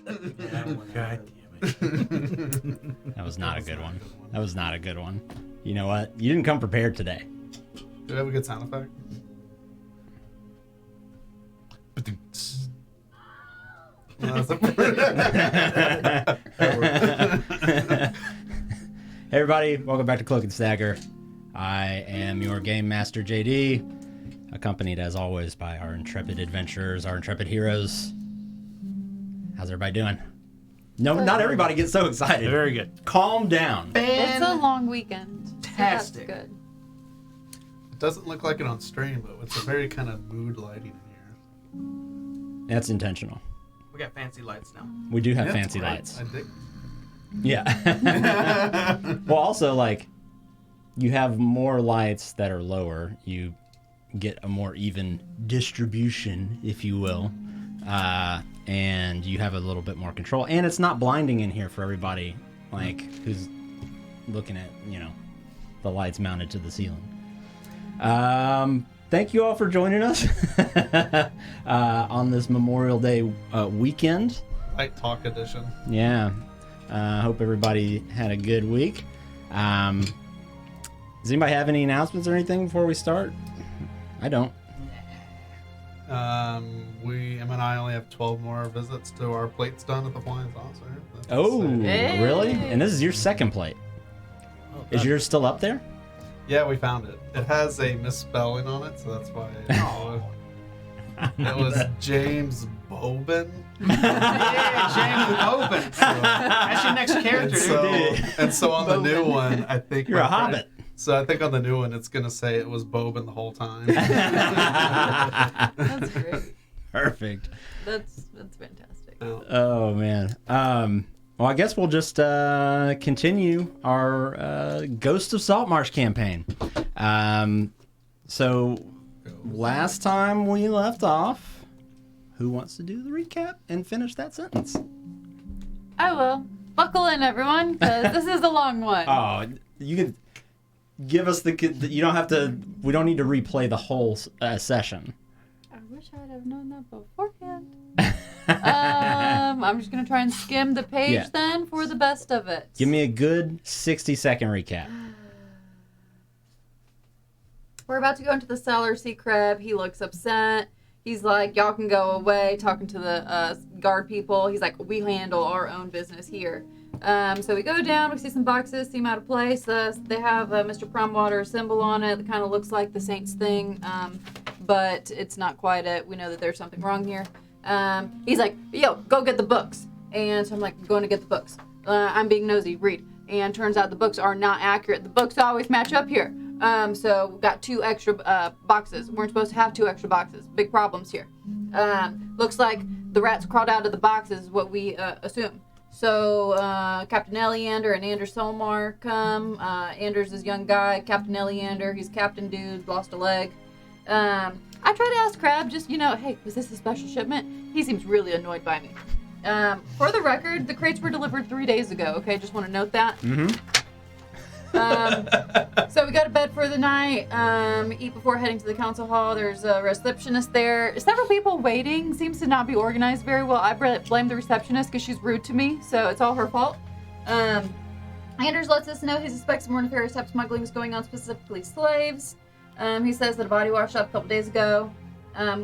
God damn it. That was not a good one. That was not a good one. You know what? You didn't come prepared today. Do we have a good sound effect? Hey everybody, welcome back to Cloak and Stagger. I am your Game Master JD, accompanied as always by our intrepid adventurers, our intrepid heroes. How's everybody doing? No, not everybody gets so excited. Very good. Calm down. It's a long weekend. So that's Fantastic. good. It doesn't look like it on stream, but it's a very kind of mood lighting in here. That's intentional. We got fancy lights now. We do have Yeah, fancy it's great. lights. I dig. Yeah. Well, also, like, you have more lights that are lower. You get a more even distribution, if you will. And you have a little bit more control. And it's not blinding in here for everybody, like, who's looking at, you know, the lights mounted to the ceiling. Thank you all for joining us on this Memorial Day weekend. Light talk edition. Yeah. Hope everybody had a good week. Does anybody have any announcements or anything before we start? I don't. Em and I only have 12 more visits to our plates done at the Flying Saucer. That's Oh, insane. Hey. really? And this is your second plate. Is yours still up there? Yeah, we found it. It has a misspelling on it, so that's why. It was James Bobin. Yeah, James Open. That's your next character, dude. And so on the new one, I think You're a my friend- hobbit. So I think on the new one, it's gonna say it was Bobin the whole time. That's great. Perfect. That's fantastic. Oh, man. Well, I guess we'll just continue our Ghost of Saltmarsh campaign. So last time we left off, who wants to do the recap and finish that sentence? I will. Buckle in, everyone, because this is a long one. Oh, you can give us you don't have to, we don't need to replay the whole session. I wish I'd have known that beforehand. I'm just going to try and skim the page Yeah. then for the best of it. Give me a good 60-second recap. We're about to go into the cellar, see Kreb. He looks upset. He's like, y'all can go away, talking to the guard people. He's like, we handle our own business here. So we go down, we see some boxes, seem out of place. They have Mr. Promwater symbol on it. It kind of looks like the Saints thing, but it's not quite it. We know that there's something wrong here. He's like, yo, go get the books. And so I'm like, going to get the books. I'm being nosy, read. And turns out the books are not accurate. The books always match up here. So we've got 2 extra boxes. We're supposed to have 2 extra boxes. Big problems here. Looks like the rats crawled out of the boxes is what we assume. So Captain Eleander and Anders Solmar come. Anders is young guy. Captain Eleander, he's captain dude, lost a leg. I try to ask Crab, just, hey, was this a special shipment? He seems really annoyed by me. For the record, the crates were delivered 3 days ago, okay? Just want to note that. Mm-hmm. So we go to bed for the night, eat before heading to the council hall. There's a receptionist there. Several people waiting. Seems to not be organized very well. I blame the receptionist because she's rude to me, so it's all her fault. Anders lets us know he suspects more nefarious type smuggling is going on, specifically slaves. He says that a body washed up a couple days ago.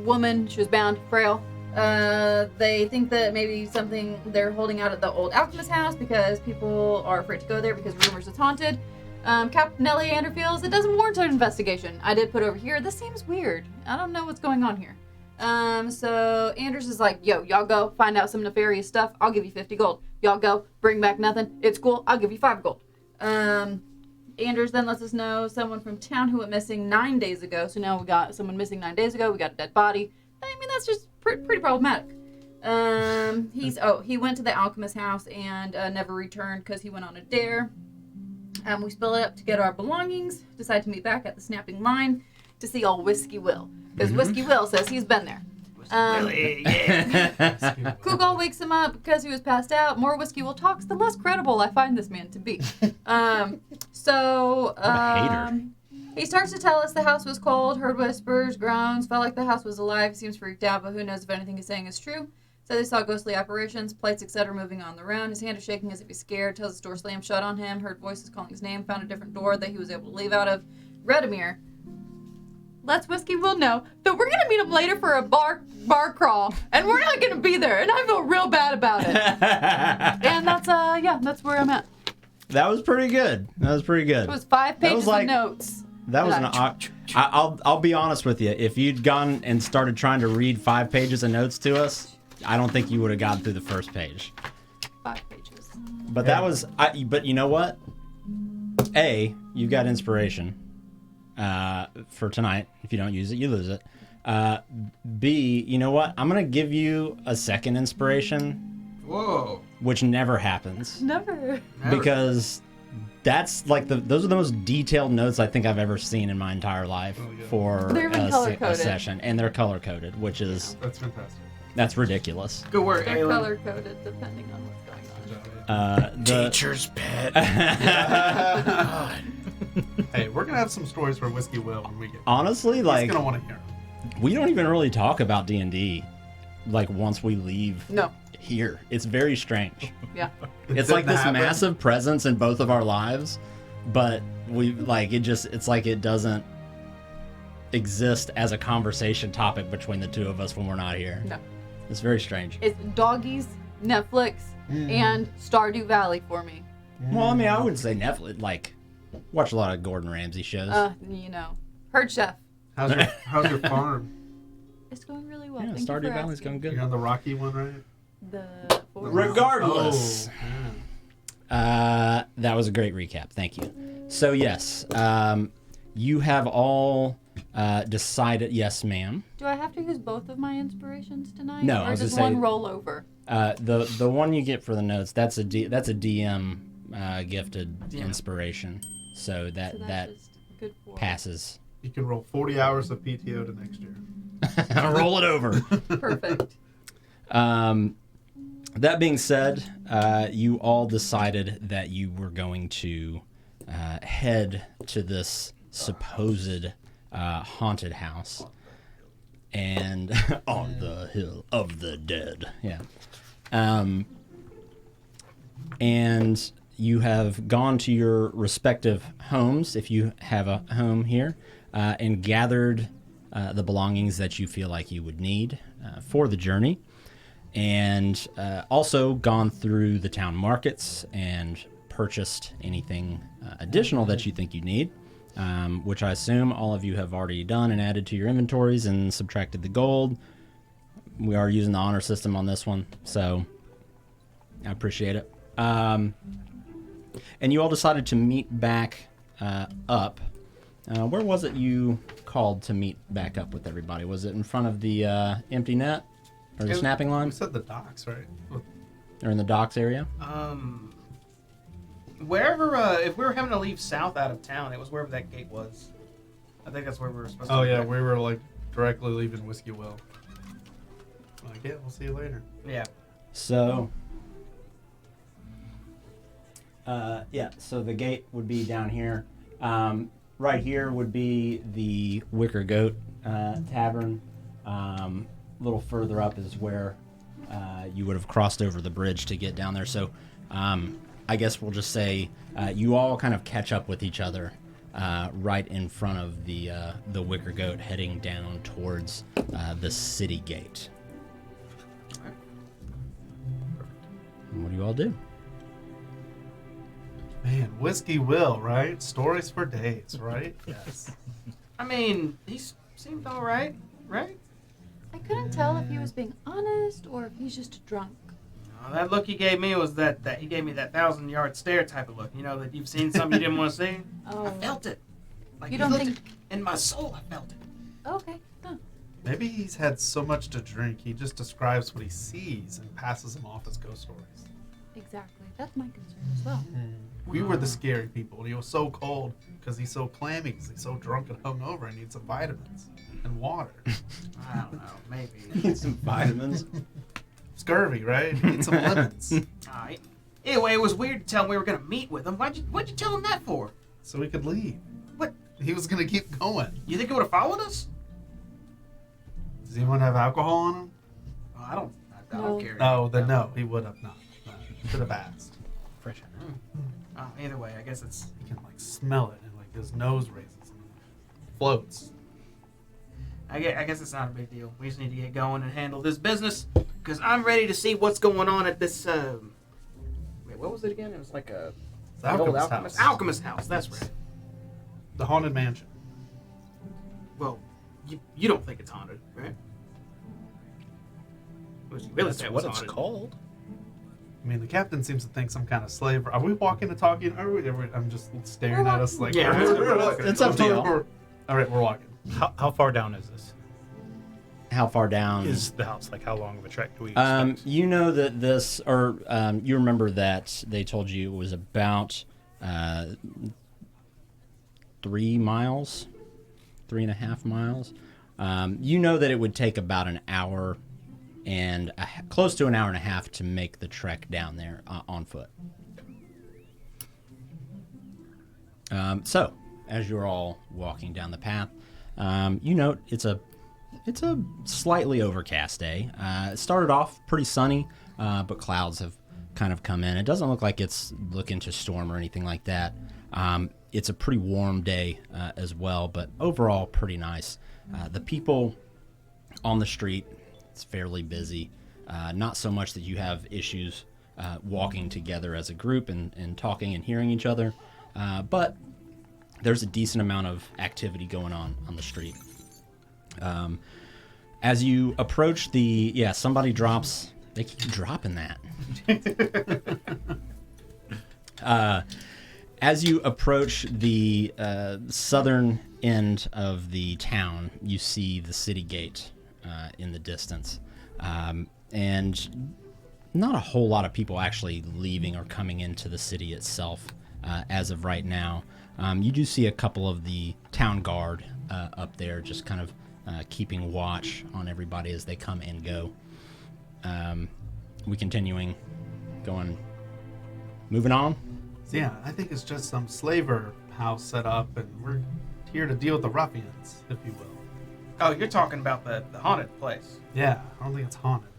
Woman, she was bound, frail. They think that maybe something they're holding out at the old alchemist house because people are afraid to go there because rumors it's haunted. Captain Eleander feels it doesn't warrant an investigation. I did put over here, this seems weird. I don't know what's going on here. So Anders is like, yo, y'all go find out some nefarious stuff. I'll give you 50 gold. Y'all go, bring back nothing. It's cool. I'll give you 5 gold. Anders then lets us know someone from town who went missing 9 days ago. So now we got someone missing 9 days ago. We got a dead body. I mean, that's just pretty problematic. He went to the alchemist house and never returned because he went on a dare. We split up to get our belongings, decide to meet back at the snapping line to see old Whiskey Will. Because Whiskey Will says he's been there. Kugal wakes him up because he was passed out. More Whiskey Will talks, the less credible I find this man to be. What a hater. He starts to tell us the house was cold, heard whispers, groans, felt like the house was alive, seems freaked out, but who knows if anything he's saying is true. So they saw ghostly apparitions, plates, etc. moving on their own. His hand is shaking as if he's scared. Tells his door slammed shut on him. Heard voices calling his name. Found a different door that he was able to leave out of. Radomir lets Whiskey Will know that we're gonna meet him later for a bar crawl, and we're not gonna be there, and I feel real bad about it. And that's where I'm at. That was pretty good. It was 5 pages of notes. That was I'll be honest with you. If you'd gone and started trying to read 5 pages of notes to us, I don't think you would have gotten through the first page. 5 pages. But that was. But you know what? A, you got inspiration for tonight. If you don't use it, you lose it. B, you know what? I'm gonna give you a second inspiration. Whoa. Which never happens. Never. Because that's like those are the most detailed notes I think I've ever seen in my entire life for a session, and they're color coded, which is That's fantastic. that's ridiculous. Good work, They're Aylin. color coded depending on what's going on. Teacher's pet. Hey, we're gonna have some stories for Whiskey Will when we get. Honestly, He's like gonna want to hear 'em. we don't even really talk about D&D like once we leave No. here. It's very strange. Yeah. It's like didn't this happen. massive presence in both of our lives, but it's like it doesn't exist as a conversation topic between the two of us when we're not here. No. It's very strange. It's Doggies, Netflix, and Stardew Valley for me. Well, I mean, I wouldn't say Netflix. Like, watch a lot of Gordon Ramsay shows. Herd Chef. How's your farm? It's going really well. Yeah, Thank you Stardew for Valley's asking. going good. You're on the Rocky one, right? The Regardless. Oh, That was a great recap. Thank you. So, yes, you have all decided. Yes, ma'am. Do I have to use both of my inspirations tonight? No, or I was does gonna say- one roll over? The one you get for the notes, that's a DM gifted inspiration. So that So that's that just good for passes. You can roll 40 hours of PTO to next year. Roll it over. Perfect. That being said, you all decided that you were going to head to this supposed haunted house, and on the hill of the dead. Yeah. And you have gone to your respective homes, if you have a home here, and gathered the belongings that you feel like you would need for the journey. And also gone through the town markets and purchased anything additional that you think you need, which I assume all of you have already done and added to your inventories and subtracted the gold. We are using the honor system on this one, so I appreciate it. And you all decided to meet back up. Where was it you called to meet back up with everybody? Was it in front of the empty net? Or the snapping line? We said the docks, right? Or in the docks area? Wherever, if we were having to leave south out of town, it was wherever that gate was. I think that's where we were supposed to Oh, be. yeah, we were like directly leaving Whiskey Will. Like, yeah, we'll see you later. Yeah. So, so the gate would be down here. Right here would be the Wicker Goat Tavern. A little further up is where you would have crossed over the bridge to get down there. So I guess we'll just say you all kind of catch up with each other right in front of the Wicker Goat heading down towards the city gate. And what do you all do? Man, Whiskey Will, right? Stories for days, right? Yes. I mean, he seemed all right, right? I couldn't tell if he was being honest or if he's just drunk. That look he gave me was that he gave me that 1,000-yard stare type of look. You know, that you've seen something you didn't want to see? Oh. I felt it. Like You he don't looked think- it in my soul, I felt it. Okay. Huh. Maybe he's had so much to drink, he just describes what he sees and passes them off as ghost stories. Exactly. That's my concern as well. We were the scary people, and he was so cold because he's so clammy, because he's so drunk and hungover and needs some vitamins and water. I don't know, maybe. Need some vitamins. Scurvy, right? Need some lemons. Alright. Anyway, it was weird to tell him we were going to meet with him. What'd you tell him that for? So we could leave. What? He was going to keep going. You think he would have followed us? Does anyone have alcohol on him? Oh, I don't. dog carrier. Oh, then no, he would have not. No, should have asked. Fresh. Oh, either way, I guess it's. He can like smell it and like his nose raises and floats. I guess it's not a big deal. We just need to get going and handle this business because I'm ready to see what's going on at this. Wait, what was it again? It was like a It's an old Alchemist house. Alchemist house. That's right. The haunted mansion. Well, you don't think it's haunted, right? Well, you really That's say it what was it's haunted. called. I mean, the captain seems to think some kind of slave. Are we walking and talking? I'm just staring at us like. Yeah, we're walking. It's up to you. All right, we're walking. How far down is this? How far down Is the house? Like how long of a trek do we expect? you know that this, or you remember that they told you it was about 3 miles, 3.5 miles. You know that it would take about an hour and close to an hour and a half to make the trek down there on foot. So, as you're all walking down the path, you note it's a slightly overcast day. It started off pretty sunny, but clouds have kind of come in. It doesn't look like it's looking to storm or anything like that. It's a pretty warm day as well, but overall pretty nice. The people on the street, it's fairly busy. Not so much that you have issues walking together as a group and talking and hearing each other, but there's a decent amount of activity going on the street. As you approach somebody drops. They keep dropping that. As you approach the southern end of the town, you see the city gate in the distance, and not a whole lot of people actually leaving or coming into the city itself as of right now. You do see a couple of the town guard up there, just kind of keeping watch on everybody as they come and go. We continuing, moving on. So yeah, I think it's just some slaver house set up, and we're here to deal with the ruffians, if you will. Oh, you're talking about the haunted place. Yeah, I don't think it's haunted.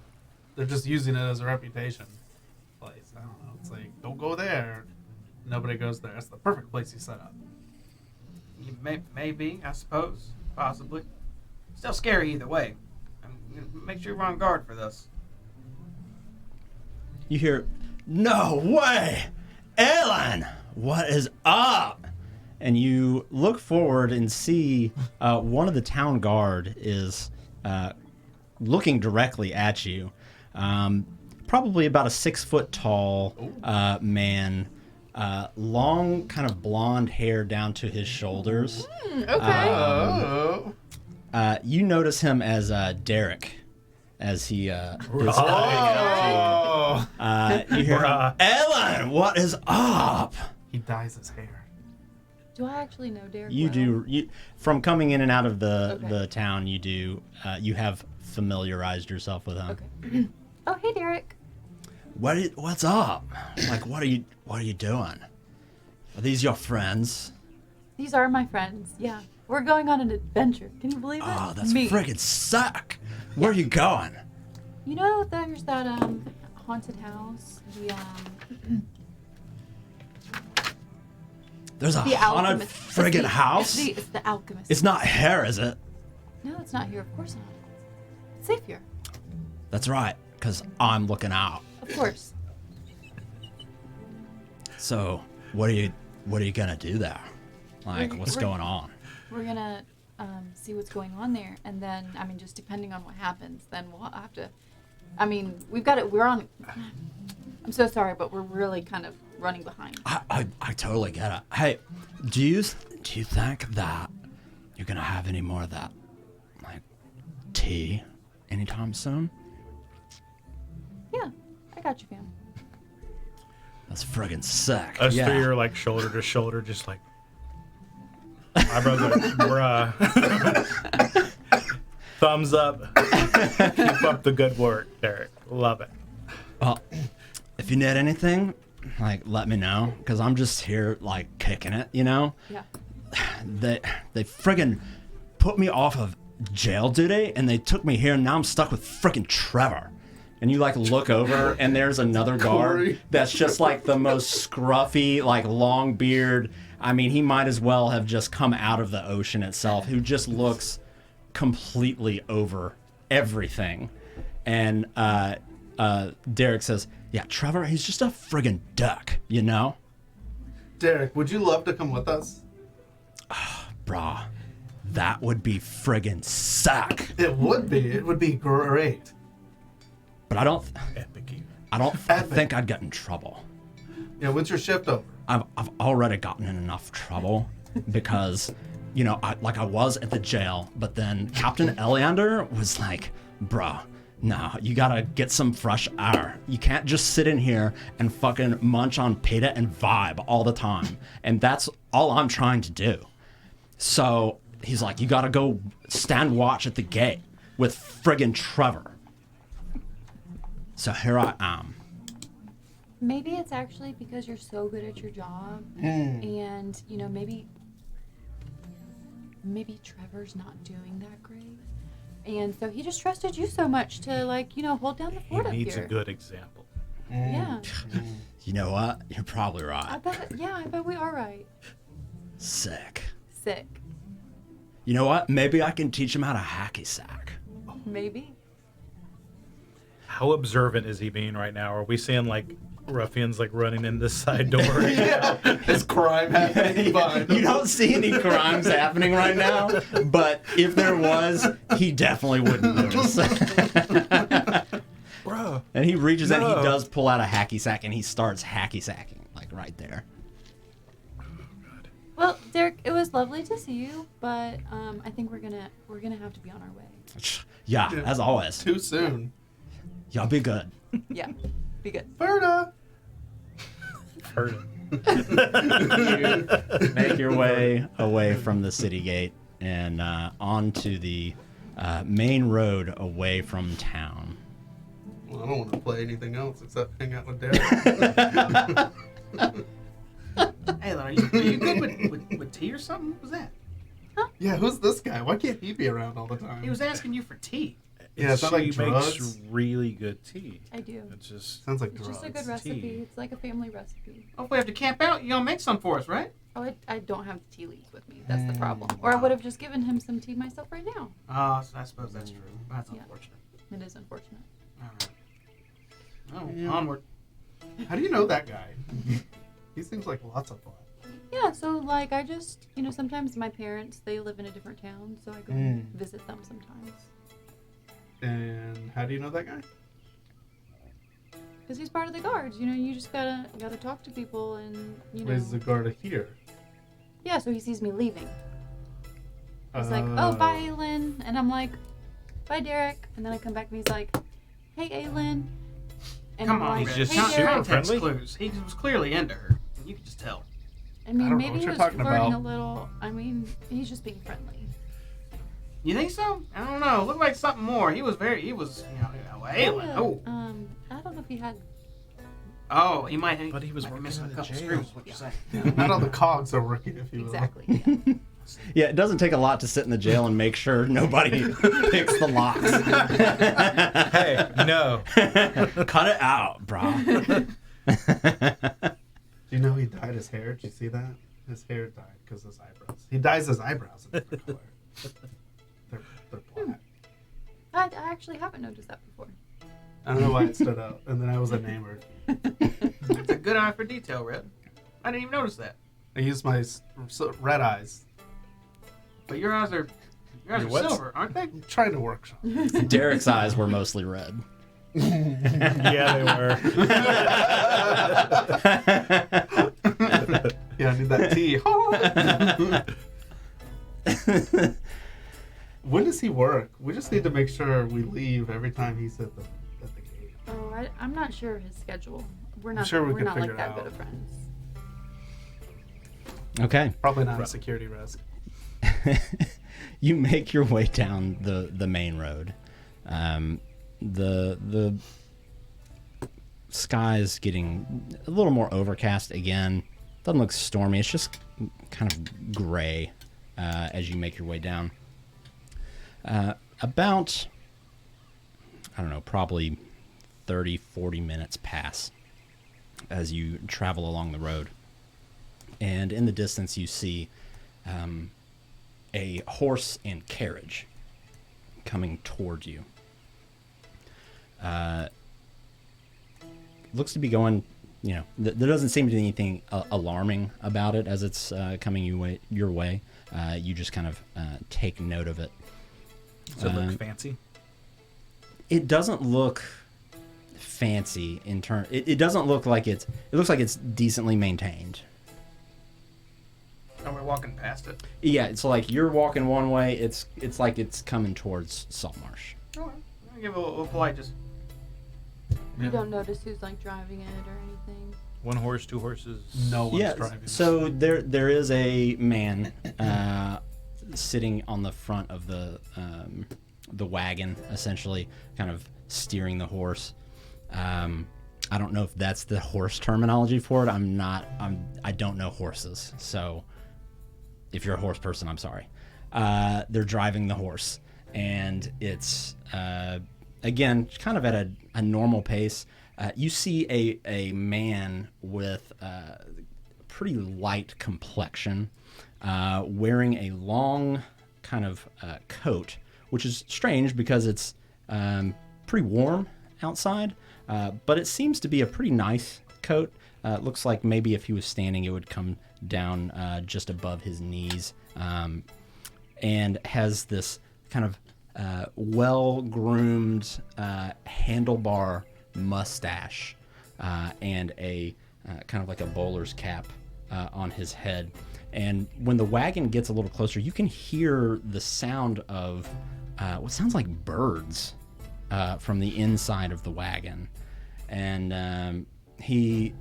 They're just using it as a reputation place. I don't know. It's like, don't go there. Nobody goes there. That's the perfect place you set up. Maybe, I suppose, possibly. Still scary either way. Make sure you're on guard for this. You hear, "No way! Ellen, what is up?" And you look forward and see one of the town guard is looking directly at you. Probably about a 6 foot tall man, long kind of blonde hair down to his shoulders. Okay. You notice him as Derek, as he is coming up to you. You hear him, "Ellen, what is up?" He dyes his hair. Do I actually know Derek? You well? do. From coming in and out of the Okay. town, you do. You have familiarized yourself with him. Okay. Oh, hey, Derek. What's up? Like, what are you doing? Are these your friends? These are my friends. Yeah. We're going on an adventure. Can you believe it? Oh, that's Me. friggin' sick. Where are you going? You know, there's that haunted house. There's a The haunted alchemist. friggin' house? It's the alchemist. It's not here, is it? No, it's not here. Of course not. It's safe here. That's right, because I'm looking out. Of course. So, what are you gonna do there? Like, what's we're- going on? We're gonna see what's going on there, and then just depending on what happens, then we'll have to. We've got it. We're on. I'm so sorry, but we're really kind of running behind. I totally get it. Hey, do you think that you're gonna have any more of that, like, tea anytime soon? Yeah, I got you, fam. That's friggin' sick. Us yeah. three are like shoulder to shoulder, just like. My brother, we're thumbs up. Keep up the good work, Derek. Love it. Well, if you need anything, like, let me know, because I'm just here, like, kicking it, you know? Yeah. They friggin' put me off of jail duty, and they took me here, and now I'm stuck with friggin' Trevor. And you like look over, and there's another guard Corey. that's just like the most scruffy, like long beard. I mean, he might as well have just come out of the ocean itself, who just looks completely over everything. And Derek says, yeah, Trevor, he's just a friggin' duck, you know? Derek, would you love to come with us? Brah, that would be friggin' suck. It would be. It would be great. But I don't Epic. think I'd get in trouble. Yeah, when's your shift over? I've already gotten in enough trouble because, you know, I was at the jail, but then Captain Eleander was like, bruh, no, you gotta get some fresh air. You can't just sit in here and fucking munch on pita and vibe all the time. And that's all I'm trying to do. So he's like, you gotta go stand watch at the gate with friggin' Trevor. So here I am. Maybe it's actually because you're so good at your job, and you know, maybe Trevor's not doing that great, and so he just trusted you so much to, like, you know, hold down the He fort up needs here. a good example. Yeah, You know what? You're probably I right. bet. Yeah, I bet we are right. Sick. Sick. You know what? Maybe I can teach him how to hacky sack. Maybe. How observant is he being right now? Are we seeing like ruffians like running in this side door? Yeah, there's crime happening behind You him. don't see any crimes happening right now, but if there was, he definitely wouldn't notice. Bro. And he reaches in, he No. does pull out a hacky sack, and he starts hacky sacking, like right there. Well, Derek, it was lovely to see you, but I think we're gonna have to be on our way. Yeah, as always. Too soon. Y'all be good. Yeah, be good. Berta! Heard him. Make your way away from the city gate and onto the main road away from town. Well, I don't want to play anything else except hang out with Derek. Hey, are you good with tea or something? What was that? Yeah, who's this guy? Why can't he be around all the time? He was asking you for tea. Yeah, it's not like She makes drugs. really good tea. I do. It's just Sounds like It's drugs. just a good recipe. tea. It's like a family recipe. Oh, if we have to camp out, you gonna make some for us, right? Oh, I don't have the tea leaves with me. That's the problem. Or I would have just given him some tea myself right now. Oh, so I suppose that's true. That's Yeah. unfortunate. It is unfortunate. All right. Oh, Yeah. onward. How do you know that guy? He seems like lots of fun. Yeah, so like I just, you know, sometimes my parents, they live in a different town, so I go visit them sometimes. And how do you know that guy? Because he's part of the guards, you know, you just gotta talk to people and, you know. Where's the guard here? Yeah, so he sees me leaving. He's like, oh, bye, Aylin. And I'm like, bye, Derek. And then I come back and he's like, hey, Aylin. And Come I'm on, like, He's just hey, super Derek. Context friendly? clues. He was clearly into her. You could just tell. I mean, I don't know maybe what he you're was talking flirting about. a little. I mean, he's just being friendly. You think so? I don't know. Looked like something more. He was, you know, Aylin. Yeah, Oh, I don't know if he had. oh, he might. But he was might be working missing in a the couple jail. screws. What you're saying? Not all the cogs are working, if you will. Exactly. Yeah. Yeah, it doesn't take a lot to sit in the jail and make sure nobody picks the locks. Hey, no. Cut it out, bro. Do you know he dyed his hair? Did you see that? His hair dyed because of his eyebrows. He dyes his eyebrows a different color. They're black. I actually haven't noticed that before. I don't know why it stood out. And then I was enamored. It's a good eye for detail, Red. I didn't even notice that. I used my red eyes. But your eyes are Your what? silver, aren't they? I'm trying to workshop. Derek's eyes were mostly red. Yeah, they were. Yeah, I need that tea. When does he work? We just need to make sure we leave every time he's at the gate. Oh, I'm not sure of his schedule. We're not. sure we we're can not like figure it that out. good of friends. Okay. Probably not a security risk. You make your way down the main road. The sky's getting a little more overcast again. Doesn't look stormy. It's just kind of gray as you make your way down. About, I don't know, probably 30, 40 minutes pass as you travel along the road. And in the distance, you see a horse and carriage coming toward you. Looks to be going, there doesn't seem to be anything alarming about it as it's coming your way. You just kind of take note of it. Does it look fancy? It doesn't look fancy in turn. It doesn't look like it looks like it's decently maintained. Are we walking past it? Yeah, it's like you're walking one way. It's like it's coming towards Saltmarsh. All right. I'll give it a polite just. You don't notice who's like driving it or anything. One horse, two horses. No one's driving. So there is a man sitting on the front of the wagon, essentially, kind of steering the horse. I don't know if that's the horse terminology for it. I don't know horses, so if you're a horse person, I'm sorry. They're driving the horse, and it's again kind of at a normal pace. You see a man with pretty light complexion, wearing a long kind of coat, which is strange because it's pretty warm outside, but it seems to be a pretty nice coat. Looks like maybe if he was standing, it would come down just above his knees, and has this kind of well-groomed handlebar mustache and a kind of like a bowler's cap on his head. And when the wagon gets a little closer, you can hear the sound of what sounds like birds from the inside of the wagon. And he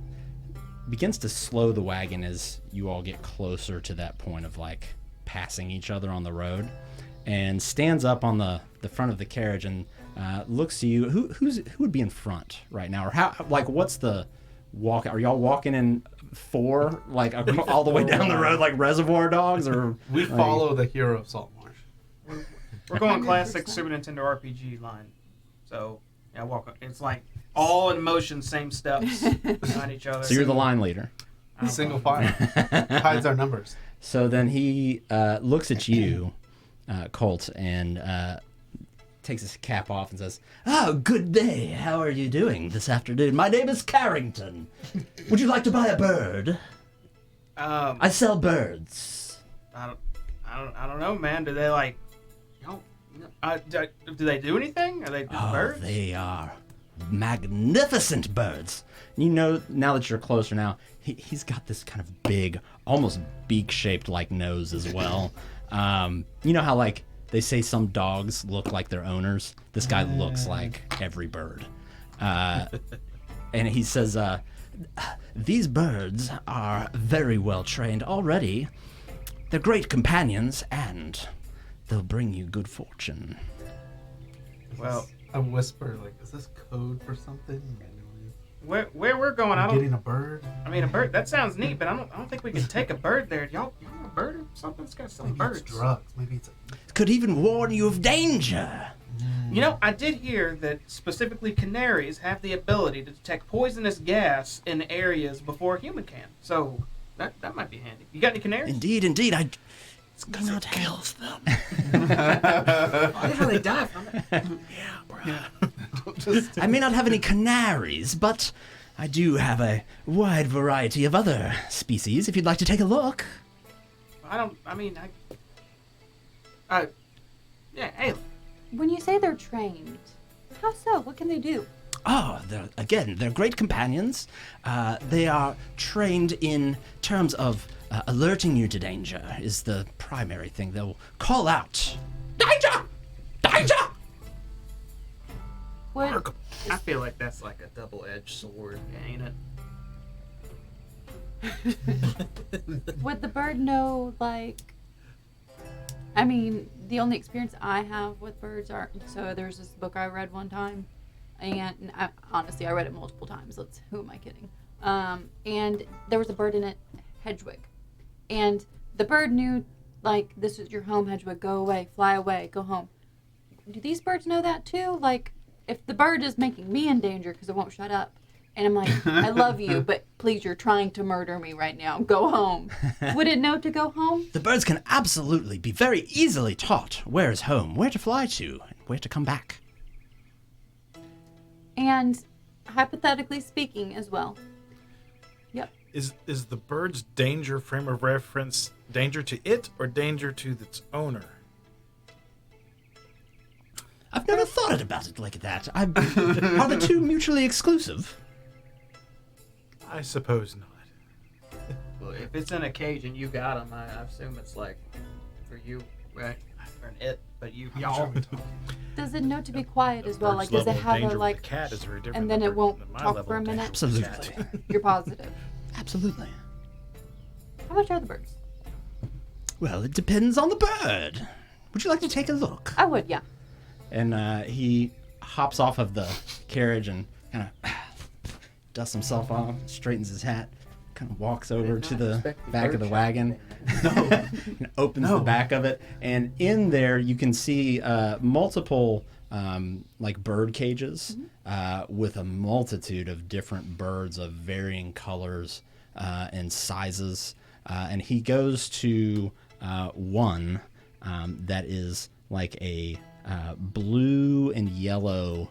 begins to slow the wagon as you all get closer to that point of like passing each other on the road, and stands up on the front of the carriage and looks to you. Who would be in front right now, or how? Like, what's the walk? Are y'all walking in four, like all the way down the road, like Reservoir Dogs, or We follow the hero of Saltmarsh. We're going classic Super Nintendo RPG line. So yeah, walk. It's like all in motion, same steps behind each other. So you're the line leader. Single file. Hides our numbers. So then he looks at you, Colt, and takes his cap off and says, "Oh, good day. How are you doing this afternoon? My name is Carrington. Would you like to buy a bird? I sell birds." I don't know, man. Do they like? Do they do anything? Are they just birds? They are magnificent birds. You know, now that you're closer now, he's got this kind of big, almost beak-shaped like nose as well. You know how like they say some dogs look like their owners? This guy looks like every bird. And he says, "These birds are very well trained already. They're great companions, and they'll bring you good fortune." Well, I whisper, like, is this code for something? where we're going, I don't. Getting a bird? I mean, a bird. That sounds neat, but I don't think we can take a bird there. Y'all want a bird or something? It's got some Maybe birds. it's drugs. Maybe it's Could even warn you of danger. You know, I did hear that specifically canaries have the ability to detect poisonous gas in areas before a human can. So that might be handy. You got any canaries? Indeed, I cannot kills them. Oh, how they die from it. I may not have any canaries, but I do have a wide variety of other species if you'd like to take a look. Yeah, hey. When you say they're trained, how so? What can they do? Oh, they're great companions. They are trained in terms of alerting you to danger is the primary thing. They'll call out, "Danger! Danger!" What? I feel like that's like a double-edged sword, ain't it? Would the bird know, like... I mean, the only experience I have with birds are... So there's this book I read one time, and honestly, I read it multiple times. Who am I kidding? And there was a bird in it, Hedwig. And the bird knew, like, this is your home, Hedwig, go away, fly away, go home. Do these birds know that too? Like, if the bird is making me in danger because it won't shut up, and I'm like, I love you, but please, you're trying to murder me right now. Go home. Would it know to go home? The birds can absolutely be very easily taught where is home, where to fly to, and where to come back. And hypothetically speaking as well. Yep. Is the bird's danger frame of reference danger to it or danger to its owner? I've never thought about it like that. Are the two mutually exclusive? I suppose not. Well, if it's in a cage and you got him, I assume it's like for you, right? Or an it, but y'all. Does it know to be quiet as well? Bird's Like, does it level of have danger a, with like, the cat is very different and then than it won't my talk level for a of danger minute? with the Absolutely. cat. You're positive. Absolutely. How much are the birds? Well, it depends on the bird. Would you like to take a look? I would, yeah. And he hops off of the carriage and kind of dusts himself off, straightens his hat, kind of walks over to the back of the wagon, and opens the back of it. And in there, you can see multiple like bird cages with a multitude of different birds of varying colors and sizes. And he goes to one that is like a blue and yellow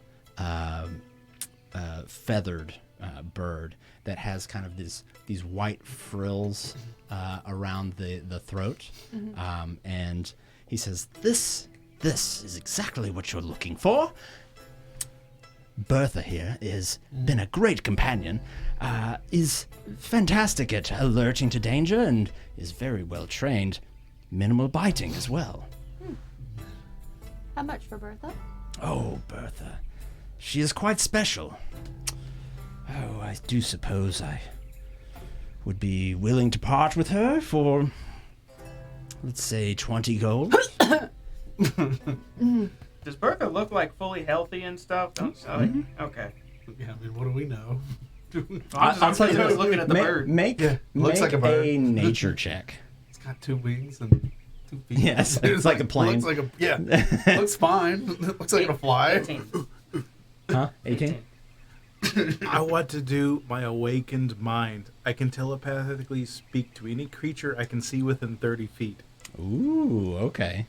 feathered bird that has kind of these white frills around the throat. And he says, this is exactly what you're looking for. Bertha here has been a great companion, is fantastic at alerting to danger, and is very well trained. Minimal biting as well. How much for Bertha? Oh, Bertha. She is quite special. Oh, I do suppose I would be willing to part with her for, let's say, 20 gold. Does Bertha look like fully healthy and stuff? Okay. Yeah, I mean, what do we know? I'll tell you I was this. looking at the bird. Make looks like a bird. nature check. It's got 2 wings and 2 feet. Yes, it's like a plane. Looks like a looks fine. Looks like it'll fly. 18. Huh? 18? I want to do my awakened mind. I can telepathically speak to any creature I can see within 30 feet. Ooh, okay.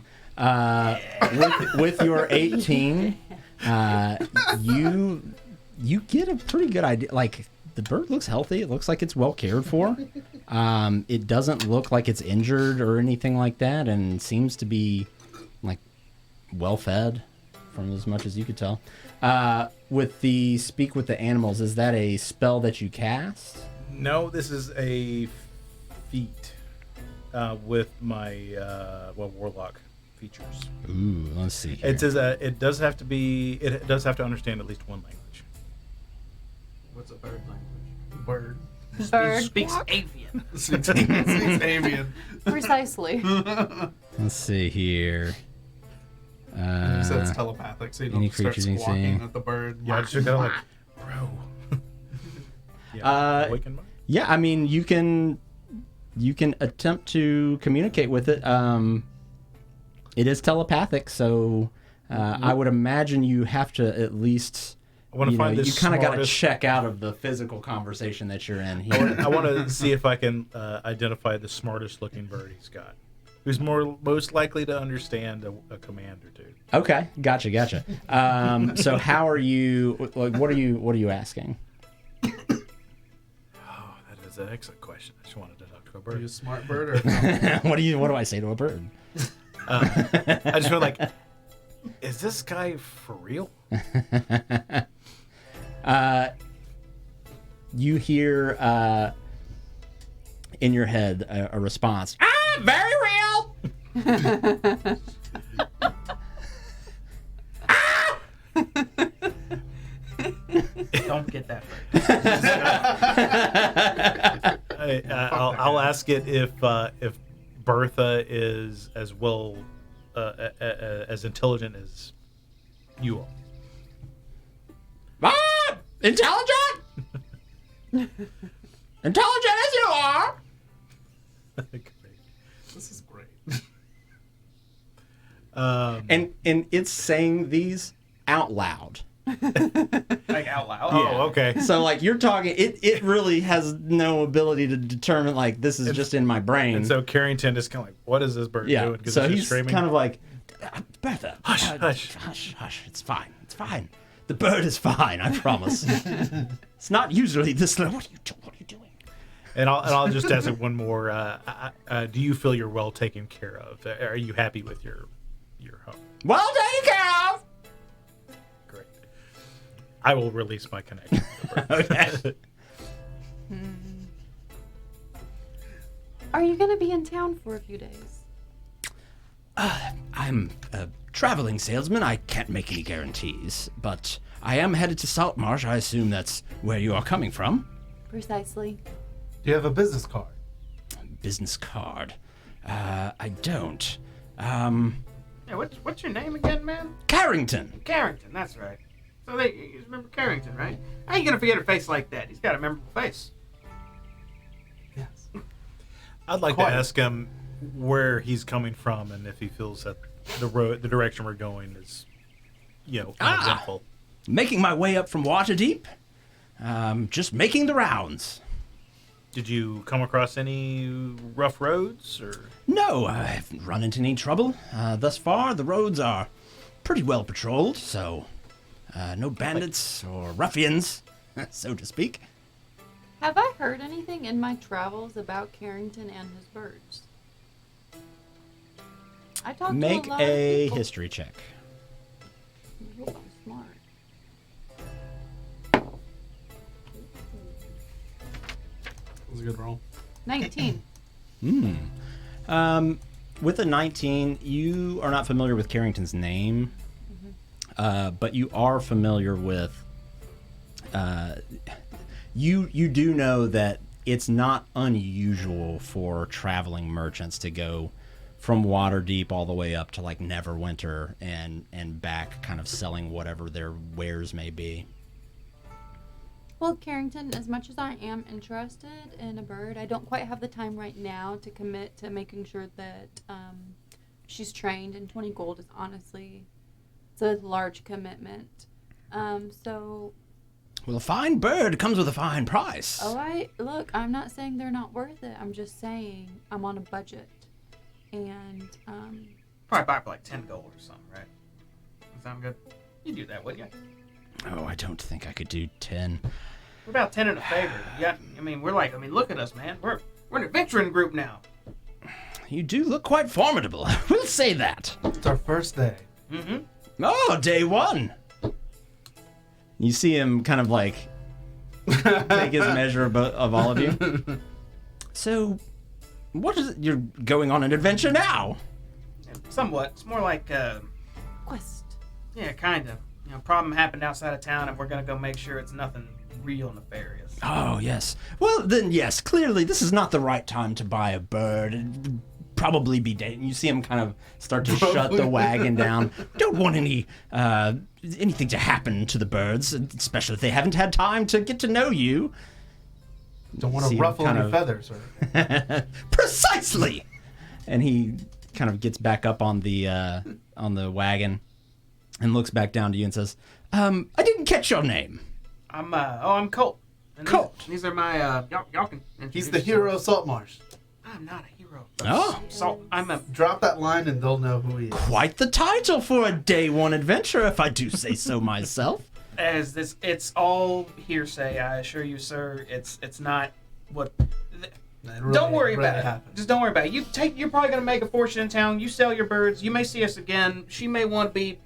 With your 18, you get a pretty good idea. Like, the bird looks healthy. It looks like it's well cared for. It doesn't look like it's injured or anything like that, and seems to be like well fed, from as much as you could tell. With the speak with the animals, is that a spell that you cast? No, this is a feat with my warlock features. Ooh, let's see. Here. It says it does have to understand at least one language. What's a bird language? Bird. Bird. Speaks avian. Speaks avian. Precisely. Let's see here. You said it's telepathic, so you any don't start creatures you squawking see? at the bird. Yeah, I just kind of like, bro. Yeah, awaken mind. Yeah, I mean, you can attempt to communicate with it. It is telepathic, so I would imagine you have to at least. I want to find this. You kind of got to smartest- check out of the physical conversation that you're in here. I want to see if I can identify the smartest looking bird he's got, who's most likely to understand a command or two. Okay, gotcha. So how are you? Like, what are you asking? Oh, that is an excellent question. I just wanted to talk to a Are you a bird. smart bird or no? What do I say to a bird? I just feel like, is this guy for real? You hear in your head a response. Ah, very real. Don't get that. I'll ask it if Bertha is as well as intelligent as you are. Ah, intelligent. Intelligent as you are. Great. This is great. And it's saying these out loud. Like out loud. Oh, okay. So like you're talking, it really has no ability to determine like this is just in my brain. And so Carrington is kind of like, what is this bird doing? So it's he's screaming. kind of like, Bertha, Hush, hush. hush, hush. It's fine. It's fine. The bird is fine. I promise. It's not usually this slow. What are you doing? And I'll just ask it one more. Do you feel you're well taken care of? Are you happy with your home? Well taken care of. Great. I will release my connection. Okay. Are you going to be in town for a few days? I'm a traveling salesman. I can't make any guarantees, but I am headed to Saltmarsh. I assume that's where you are coming from. Precisely. Do you have a business card? Business card. I don't. Yeah, what's your name again, man? Carrington. Carrington, that's right. So you remember Carrington, right? How you gonna forget a face like that? He's got a memorable face. Yes. I'd like Quite. to ask him where he's coming from and if he feels that the direction we're going is, uneventful. Making my way up from Waterdeep. Just making the rounds. Did you come across any rough roads or? No, I haven't run into any trouble. Thus far, the roads are pretty well patrolled, so no bandits or ruffians, so to speak. Have I heard anything in my travels about Carrington and his birds? I talked Make to a lot a of people. history check. I hope I'm smart. That was a good roll. 19. With a 19, you are not familiar with Carrington's name, but you are familiar with. You do know that it's not unusual for traveling merchants to go from Waterdeep all the way up to like Neverwinter and back, kind of selling whatever their wares may be. Well, Carrington, as much as I am interested in a bird, I don't quite have the time right now to commit to making sure that she's trained. And 20 gold is honestly, it's a large commitment. So, Well, a fine bird comes with a fine price. look, I'm not saying they're not worth it. I'm just saying I'm on a budget. And, Probably buy for like 10 gold or something, right? That sound good? You do that, wouldn't you? Oh, I don't think I could do 10. What about 10 in a favor? Yeah, look at us, man. We're an adventuring group now. You do look quite formidable. We'll say that. It's our first day. Mm-hmm. Oh, day one. You see him kind of like take his measure of all of you. So, what is it? You're going on an adventure now? Somewhat. It's more like, quest. yeah, kind of. Problem happened outside of town, and we're gonna go make sure it's nothing real nefarious. Oh, yes. Well, then, yes, clearly this is not the right time to buy a bird. It'd probably be dead. You see him kind of start to shut the wagon down. Don't want anything to happen to the birds, especially if they haven't had time to get to know you. Don't want See to him ruffle kind any of- feathers. Or... Precisely. And he kind of gets back up on the wagon and looks back down to you and says, I didn't catch your name. I'm Colt. And Colt. These are my, y'all can introduce He's the hero of yourselves. Saltmarsh. I'm not a hero. Oh. I'm a... Drop that line and they'll know who he is. Quite the title for a day one adventure, if I do say so myself. It's all hearsay, I assure you, sir. It's not what... Don't worry about it. Happened. Just don't worry about it. You're probably gonna make a fortune in town. You sell your birds. You may see us again. She may want to be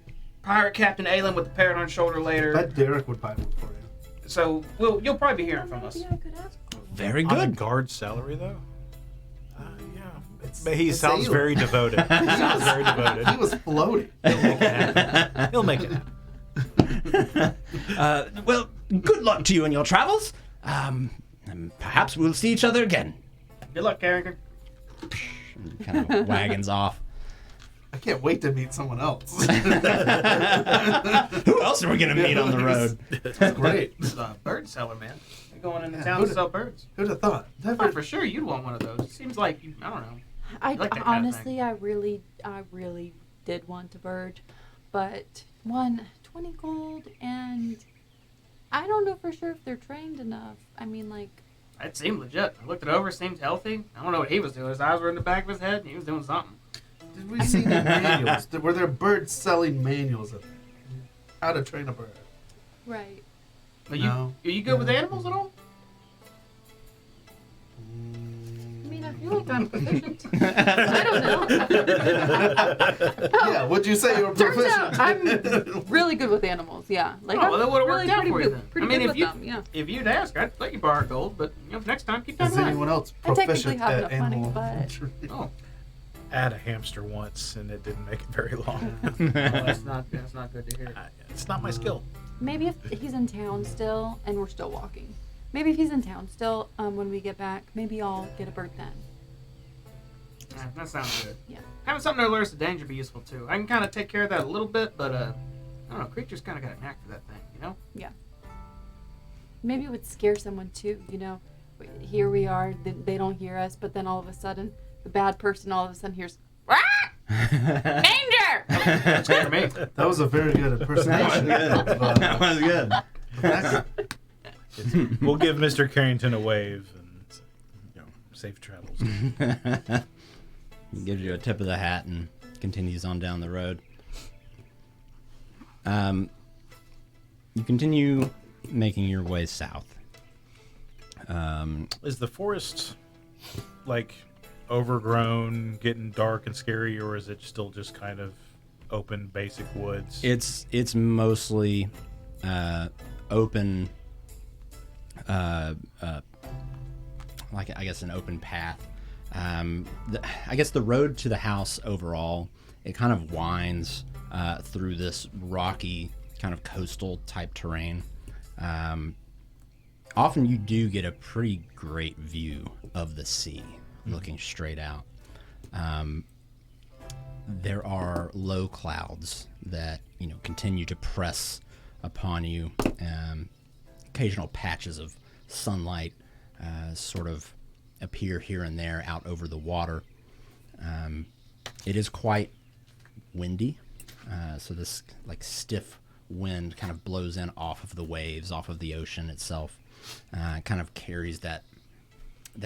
Pirate Captain Aelin with the parrot on her shoulder later. Bet Derek would buy one for you. So you'll probably be hearing from us. Maybe I could ask for one. Very On a good. guard's salary, though? Yeah. It's- But he it's sounds Aelin. very devoted. He sounds very He devoted. was floating. He'll make it happen. Well, good luck to you in your travels. And perhaps we'll see each other again. Good luck, Carrington. Kind of wagons off. I can't wait to meet someone else. Who else are we going to meet on the road? It's great. This is a bird seller, man. You're going into Yeah, town to who'da- sell birds. Who'd have thought? Thought for sure you'd want one of those. It seems like I don't know. I like that kind of honestly, I really did want a bird. but 20 gold, and I don't know for sure if they're trained enough. I mean, like, It seemed legit. I looked it over. Seemed healthy. I don't know what he was doing. His eyes were in the back of his head, and he was doing something. Did we see the manuals? Were there bird selling manuals of how to train a bird? right. Are you good with animals at all? I mean, I feel like I'm proficient. I don't know. Yeah, would you say you were Turns proficient? out I'm really good with animals. Yeah, like Oh, well, that would've really worked out pretty for you good, then. pretty I mean, good if with you- them. Yeah. If you'd ask, I'd let you borrow gold, but next time keep that Is in mind. anyone else I technically proficient have at enough money, animal but- training? Oh, I had a hamster once, and it didn't make it very long. well, that's not good to hear. It's not my skill. Maybe if he's in town still and we're still walking. Maybe if he's in town still, when we get back, maybe I'll get a bird then. Yeah, that sounds good. Yeah. Having something that alerts to danger would be useful too. I can kind of take care of that a little bit, but I don't know. Creatures kind of got a knack for that thing, you know? Maybe it would scare someone too. You know, here we are, they don't hear us, but then all of a sudden, the bad person all of a sudden hears, danger! That scared me. That was a very good impersonation. That was good. We'll give Mr. Carrington a wave and, safe travels. He gives you a tip of the hat and continues on down the road. You continue making your way south. Is the forest, like, overgrown, getting dark and scary, or is it still just kind of open, basic woods? It's mostly open, like I guess an open path. I guess the road to the house overall, it kind of winds through this rocky kind of coastal type terrain. Often you do get a pretty great view of the sea looking straight out. There are low clouds that continue to press upon you. Occasional patches of sunlight sort of appear here and there out over the water. It is quite windy, so this like stiff wind kind of blows in off of the waves, off of the ocean itself. Kind of carries that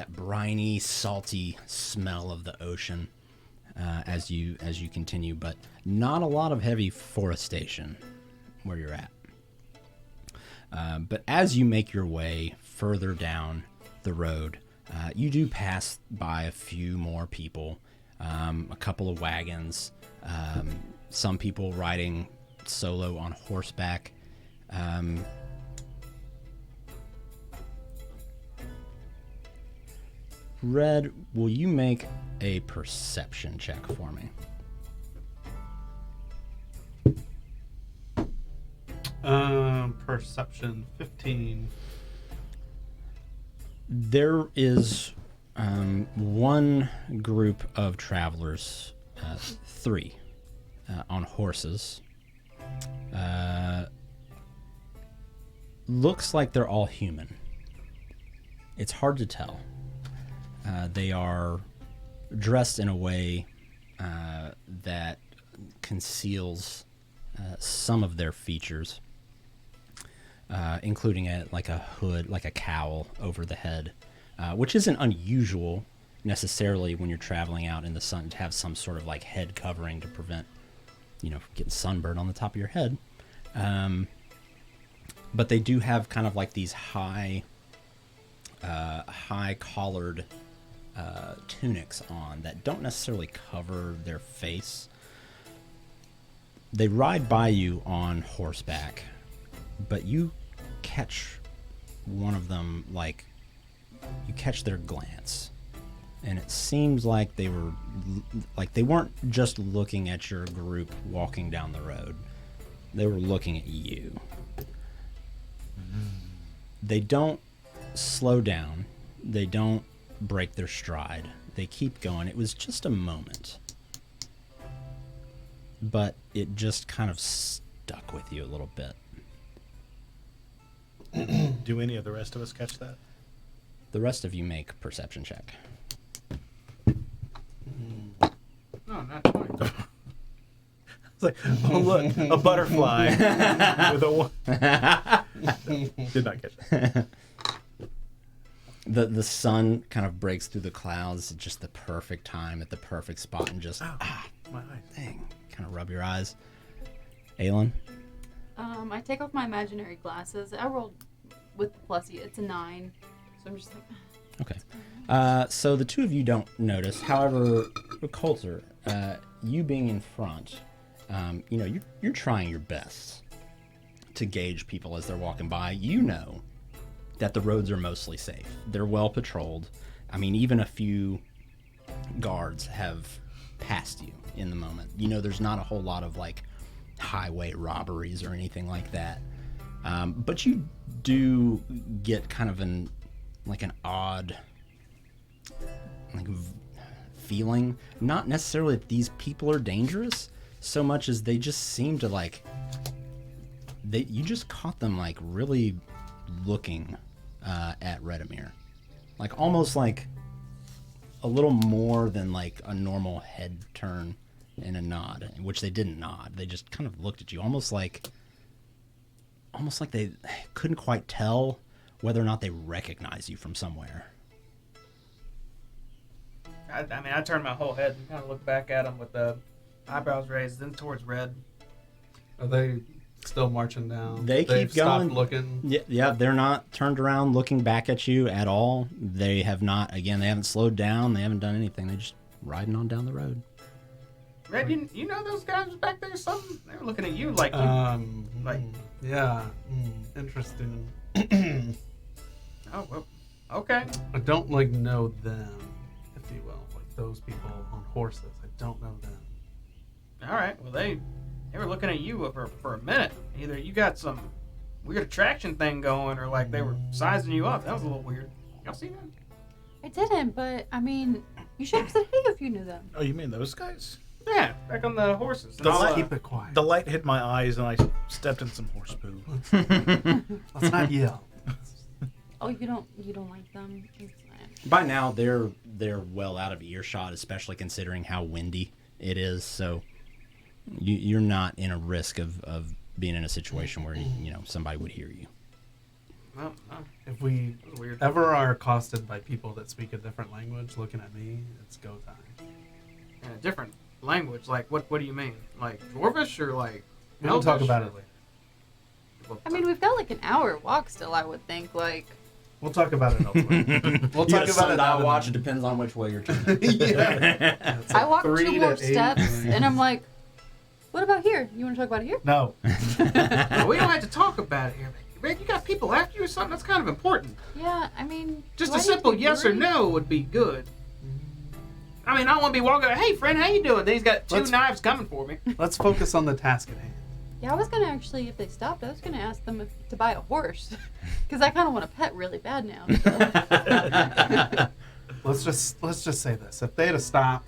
briny, salty smell of the ocean as you continue, but not a lot of heavy forestation where you're at. But as you make your way further down the road, you do pass by a few more people, a couple of wagons, some people riding solo on horseback. Red, will you make a perception check for me? Perception 15. There is one group of travelers, three, on horses. Looks like they're all human. It's hard to tell. They are dressed in a way that conceals some of their features, including a hood, like a cowl over the head, which isn't unusual necessarily when you're traveling out in the sun to have some sort of like head covering to prevent, getting sunburned on the top of your head. But they do have kind of like these high collared tunics on that don't necessarily cover their face. They ride by you on horseback, but you catch one of them, like, you catch their glance, and it seems like they weren't just looking at your group walking down the road. They were looking at you. They don't slow down. They don't break their stride. They keep going. It was just a moment, but it just kind of stuck with you a little bit. Do any of the rest of us catch that? The rest of you make perception check. No, not 20. like, oh look, a butterfly with a. Did not catch that. The sun kind of breaks through the clouds at just the perfect time, at the perfect spot, and just My eyes. dang, kind of rub your eyes. Aelin? I take off my imaginary glasses. I rolled with the plusie. It's a 9. So I'm just like, Okay. So the two of you don't notice. However, Coulter, you being in front, you're trying your best to gauge people as they're walking by. You know that the roads are mostly safe. They're well patrolled. I mean, even a few guards have passed you in the moment. You know, there's not a whole lot of like highway robberies or anything like that. But you do get kind of an odd feeling, not necessarily that these people are dangerous so much as they just seem to you just caught them like really looking at Redimir, like almost like a little more than like a normal head turn and a nod, which they didn't nod. They just kind of looked at you, almost like they couldn't quite tell whether or not they recognize you from somewhere. I turned my whole head and kind of looked back at him with the eyebrows raised, then towards Red. Are they still marching down? They They've keep going. stopped looking. Yeah, they're not turned around looking back at you at all. They have not. Again, they haven't slowed down. They haven't done anything. They're just riding on down the road. Red, you know those guys was back there? Something they were looking at you like Yeah. Interesting. Oh well, okay. I don't know them, if you will, like those people on horses. I don't know them. All right. Well, they were looking at you for a minute. Either you got some weird attraction thing going, or like they were sizing you up. That was a little weird. Y'all see that? I didn't, but I mean, you should have said hey if you knew them. Oh, you mean those guys? Yeah, back on the horses. And The all, light- Keep it quiet. The light hit my eyes and I stepped in some horse poo. Let's not yell. Oh, you don't like them? It's fine. By now, they're well out of earshot, especially considering how windy it is. So you're not in a risk of being in a situation where somebody would hear you. well, If we that was weird. ever are accosted by people that speak a different language looking at me, it's go time. In a different language. Like what do you mean? Like Dwarvish or like? We don't talk Elvish? about it later. I mean, we've got like an hour walk still. I would think like. We'll talk about it elsewhere. We'll talk about it. I watch. It depends on which way you're turning. Yeah. It's I like walked 3 2 to more 8. steps, and I'm like, "What about here? You want to talk about it here?" No. Well, we don't have to talk about it here. Red, you got people after you or something? That's kind of important. Yeah, I mean, Just do I a need to simple be yes or worried? no would be good. I mean, I don't want to be walking. Hey, friend, how you doing? Then he's got 2 Let's- knives coming for me. Let's focus on the task at hand. Yeah, I was gonna actually, if they stopped, I was gonna ask them to buy a horse, because I kind of want a pet really bad now. So. Let's just say this: if they'd have stopped,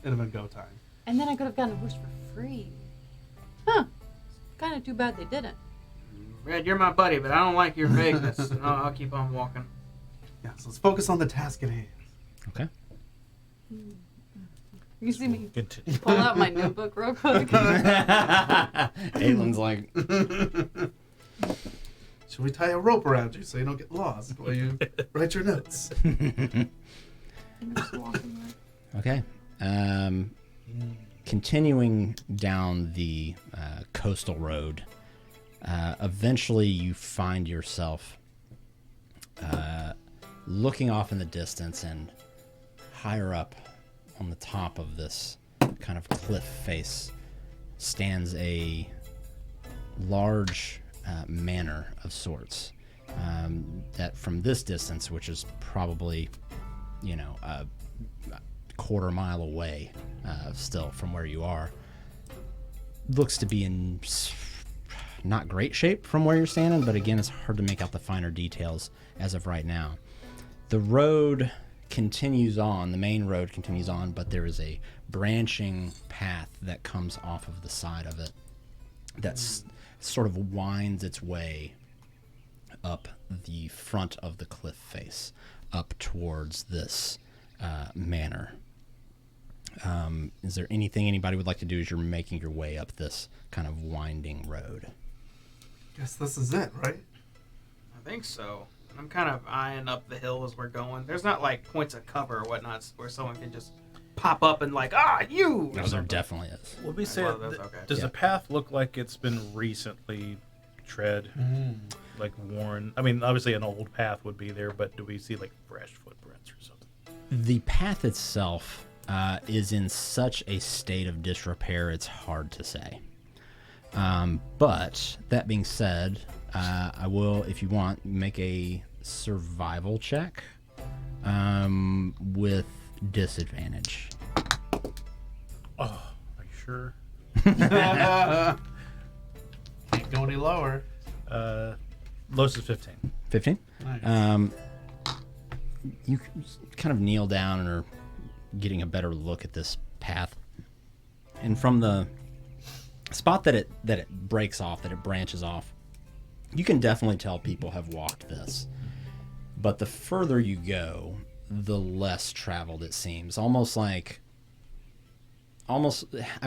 it'd have been go time. And then I could have gotten a horse for free. Huh? Kind of too bad they didn't. Red, you're my buddy, but I don't like your vagueness. No, I'll keep on walking. Yeah, so let's focus on the task at hand. Okay. You see me Continue. pull out my notebook real quick. Aelin's like, Should we tie a rope around you so you don't get lost while you write your notes? I'm just walking okay. there. Continuing down the coastal road, eventually you find yourself looking off in the distance, and higher up on the top of this kind of cliff face stands a large manor of sorts that from this distance, which is probably a quarter mile away still from where you are, looks to be in not great shape from where you're standing, but again, it's hard to make out the finer details as of right now. The road continues on, the main road continues on, but there is a branching path that comes off of the side of it that sort of winds its way up the front of the cliff face, up towards this manor. Is there anything anybody would like to do as you're making your way up this kind of winding road? Guess this is it, right? I think so. I'm kind of eyeing up the hill as we're going. There's not like points of cover or whatnot where someone can just pop up and like, you! No, there definitely is. Will we say, Well, that's okay. does Yeah. the path look like it's been recently tread, like worn? I mean, obviously an old path would be there, but do we see like fresh footprints or something? The path itself is in such a state of disrepair, it's hard to say. But that being said, I will, if you want, make a survival check with disadvantage. Oh, are you sure? Can't go any lower. Lowest is 15. 15? Nice. You kind of kneel down and are getting a better look at this path. And from the spot that it breaks off, that it branches off, you can definitely tell people have walked this. But the further you go, the less traveled it seems. I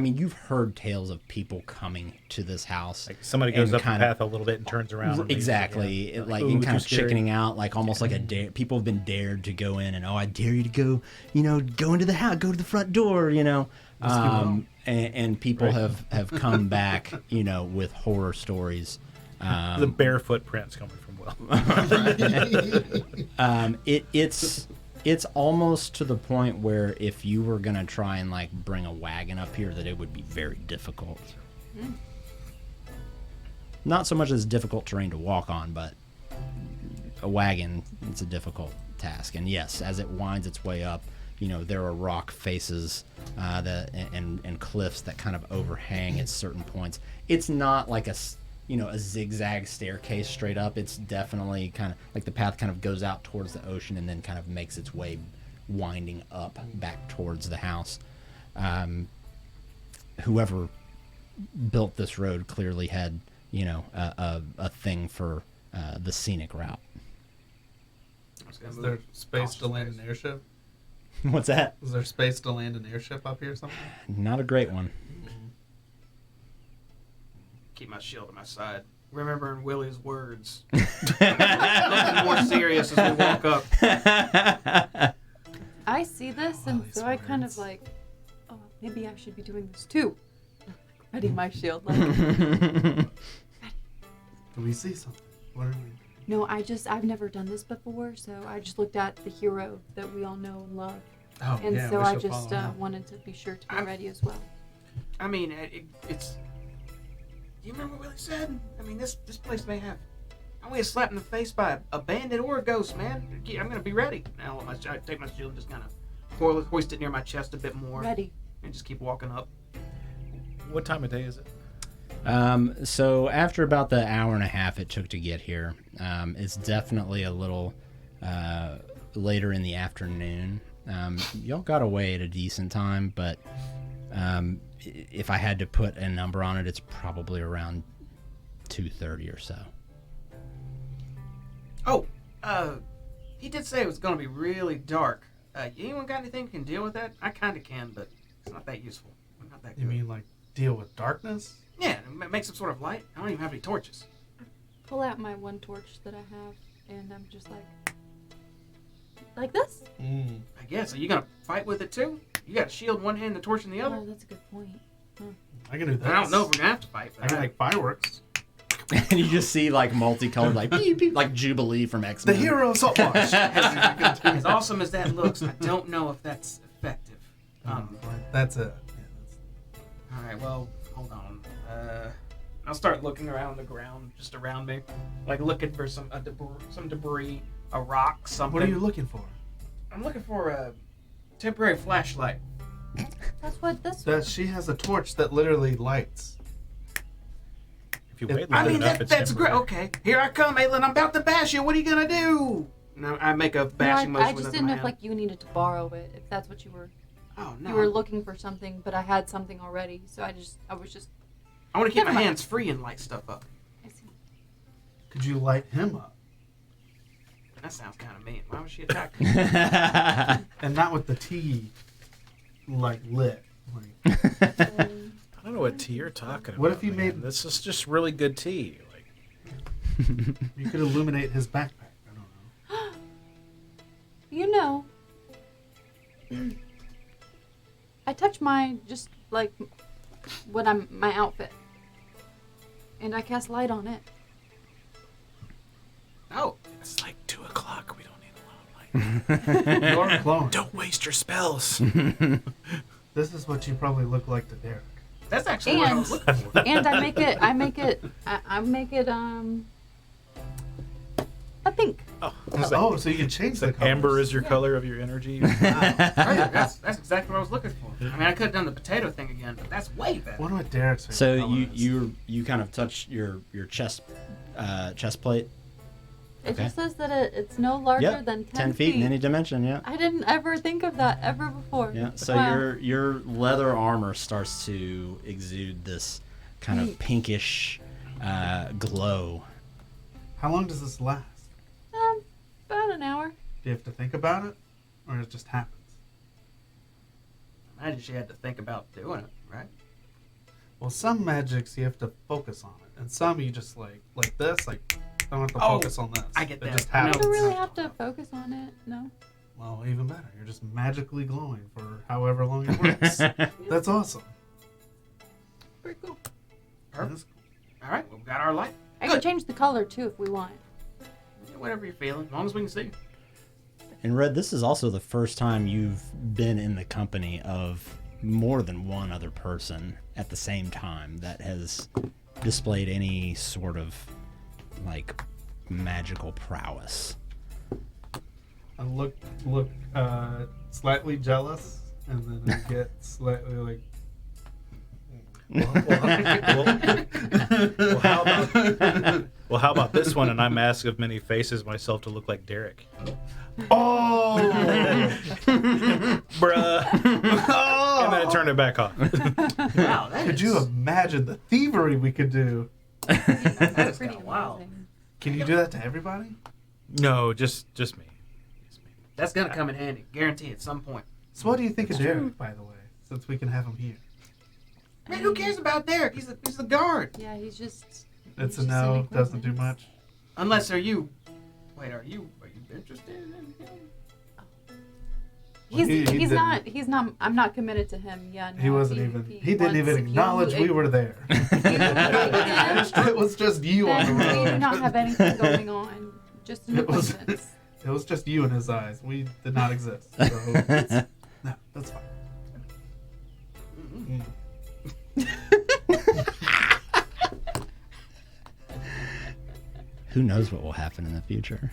mean, you've heard tales of people coming to this house. Like somebody goes and up the kind of- path a little bit and turns around. And leaves. Exactly. Yeah. It, like, Ooh, and kind of too scary. chickening out, like almost like a dare. People have been dared to go in, and I dare you to go, go into the house, go to the front door, and people have come back, with horror stories. The bare footprints coming from Will. It's almost to the point where if you were gonna try and like bring a wagon up here, that it would be very difficult. Not so much as difficult terrain to walk on, but a wagon, it's a difficult task. And yes, as it winds its way up, there are rock faces and cliffs that kind of overhang at certain points. It's not like a zigzag staircase straight up. It's definitely kind of like the path kind of goes out towards the ocean and then kind of makes its way winding up back towards the house. Whoever built this road clearly had, a thing for the scenic route. Is there space to land an airship? What's that? Is there space to land an airship up here or something? Not a great one. Keep my shield at my side. Remembering Willie's words. Looking more serious as we walk up. I see this, and these so I kind of words. like, oh, maybe I should be doing this too. Ready my shield. Like, Do we see something? What are we? no, I've never done this before, so I just looked at the hero that we all know and love. Oh, And yeah, so we I should just follow him. wanted to be sure to be I'm- ready as well. I mean, it's. Do you remember what Willie said? I mean, this place may have. I'm gonna get slapped in the face by a bandit or a ghost, man. I'm gonna be ready. Now, I take my shield and just kind of hoist it near my chest a bit more, Ready. and just keep walking up. What time of day is it? So after about the hour and a half it took to get here, it's definitely a little later in the afternoon. Y'all got away at a decent time, but if I had to put a number on it, it's probably around 2:30 or so. Oh, he did say it was gonna be really dark. Anyone got anything that can deal with that? I kind of can, but it's not that useful. I'm not that good. You mean like deal with darkness? Yeah, make some sort of light. I don't even have any torches. Pull out my one torch that I have, and I'm just like this? I guess. Are you gonna fight with it too? You got a shield in one hand, and a torch in the other. Oh, that's a good point. I can do this. I don't know if we're gonna have to fight. I But can make fireworks. And you just see like multicolored, like beep, beep, like Jubilee from The X-Men. hero of Saltmarsh. as awesome as that looks, I don't know if that's effective. That's it. All right. Well, hold on. I'll start looking around the ground, just around me, like looking for some debris, a rock, something. What are you looking for? I'm looking for a temporary flashlight. That's what this That she has a torch that literally lights. If you wait I long mean, enough, it's that's great. temporary. Okay, here I come, Aelin. I'm about to bash you. What are you gonna do? No, I make a No, bashing motion I with just my didn't know if hand. like you needed to borrow it, if that's what you were. Oh no! You were looking for something, but I had something already, so I was just. I want to keep Never my mind. hands free and light stuff up. I see. Could you light him up? That sounds kind of mean. Why would she attack me? And not with the tea. like lit. Like, I don't know what tea you're talking about. What if you man. made- this is just really good tea? Like, you could illuminate his backpack. I don't know. You know, I touch my just like when I'm my outfit, and I cast light on it. Oh, it's like 2 o'clock. We don't need a lot of light. You're a clone. Don't waste your spells. This is what you probably look like to Derek. that's actually what I was looking for. And I make it a pink. Oh, Oh, so you can change the colors. amber is your color of your energy. Right, that's exactly what I was looking for. I mean, I could have done the potato thing again, but that's way better. Wonder what Derek's favorite So color is. you kind of touch your chest plate. It Okay. just says that it's no larger Yep, than 10 feet in any dimension. Yeah. I didn't ever think of that ever before. Yeah. So Wow. your leather armor starts to exude this kind of pinkish glow. How long does this last? About an hour. Do you have to think about it, or it just happens? I imagine she had to think about doing it, right? Well, some magics you have to focus on it, and some you just like this, like don't have to Oh, focus on this. I get It that. just I know. You happens. don't really have to focus on it. No. Well, even better. You're just magically glowing for however long it works. That's awesome. Pretty cool. That's All right, well, we got our light. I can change the color too if we want. Yeah, whatever you're feeling, as long as we can see. And Red, this is also the first time you've been in the company of more than one other person at the same time that has displayed any sort of like magical prowess. I look slightly jealous, and then I get slightly like. Well, how about this one? And I mask of many faces myself to look like Derek. Oh! Bruh. And then I turn it back on. Wow, that Could is- you imagine the thievery we could do? That's Pretty kinda wild. amazing. Can you do that to everybody? No, just me. Just me. That's gonna come in handy, guarantee at some point. So what do you think of Derek, by the way, since we can have him here? Man, who cares about Derek? He's the guard. Yeah, he's just. It's he's a just an no, doesn't do acquaintance. much. Unless are you interested in him? He's He he's not. I'm not committed to him. Yeah. No, He wasn't even. He didn't even acknowledge we were there. It was just you on the Then we do road. not have anything going on. Just an It was- acquaintance. It was just you in his eyes. We did not exist. So no, that's fine. Mm. Who knows what will happen in the future?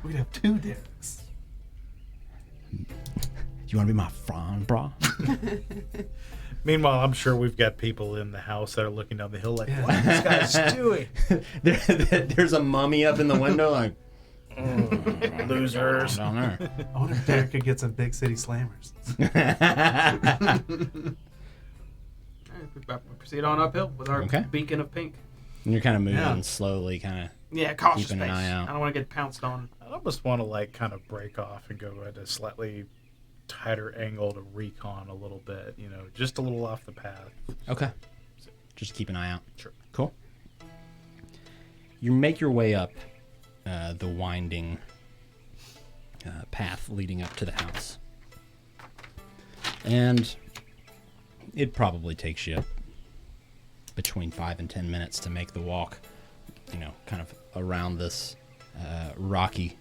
We'd have 2 Dereks. You want to be my friend, bro? Meanwhile, I'm sure we've got people in the house that are looking down the hill like, Yeah. what are these guys doing? There's a mummy up in the window, like Losers. down there. I wonder if Derek could get some big city slammers. We proceed on uphill with our Okay. beacon of pink. And you're kind of moving Yeah. slowly, kind of. Yeah, cautious Keeping an pace. eye out. I don't want to get pounced on. I almost want to like kind of break off and go at a slightly tighter angle to recon a little bit, you know, just a little off the path. Okay. Just keep an eye out. Sure. Cool. You make your way up the winding path leading up to the house. And it probably takes you between 5 and 10 minutes to make the walk, you know, kind of around this rocky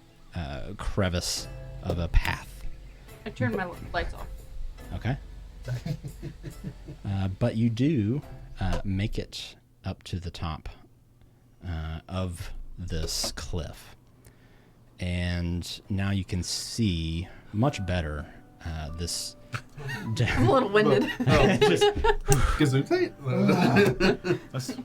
crevice of a path. I turned my lights off. Okay. But you do make it up to the top of this cliff. And now you can see much better this. I'm a little winded. Just, Gesundheit? Was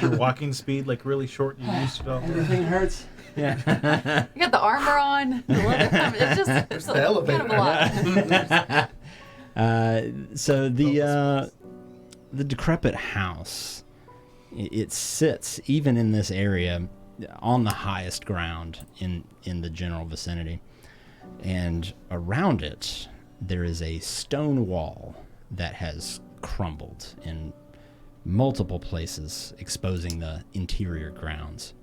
your walking speed like really short and you used it all? everything hurts. Yeah. I got the armor on. The leather. It's just it's the kind elevator. of a lot. So the decrepit house, it sits even in this area on the highest ground in the general vicinity, and around it there is a stone wall that has crumbled in multiple places, exposing the interior grounds.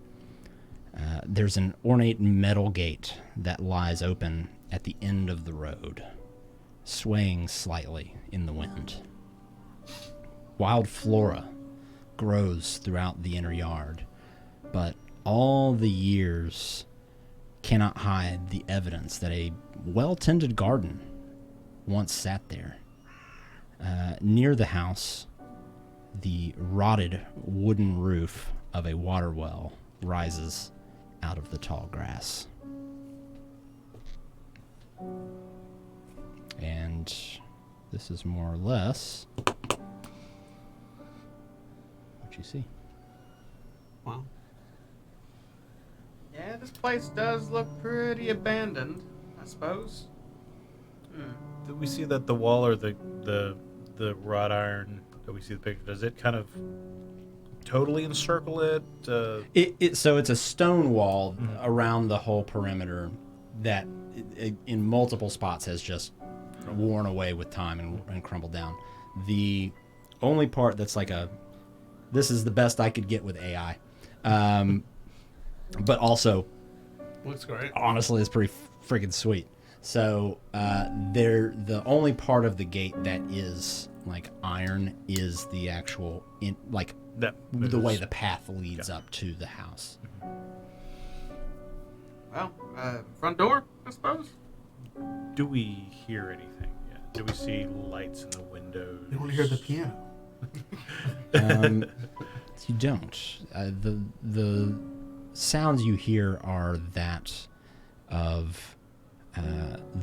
There's an ornate metal gate that lies open at the end of the road, swaying slightly in the wind. Wild flora grows throughout the inner yard, but all the years cannot hide the evidence that a well-tended garden once sat there. Near the house, the rotted wooden roof of a water well rises out of the tall grass. And this is more or less what you see. Wow. Yeah, this place does look pretty abandoned, I suppose. Do we see that the wall or the wrought iron that we see the picture, does it kind of totally encircle it? So it's a stone wall around the whole perimeter that in multiple spots has just worn away with time and crumbled down. The only part that's like this is the best I could get with AI. But also, Looks great. honestly, it's pretty freaking sweet. So the only part of the gate that is like iron is the actual the way the path leads up to the house. Well, front door, I suppose. Do we hear anything yet? Do we see lights in the windows? You don't hear the piano. You don't. The sounds you hear are that of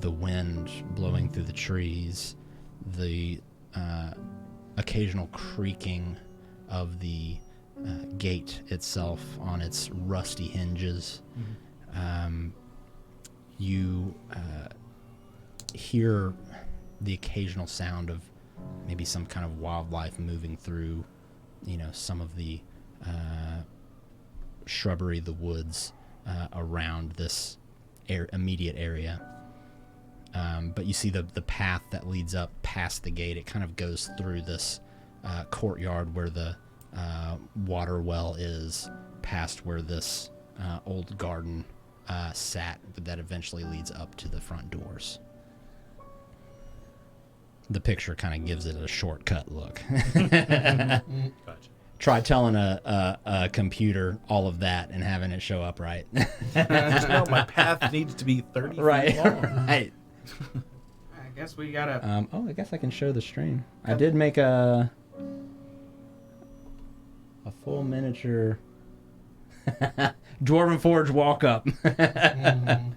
the wind blowing through the trees, the occasional creaking of the gate itself on its rusty hinges. You hear the occasional sound of maybe some kind of wildlife moving through, some of the shrubbery, the woods around this immediate area. But you see the path that leads up past the gate. It kind of goes through this courtyard where the water well is, past where this old garden sat, but that eventually leads up to the front doors. The picture kind of gives it a shortcut look. Gotcha. Try telling a computer all of that and having it show up right. Just know my path needs to be 30 feet right. long. Right. I guess we gotta. I guess I can show the stream. I did make a full miniature Dwarven Forge walk up. And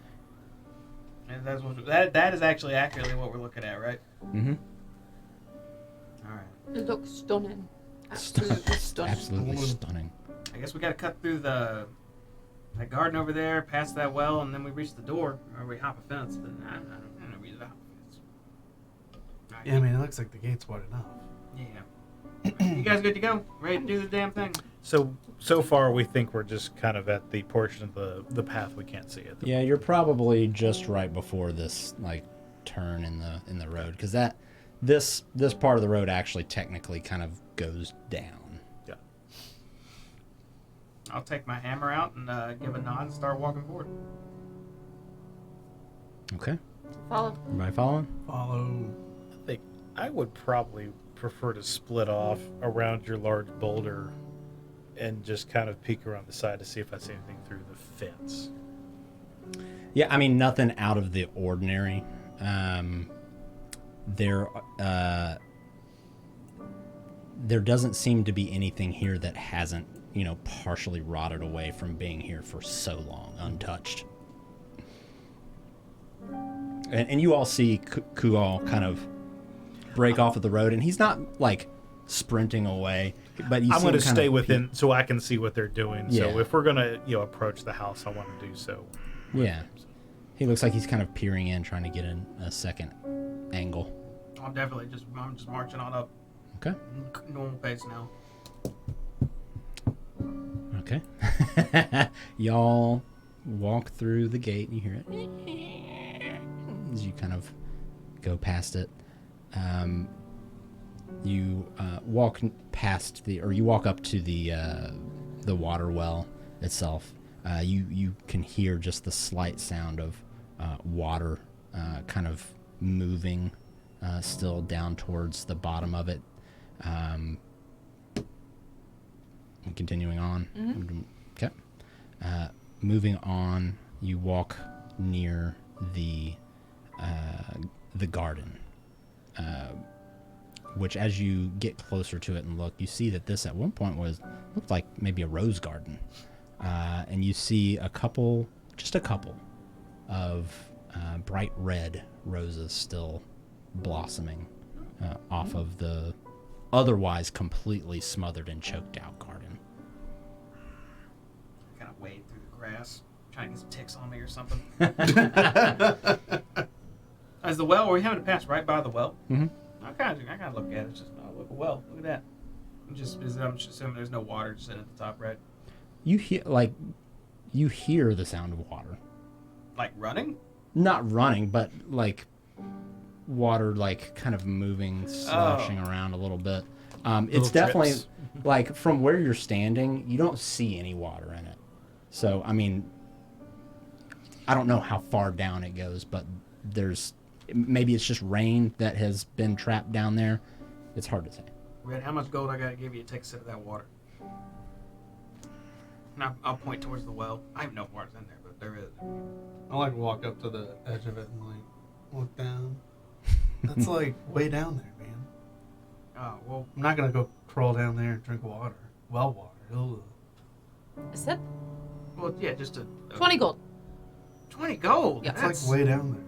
that is actually accurately what we're looking at, right? Mm-hmm. All right. It looks stunning. Absolutely stunning. Absolutely stunning. I guess we gotta cut through that garden over there, past that well, and then we reach the door, or we hop a fence. But I don't know. We hop a fence. All right. Yeah, I mean, it looks like the gate's wide enough. Yeah. You guys good to go? Ready to do the damn thing? So far, we think we're just kind of at the portion of the path we can't see at the Yeah, you're probably just right before this turn in the road, because this part of the road actually technically kind of goes down. Yeah. I'll take my hammer out and give a nod and start walking forward. Okay. Follow. Everybody following? Follow. I think I would probably prefer to split off around your large boulder and just kind of peek around the side to see if I see anything through the fence. Yeah, I mean, nothing out of the ordinary. There doesn't seem to be anything here that hasn't, partially rotted away from being here for so long, untouched. And you all see Kual kind of break off of the road, and he's not sprinting away, but I'm going to stay within so I can see what they're doing. Yeah. So if we're going to approach the house, I want to do so. Yeah. He looks like he's kind of peering in, trying to get in a second angle. I'm just marching on up. Okay. Normal pace now. Okay. Y'all walk through the gate and you hear it as you kind of go past it. You walk past you walk up to the water well itself. You can hear just the slight sound of water kind of moving still down towards the bottom of it. Continuing on. Okay. Moving on, you walk near the garden, which as you get closer to it and look, you see that this at one point looked like maybe a rose garden. And you see just a couple of bright red roses still blossoming off of the otherwise completely smothered and choked out garden. Kind of wade through the grass, trying to get some ticks on me or something. Is the well? Are we having to pass right by the well? Mm-hmm. I kind of look at it. It's just look a well. Look at that. I'm just assuming there's no water just sitting at the top, right? You hear the sound of water. Like running? Not running, but like water, like kind of moving, sloshing around a little bit. It's definitely drips. like from where you're standing, you don't see any water in it. So, I mean, I don't know how far down it goes, but maybe it's just rain that has been trapped down there. It's hard to say. Red, how much gold I gotta give you to take a sip of that water? And I'll point towards the well. I even know if water's in there, but there is. I like to walk up to the edge of it and like look down. That's like way down there, man. Oh, well, I'm not gonna go crawl down there and drink water. Well water. Ugh. A sip? yeah, just a 20 gold. 20 gold. Yeah. It's That's like way down there.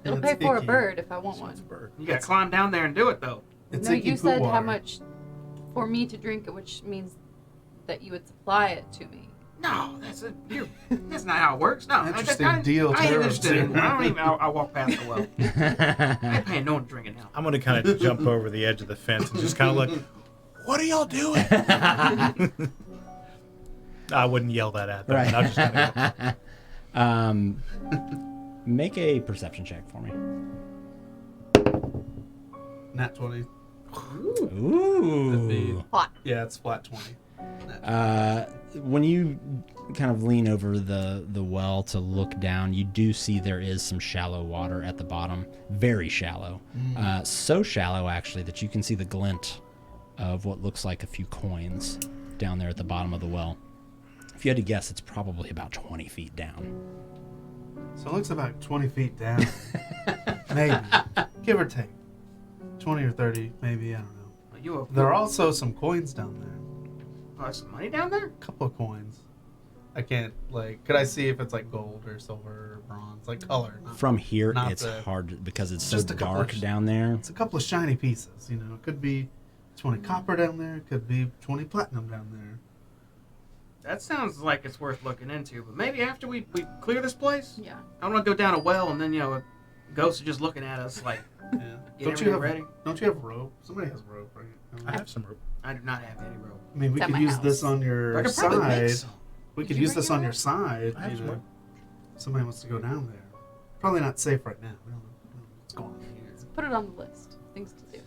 It'll And pay it's for a icky. bird if I want So one. it's a bird. You gotta climb down there and do it, though. It's No, icky you poop said how water. much for me to drink it, which means that you would supply it to me. No, that's not how it works. No, Interesting deal, I ain't Tara. interested in it. I don't even. I'll walk past the well. I ain't paying no one to drink it now. I'm gonna kind of jump over the edge of the fence and just kind of look. What are y'all doing? I wouldn't yell that at them. Right. I'm just gonna go, Make a perception check for me. Nat 20. Ooh. Hot. Yeah, it's flat 20. When you kind of lean over the well to look down, you do see there is some shallow water at the bottom. Very shallow. So shallow, actually, that you can see the glint of what looks like a few coins down there at the bottom of the well. If you had to guess, it's probably about 20 feet down. So it looks about 20 feet down. Maybe. Give or take. 20 or 30, maybe. I don't know. There are also some coins down there. Oh, there's some money down there? A couple of coins. I can't, like, could I see if it's like gold or silver or bronze? Like color. From here, not it's the- hard because it's so just a couple dark of down there. It's a couple of shiny pieces, you know. It could be 20 copper down there. It could be 20 platinum down there. That sounds like it's worth looking into, but maybe after we clear this place? Yeah. I don't want to go down a well and then, a ghost is just looking at us like, Yeah. get Don't you everything have ready. Don't you have rope? Somebody has rope, right? I have some rope. I do not have any rope. I mean, we It's at could my use house. this on I your could probably make side. some. We Did could you use bring this your on your rope? side. I have You some know, rope. somebody wants to go down there. Probably not safe right now. We don't know what's going on here. Put it on the list. Things to do.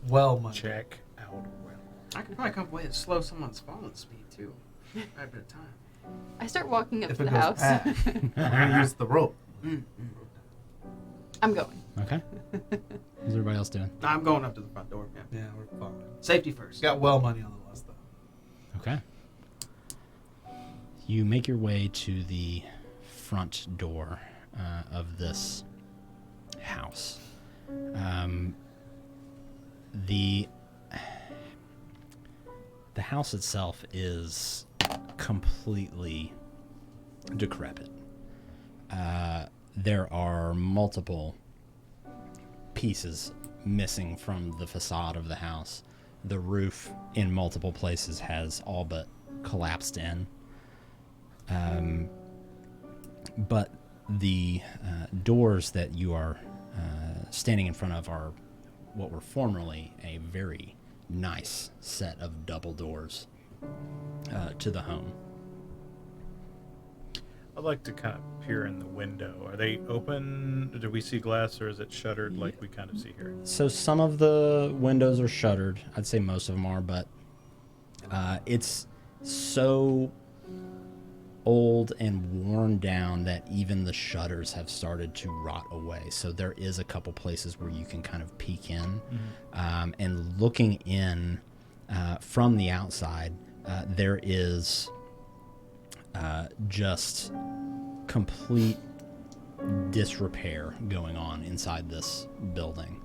Well, money. Check out well. I could probably come up with a way to slow someone's falling speed, too. Right at a time. I start walking up If to it the goes house. bad. We're gonna use the rope. I'm going. Okay. What's everybody else doing? I'm going up to the front door. Yeah. Yeah, we're fine. Safety first. Got well money on the list though. Okay. You make your way to the front door of this house. The house itself is completely decrepit. There are multiple pieces missing from the facade of the house. The roof in multiple places has all but collapsed in. But the doors that you are standing in front of are what were formerly a very nice set of double doors to the home. I'd like to kind of peer in the window. Are they open? Do we see glass, or is it shuttered like we kind of see here? So some of the windows are shuttered. I'd say most of them are, but it's so old and worn down that even the shutters have started to rot away. So there is a couple places where you can kind of peek in. And looking in from the outside, there is just complete disrepair going on inside this building.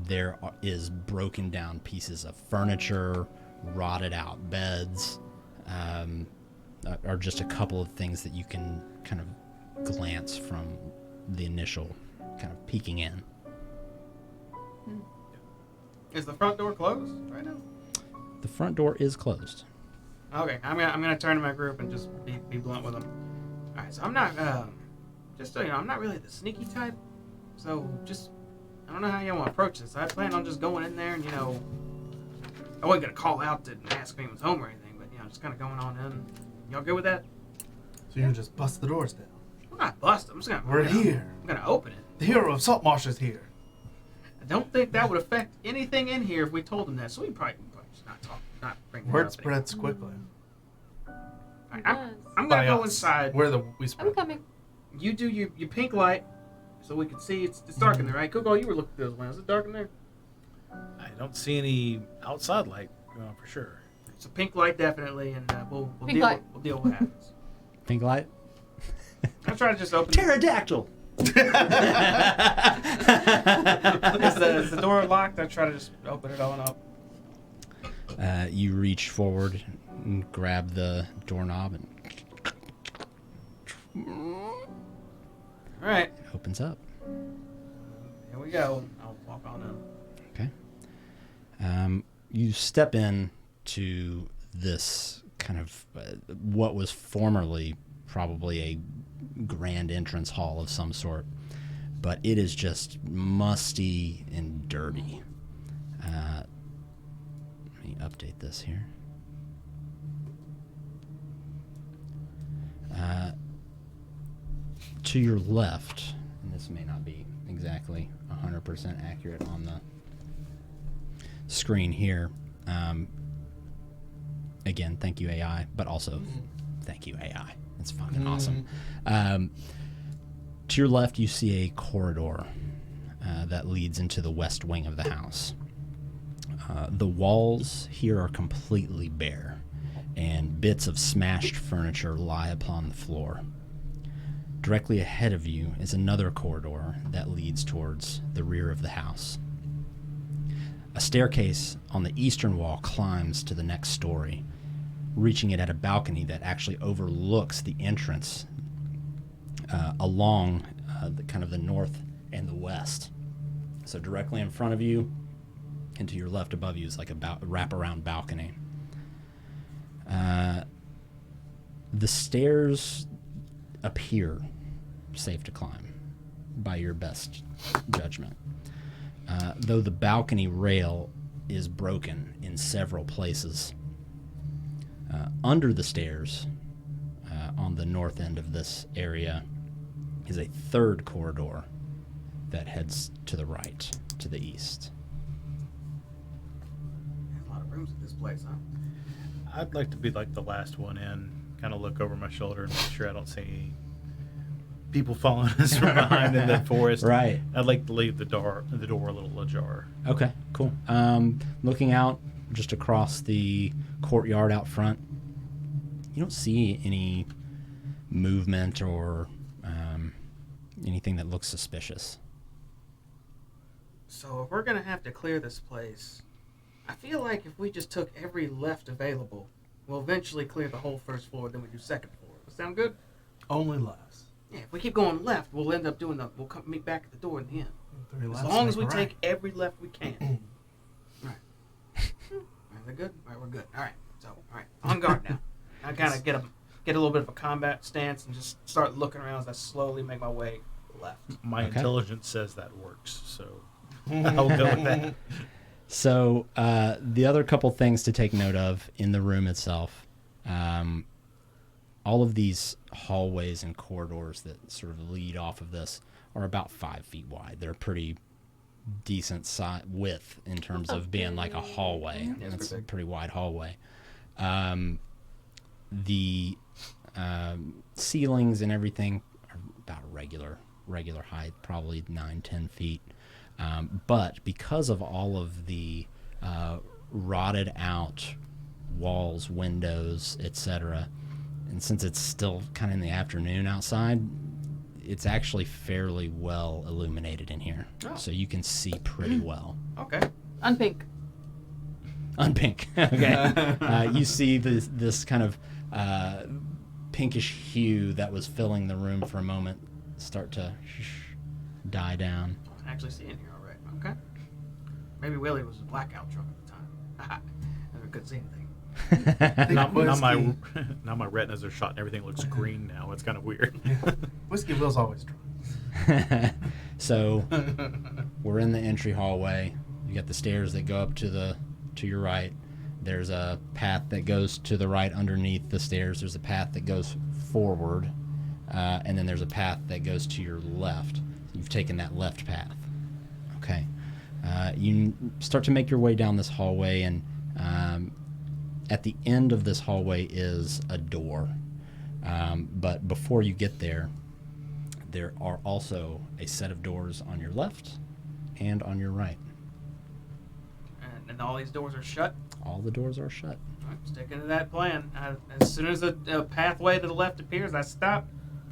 There is broken down pieces of furniture, rotted out beds, are just a couple of things that you can kind of glance from the initial kind of peeking in. Is the front door closed right now? The front door is closed. Okay, I'm gonna turn to my group and just be blunt with them. All right, so I'm not just so you know, I'm not really the sneaky type. So just I don't know how you want to approach this. I plan on just going in there and I wasn't gonna call out to ask if anyone was home or anything, but just kind of going on in. Y'all good with that? So you can just bust the doors down. I'm not busting. I'm just gonna. We're here. I'm gonna open it. The hero of Saltmarsh is here. I don't think that would affect anything in here if we told him that. So we probably just not talk, not bring it Word up spreads quickly. Anymore. I'm gonna By go us. inside. We I'm spread. coming. You do your pink light, so we can see. It's dark in there, right? Coco, you were looking through those windows. Is it dark in there? I don't see any outside light for sure. It's a pink light, definitely, and we'll Pink deal. light. We'll deal with what happens. Pink light? I'm trying to just open. Pterodactyl! Is the door locked? I try to just open it on up. You reach forward and grab the doorknob and All right, it opens up. here we go. I'll walk on in. Okay. You step in to this kind of what was formerly probably a grand entrance hall of some sort, but it is just musty and dirty. Let me update this here. To your left, and this may not be exactly 100% accurate on the screen here. Again, thank you AI, but also thank you AI. It's fucking awesome. To your left, you see a corridor that leads into the west wing of the house. The walls here are completely bare, and bits of smashed furniture lie upon the floor. Directly ahead of you is another corridor that leads towards the rear of the house. A staircase on the eastern wall climbs to the next story, reaching it at a balcony that actually overlooks the entrance along the kind of the north and the west. So directly in front of you and to your left above you is like a wraparound balcony. The stairs appear safe to climb by your best judgment. Though the balcony rail is broken in several places. Under the stairs, on the north end of this area, is a third corridor that heads to the right, to the east. There's a lot of rooms at this place, huh? I'd like to be like the last one in, kind of look over my shoulder and make sure I don't see any people following us from behind in the forest. Right. I'd like to leave the door a little ajar. Okay, cool. Looking out just across the courtyard out front, you don't see any movement or anything that looks suspicious. So if we're gonna have to clear this place, I feel like if we just took every left available, we'll eventually clear the whole first floor, then we do second floor. Does that sound good? Only less. Yeah, if we keep going left, we'll end up doing we'll come meet back at the door in the end. 3 As lefts long as make we a right. take every left we can. Alright. Alright, they're good? Alright, we're good. Alright. So, alright. On guard now. I kind of get a little bit of a combat stance and just start looking around as I slowly make my way left. My Okay. intelligence says that works, so I'll go with that. So the other couple things to take note of in the room itself, all all of these hallways and corridors that sort of lead off of this are about 5 feet wide. They're pretty decent width in terms of being like a hallway. It's a pretty wide hallway. The ceilings and everything are about regular height, probably 9-10 feet. But because of all of the rotted out walls, windows, etc., and since it's still kind of in the afternoon outside, it's actually fairly well illuminated in here. Oh. So you can see pretty well. Okay. Unpink. Unpink. Okay. You see this kind of pinkish hue that was filling the room for a moment start to die down. I can actually see in here all right. Okay. Maybe Willie was a blackout drunk at the time. Never could see anything. Now my retinas are shot and everything looks green now. It's kind of weird. Whiskey Will's always drunk. So we're in the entry hallway. You got the stairs that go up to your right. There's a path that goes to the right underneath the stairs. There's a path that goes forward, and then there's a path that goes to your left. You've taken that left path. Okay. You start to make your way down this hallway, and at the end of this hallway is a door. But before you get there are also a set of doors on your left and on your right. And all these doors are shut? All the doors are shut. All right, sticking to that plan. As soon as a pathway to the left appears, I stop,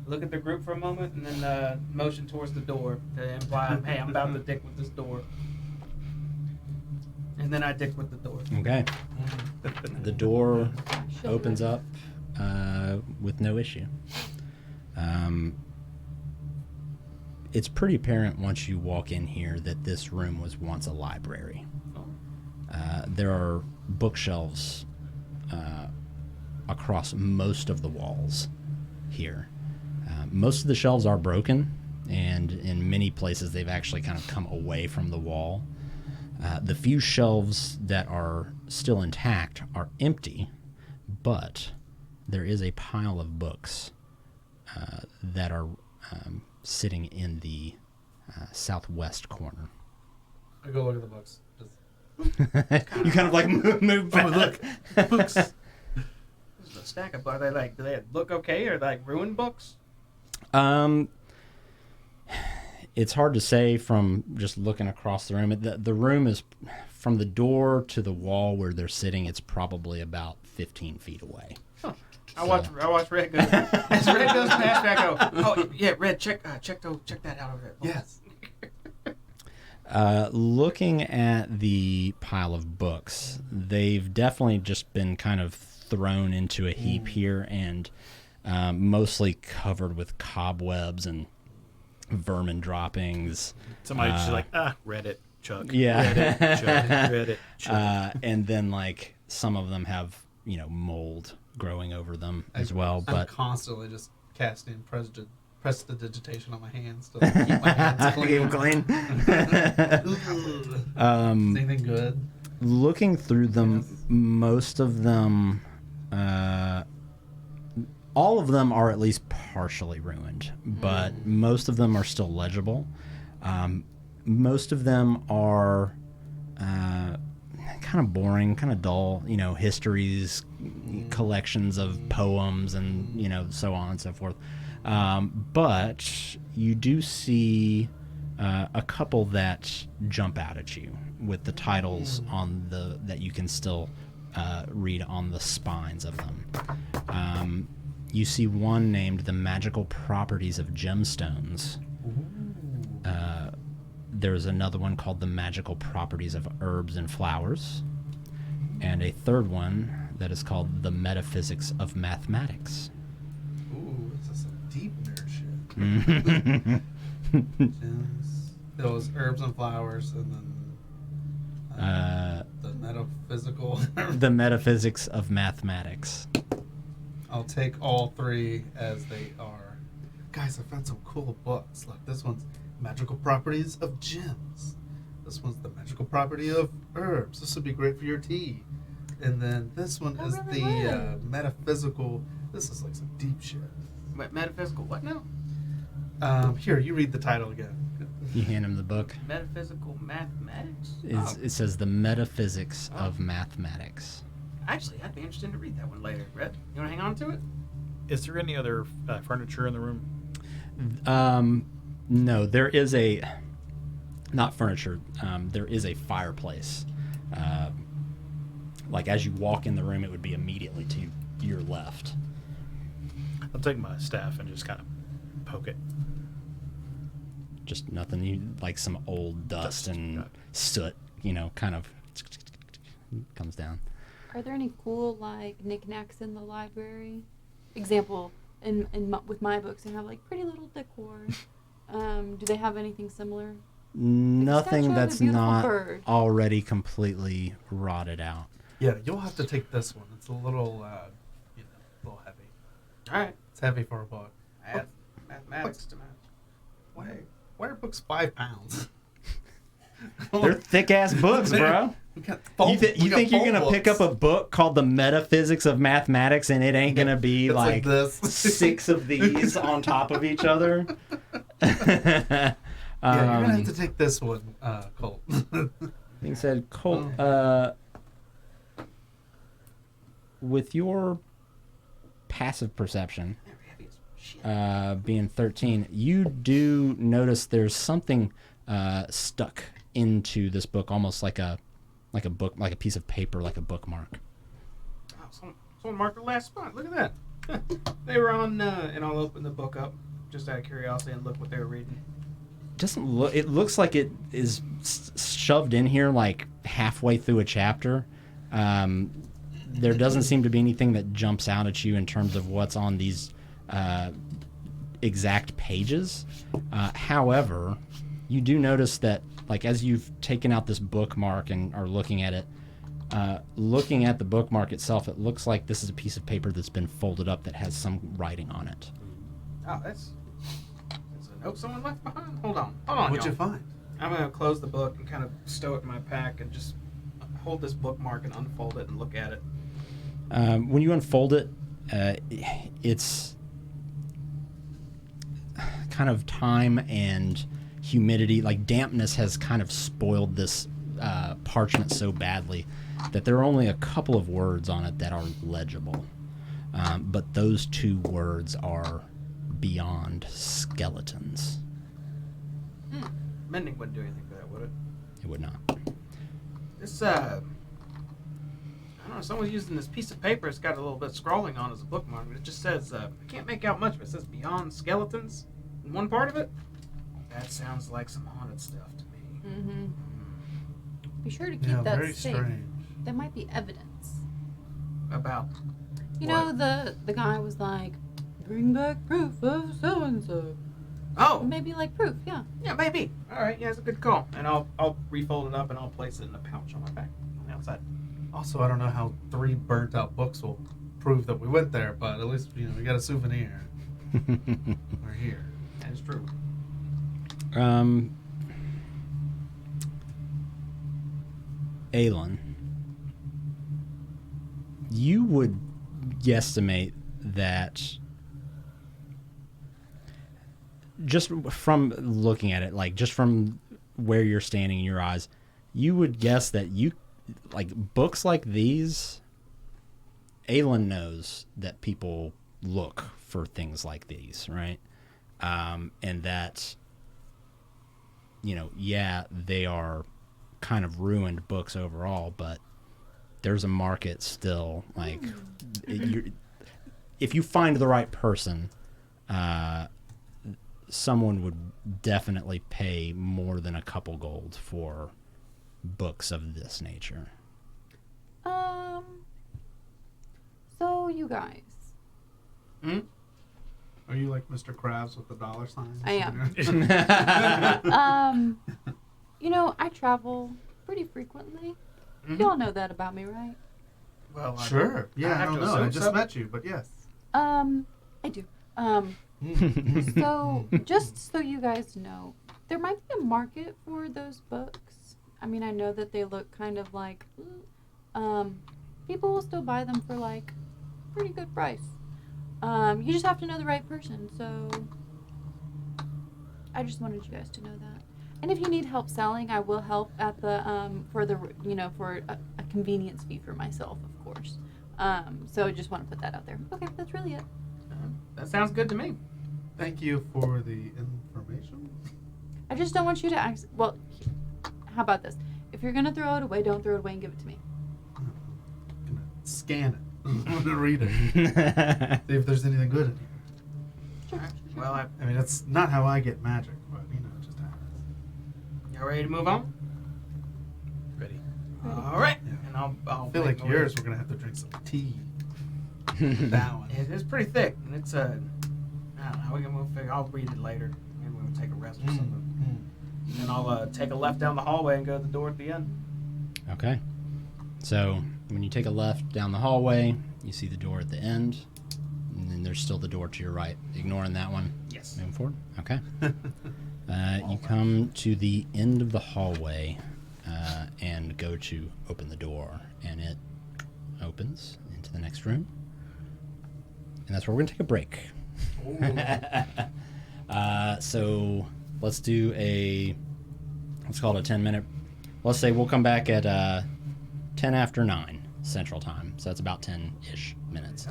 look at the group for a moment, and then motion towards the door to imply, hey, I'm about to dick with this door. And then I dick with the door. Okay. The door opens up with no issue. It's pretty apparent once you walk in here that this room was once a library. There are bookshelves across most of the walls here. Most of the shelves are broken, and in many places they've actually kind of come away from the wall. The few shelves that are still intact are empty, but there is a pile of books that are sitting in the southwest corner. I go look at the books. You kind of like move back. Oh, look, books. This is a stack of books. Do they look okay, or like ruined books? It's hard to say from just looking across the room. The room is from the door to the wall where they're sitting. It's probably about 15 feet away. Huh. I watch Red go. As Red goes past me, I go, oh yeah, Red, check that out over there. Yes. Looking at the pile of books, they've definitely just been kind of thrown into a heap here, and mostly covered with cobwebs and vermin droppings. Somebody just like, Reddit, Chuck. Yeah. Reddit, Chuck. Reddit, Chuck. And then like some of them have, mold growing over them as well. I'm But constantly just casting prestidigitation on my hands to keep my hands clean. Is anything good? Looking through them, most of them, all of them are at least partially ruined, but most of them are still legible. Most of them are kind of boring, kind of dull, histories, collections of poems, and, so on and so forth. But you do see a couple that jump out at you with the titles on that you can still read on the spines of them. You see one named The Magical Properties of Gemstones. There's another one called The Magical Properties of Herbs and Flowers. And a third one that is called The Metaphysics of Mathematics. Ooh, this is some deep nerd shit. Gems, those herbs and flowers, and then the metaphysical. The Metaphysics of Mathematics. I'll take all three as they are. Guys, I found some cool books. Like this one's Magical Properties of Gems. This one's The Magical Property of Herbs. This would be great for your tea. And then this one is the Metaphysical This is like some deep shit. Metaphysical what now? Here, you read the title again. You hand him the book. Metaphysical mathematics? It says The Metaphysics of Mathematics. Actually, I'd be interested to read that one later. Red, you want to hang on to it? Is there any other furniture in the room? No, there is not furniture. There is a fireplace. Like as you walk in the room, it would be immediately to your left. I'll take my staff and just kind of poke it. Just nothing. Like some old dust and soot, kind of comes down. Are there any cool like knickknacks in the library? Example, with my books, I have like pretty little decor. Do they have anything similar? Nothing statue of a that's beautiful not bird. already completely rotted out. Yeah, you'll have to take this one. It's a little, a little heavy. All right. It's heavy for a book. Add mathematics to math. Why are books 5 pounds? They're thick ass books, bro. You think you're gonna pick up a book called The Metaphysics of Mathematics and it ain't gonna be like this. 6 of these on top of each other? Yeah, you're gonna have to take this one, Colt. Being said, Colt, with your passive perception, being 13, you do notice there's something stuck into this book, almost like a book, like a piece of paper, like a bookmark. Oh, someone marked the last spot. Look at that. They were on, and I'll open the book up just out of curiosity and look what they were reading. Doesn't look. It looks like it is shoved in here like halfway through a chapter. There doesn't seem to be anything that jumps out at you in terms of what's on these exact pages. However, you do notice that, like, as you've taken out this bookmark and are looking at it, looking at the bookmark itself, it looks like this is a piece of paper that's been folded up that has some writing on it. Oh, that's a note someone left behind. Hold on, What'd y'all. you find? I'm gonna close the book and kind of stow it in my pack and just hold this bookmark and unfold it and look at it. When you unfold it, it's kind of time and humidity, like dampness has kind of spoiled this parchment so badly that there are only a couple of words on it that are legible. But those 2 words are beyond skeletons. Mending wouldn't do anything for that, would it? It would not. This, I don't know, someone's using this piece of paper. It's got a little bit of scrawling on as a bookmark. It just says, I can't make out much, but it says beyond skeletons in one part of it. That sounds like some haunted stuff to me. Mm-hmm. Be sure to keep that very safe. strange. That might be evidence. About You what? know, the guy was like, bring back proof of so and so. Oh, Maybe like proof, yeah. yeah, maybe. All right, yeah, it's a good call. And I'll refold it up and I'll place it in a pouch on my back on the outside. Also, I don't know how 3 burnt out books will prove that we went there, but at least we got a souvenir. We're here. That is true. Aelin, you would guesstimate that just from looking at it, like just from where you're standing in your eyes, you would guess that like books like these, Aelin knows that people look for things like these, right? And that, yeah, they are kind of ruined books overall, but there's a market still. Like, if you find the right person, someone would definitely pay more than a couple gold for books of this nature. So you guys. Hmm? Are you like Mr. Krabs with the dollar sign? I am. I travel pretty frequently. Mm-hmm. You all know that about me, right? Well, Sure. Yeah, I have don't to know. I assume just so. met you, but yes. I do. So, just so you guys know, there might be a market for those books. I mean, I know that they look kind of like, people will still buy them for like pretty good price. You just have to know the right person. So I just wanted you guys to know that. And if you need help selling, I will help at the for the for a convenience fee for myself, of course. So I just want to put that out there. Okay, that's really it. That sounds good to me. Thank you for the information. I just don't want you to act. Well, how about this? If you're gonna throw it away, don't throw it away and give it to me. I'm gonna scan it. I'm gonna read it. See if there's anything good in here. All right. Well, I mean, that's not how I get magic, but you know, it just happens. y'all ready to move on? Ready? All right. Yeah. And I'll I feel make like my yours, way. we're gonna have to drink some tea. That one. It's pretty thick, and it's I don't know. We'll figure. I'll read it later. Maybe we'll take a rest or something. And I'll take a left down the hallway and go to the door at the end. Okay. So when you take a left down the hallway, you see the door at the end, and then there's still the door to your right. Ignoring that one. Yes. Moving forward. Okay. You come to the end of the hallway and go to open the door, and it opens into the next room. And that's where we're going to take a break. So let's do let's call it a 10-minute. Let's say we'll come back at 10 after 9 Central Time. So that's about 10-ish minutes.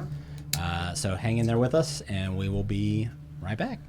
So hang in there with us, and we will be right back.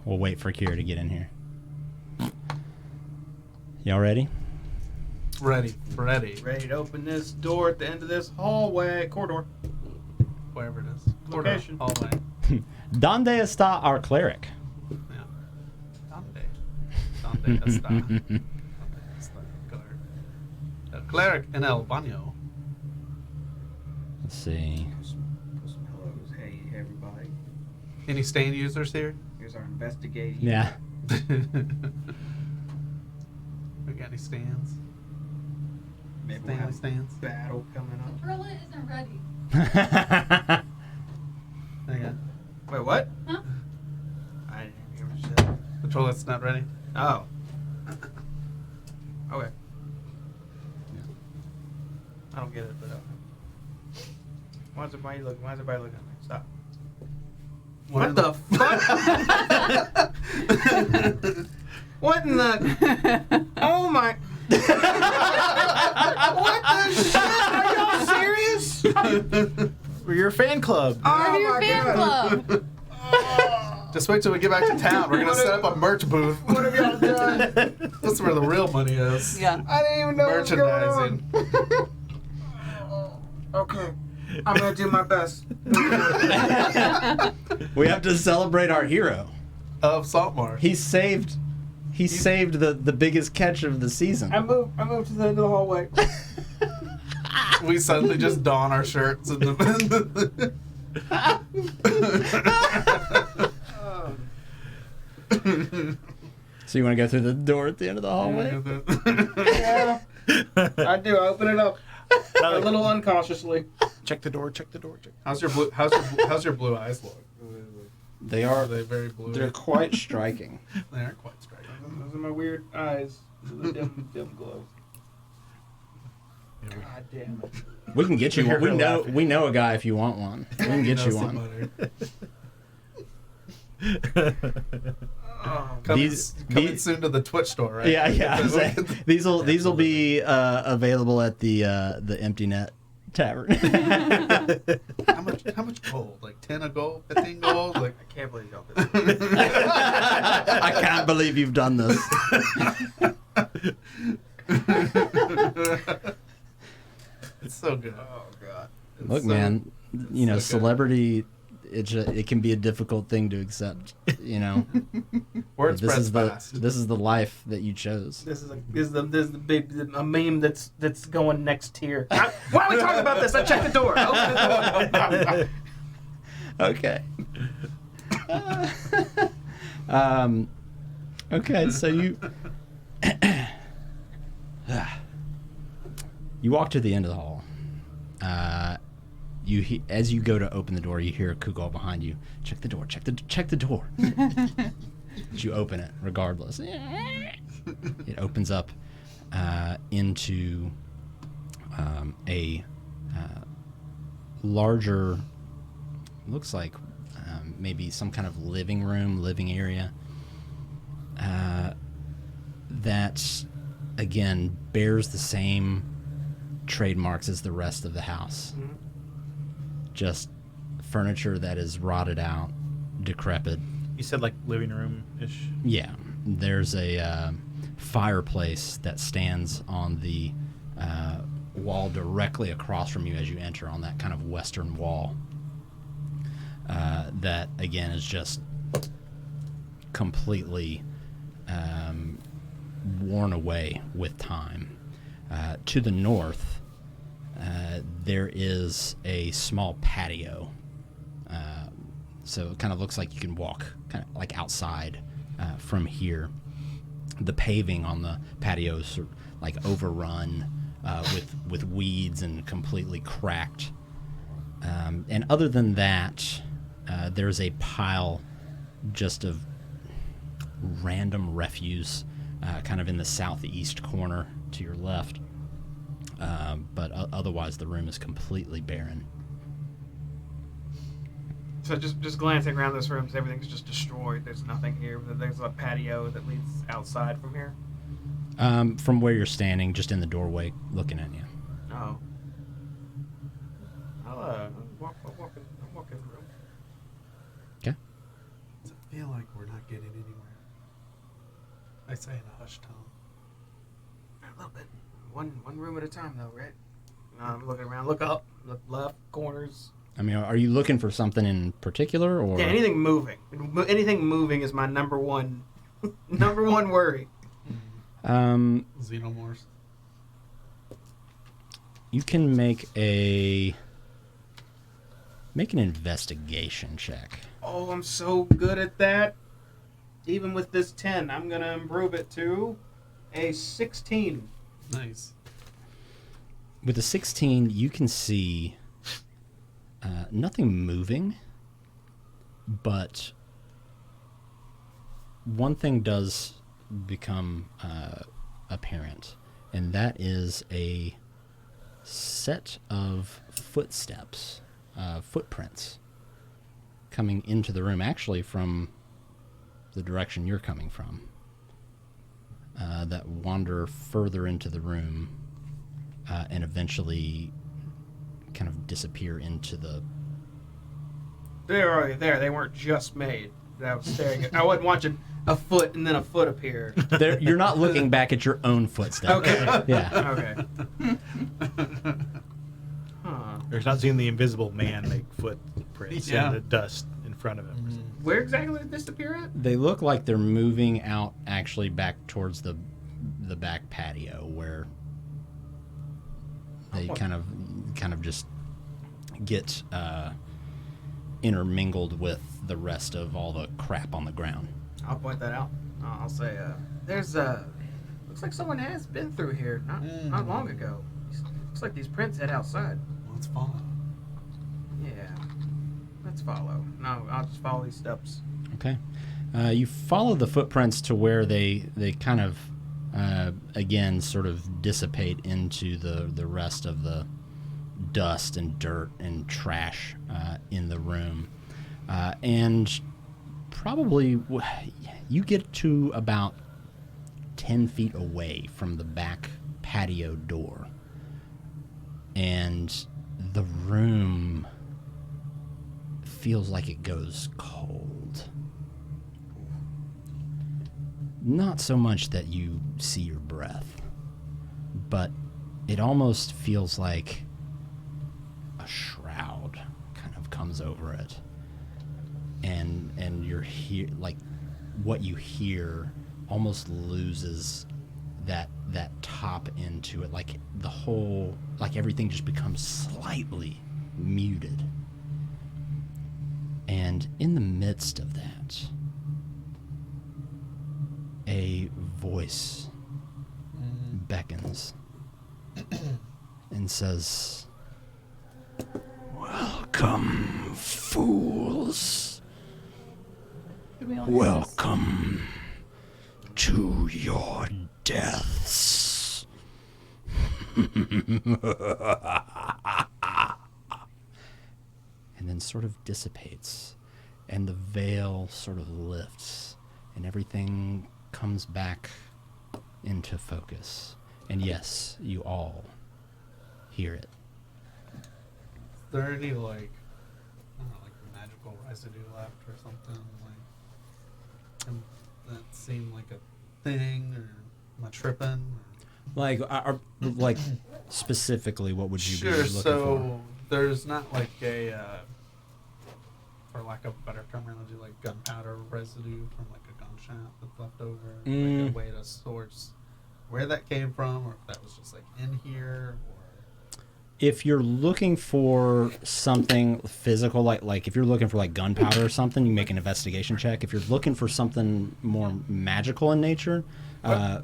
We'll wait for Kira to get in here. Y'all ready? Ready. Ready to open this door at the end of this hallway corridor. Wherever it is. Location. Hallway. Donde está our cleric? Yeah. Donde está. Donde está el cleric in el baño. Let's see. Put some hellos. Hey, everybody. Any stand users here? Here's our investigating. Yeah. We got any stands? Maybe we'll Stanley have stands? battle coming up. Perla isn't ready. Hang on. Wait, what? Huh? I didn't hear what you said. The toilet's not ready. Oh. Okay. I don't get it, but why is everybody looking? Why is everybody looking at me? Stop. What the fuck? What in the? Oh my! What the shit? Are y'all serious? We're your fan club. Oh We're your my fan god! club. Just wait till we get back to town. We're gonna set up a merch booth. What have y'all done? That's where the real money is. Yeah. I didn't even know what was going Merchandising. on. Okay, I'm gonna do my best. We have to celebrate our hero. Of Saltmarsh. He saved the biggest catch of the season. I moved to the end of the hallway. We suddenly just don our shirts and the So you want to go through the door at the end of the hallway? Yeah, I do. I open it up a little uncautiously. Check the door. Check the door. Check. How's your blue eyes look? They Are are. they very blue? They're quite striking. They are quite striking. Those are my weird eyes. Those are the dim glows. God damn it. We can get you You one. hear her laughing. We know a guy if you want one. We can get you one. Oh, Coming These- soon to the Twitch store, right? Yeah. I was saying, these will be available at the Empty Net Tavern. How much gold? Like 10 a gold, 15 gold? Like I can't believe y'all did this. I can't believe you've done this. it's so good. Oh god. It's Look, so- man, you know, so good. celebrity. It can be a difficult thing to accept. You know, Word this spreads is the fast. this is the life that you chose. This is the big a meme that's going next tier. Why are we talking about this? I checked the door. Open the door. Okay. Okay, so you walk to the end of the hall. As you go to open the door, you hear a Kugel behind you. Check the door. Check the door. But you open it regardless. It opens up into a larger, looks like maybe some kind of living area that again bears the same trademarks as the rest of the house. Mhm. Just furniture that is rotted out, decrepit. You said like living room ish. Yeah, there's a fireplace that stands on the wall directly across from you as you enter on that kind of western wall. That again is just completely worn away with time. To the north, there is a small patio. So it kind of looks like you can walk kind of like outside from here. The paving on the patio is sort of like overrun with weeds and completely cracked. And other than that, there's a pile just of random refuse kind of in the southeast corner to your left. But otherwise, the room is completely barren. So just glancing around this room, everything's just destroyed. There's nothing here. There's a patio that leads outside from here. From where you're standing, just in the doorway, looking at you. Oh. I'll walk in the room. Okay. I feel like we're not getting anywhere. I say in a hushed tone. A little bit. One room at a time, though, right? I'm looking around. Look up. Look left. Corners. I mean, are you looking for something in particular, or Yeah, anything moving. Anything moving is my number one worry. Xenomorphs. You can make an investigation check. Oh, I'm so good at that. Even with this 10, I'm going to improve it to a 16. Nice. With a 16, you can see nothing moving, but one thing does become apparent, and that is a set of footsteps, footprints, coming into the room, actually from the direction you're coming from, that wander further into the room and eventually kind of disappear into the... They're already there. They weren't just made. I was staring at. I wasn't watching a foot and then a foot appear. You're not looking back at your own footsteps. Okay. Yeah. Okay. Huh. Or not seeing the invisible man make footprints Yeah. in the dust in front of him. Where exactly did this appear at? They look like they're moving out actually back towards the back patio where they kind of just get intermingled with the rest of all the crap on the ground. I'll point that out. I'll say, there's looks like someone has been through here not long ago. Looks like these prints head outside. Let's follow. Yeah. Let's follow. No, I'll just follow these steps. Okay. You follow the footprints to where they kind of, again, sort of dissipate into the rest of the dust and dirt and trash in the room. And probably you get to about 10 feet away from the back patio door. And the room feels like it goes cold. Not so much that you see your breath, but it almost feels like a shroud kind of comes over it. And you're here, like what you hear almost loses that top into it, like the whole, like everything just becomes slightly muted. And in the midst of that, a voice beckons and says, "Welcome, fools. Welcome to your deaths." And then sort of dissipates, and the veil sort of lifts, and everything comes back into focus. And yes, you all hear it. Is there any, like, I don't know, like magical residue left or something? Like, that seemed like a thing, or am I tripping? Like specifically, what would you be Sure, looking so for? there's not like a, for lack of a better terminology, like gunpowder residue from like a gunshot that's left over, like a way to source where that came from, or if that was just like in here, or... If you're looking for something physical, like if you're looking for like gunpowder or something, you make an investigation check. If you're looking for something more magical in nature,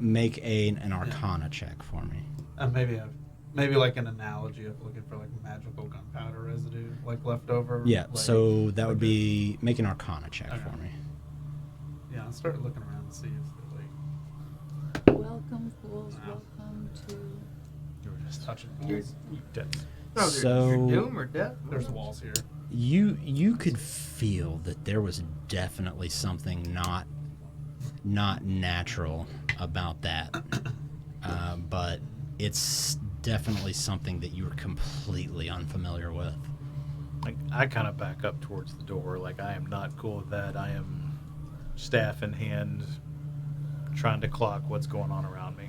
make an Arcana check for me. Maybe like an analogy of looking for like magical gunpowder residue, like leftover. Yeah, like, so that would like be make an Arcana check Okay. for me. Yeah, I'll start looking around and see if they're like Welcome, fools. Wow. Welcome to. You were just touching You're- walls. dead. No, So- your doom or death? There's walls here. You could feel that there was definitely something not natural about that, but it's definitely something that you're completely unfamiliar with. Like, I kind of back up towards the door. Like, I am not cool with that. I am staff in hand, trying to clock what's going on around me.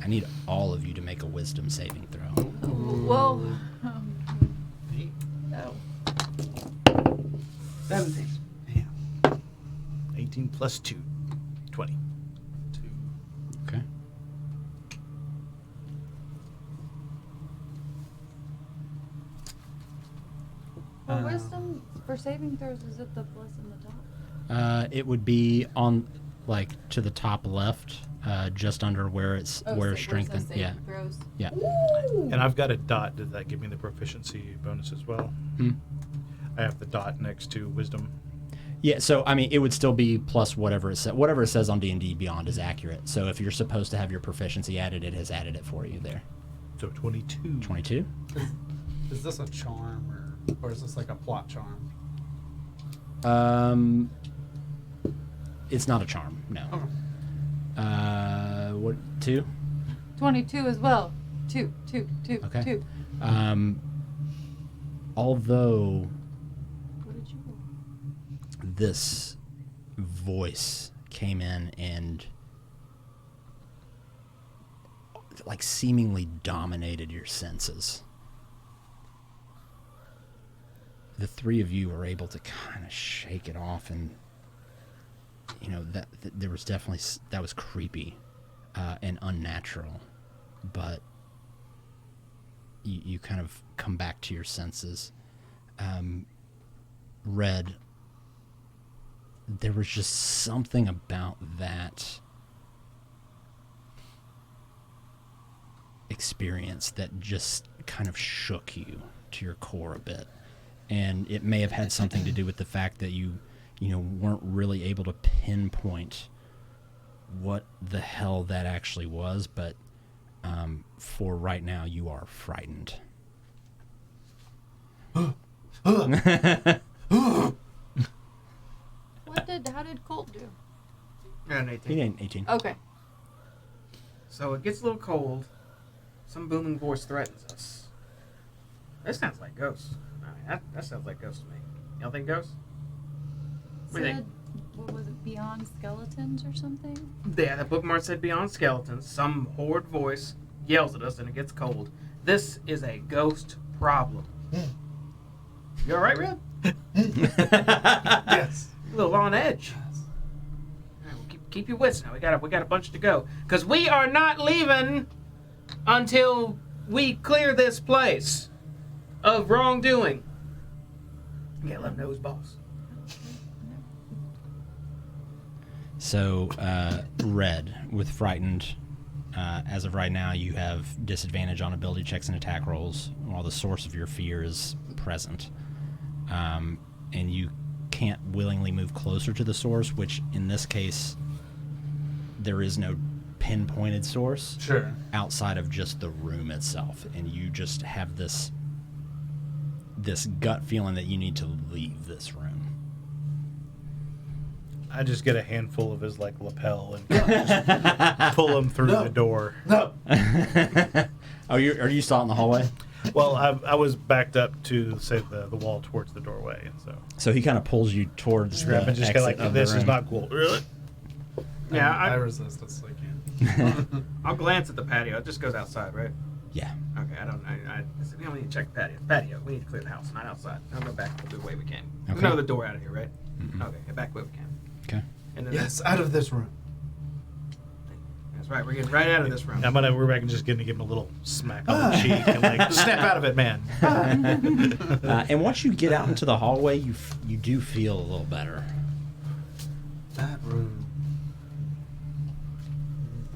I need all of you to make a wisdom saving throw. Well, Oh. 17. Damn. 18 plus 2. 20. Okay. for wisdom, for saving throws, is it the plus in the top? It would be on, like, to the top left, just under where it's where strength and yeah, Throws. yeah. And I've got a dot. Does that give me the proficiency bonus as well? Hmm. I have the dot next to wisdom. Yeah, so I mean, it would still be plus whatever it says. Whatever it says on D&D Beyond is accurate. So if you're supposed to have your proficiency added, it has added it for you there. So 22. 22. Is this a charm or is this like a plot charm? It's not a charm. No. What 2? 22 as well. 2. Okay. 2. Although What did you roll? this voice came in and like seemingly dominated your senses, the three of you were able to kind of shake it off, and you know that there was definitely that was creepy and unnatural, but you kind of come back to your senses. Red, there was just something about that experience that just kind of shook you to your core a bit. And it may have had something to do with the fact that you weren't really able to pinpoint what the hell that actually was, but for right now, you are frightened. How did Colt do? And He 18. ain't 18. Okay. So it gets a little cold. Some booming voice threatens us. That sounds like ghosts. I mean, that sounds like ghosts to me. Y'all think ghosts? What do you think? What was it? Beyond skeletons or something? Yeah, the bookmark said beyond skeletons. Some horde voice yells at us and it gets cold. This is a ghost problem. You alright, Red? Yes. A little on edge. All right, well, keep your wits now. We got a bunch to go. Because we are not leaving until we clear this place of wrongdoing. You gotta let them know who's boss. So, Red, with frightened, as of right now, you have disadvantage on ability checks and attack rolls, while the source of your fear is present. And you can't willingly move closer to the source, which in this case, there is no pinpointed source Sure. outside of just the room itself. And you just have this gut feeling that you need to leave this room. I just get a handful of his like lapel and just pull him through the door. No. Are you still out in the hallway? Well, I was backed up to say the wall towards the doorway, and so So he kind of pulls you towards the grab and just exit kind of of like, the this is room. not cool. Really? Yeah, I I, resist as I can. I'll glance at the patio. It just goes outside, right? Yeah. Okay, we don't need to check the patio. Patio. We need to clear the house, not outside. I'll go back the way we came. There's Okay. no other door out of here, right? Mm-mm. Okay, get back the way we came. Okay. And then Yes, out of this room. that's right. We're getting right out of this room. I'm gonna we're back and just gonna give him a little smack on the cheek and like snap out of it, man. And once you get out into the hallway, you do feel a little better. That room.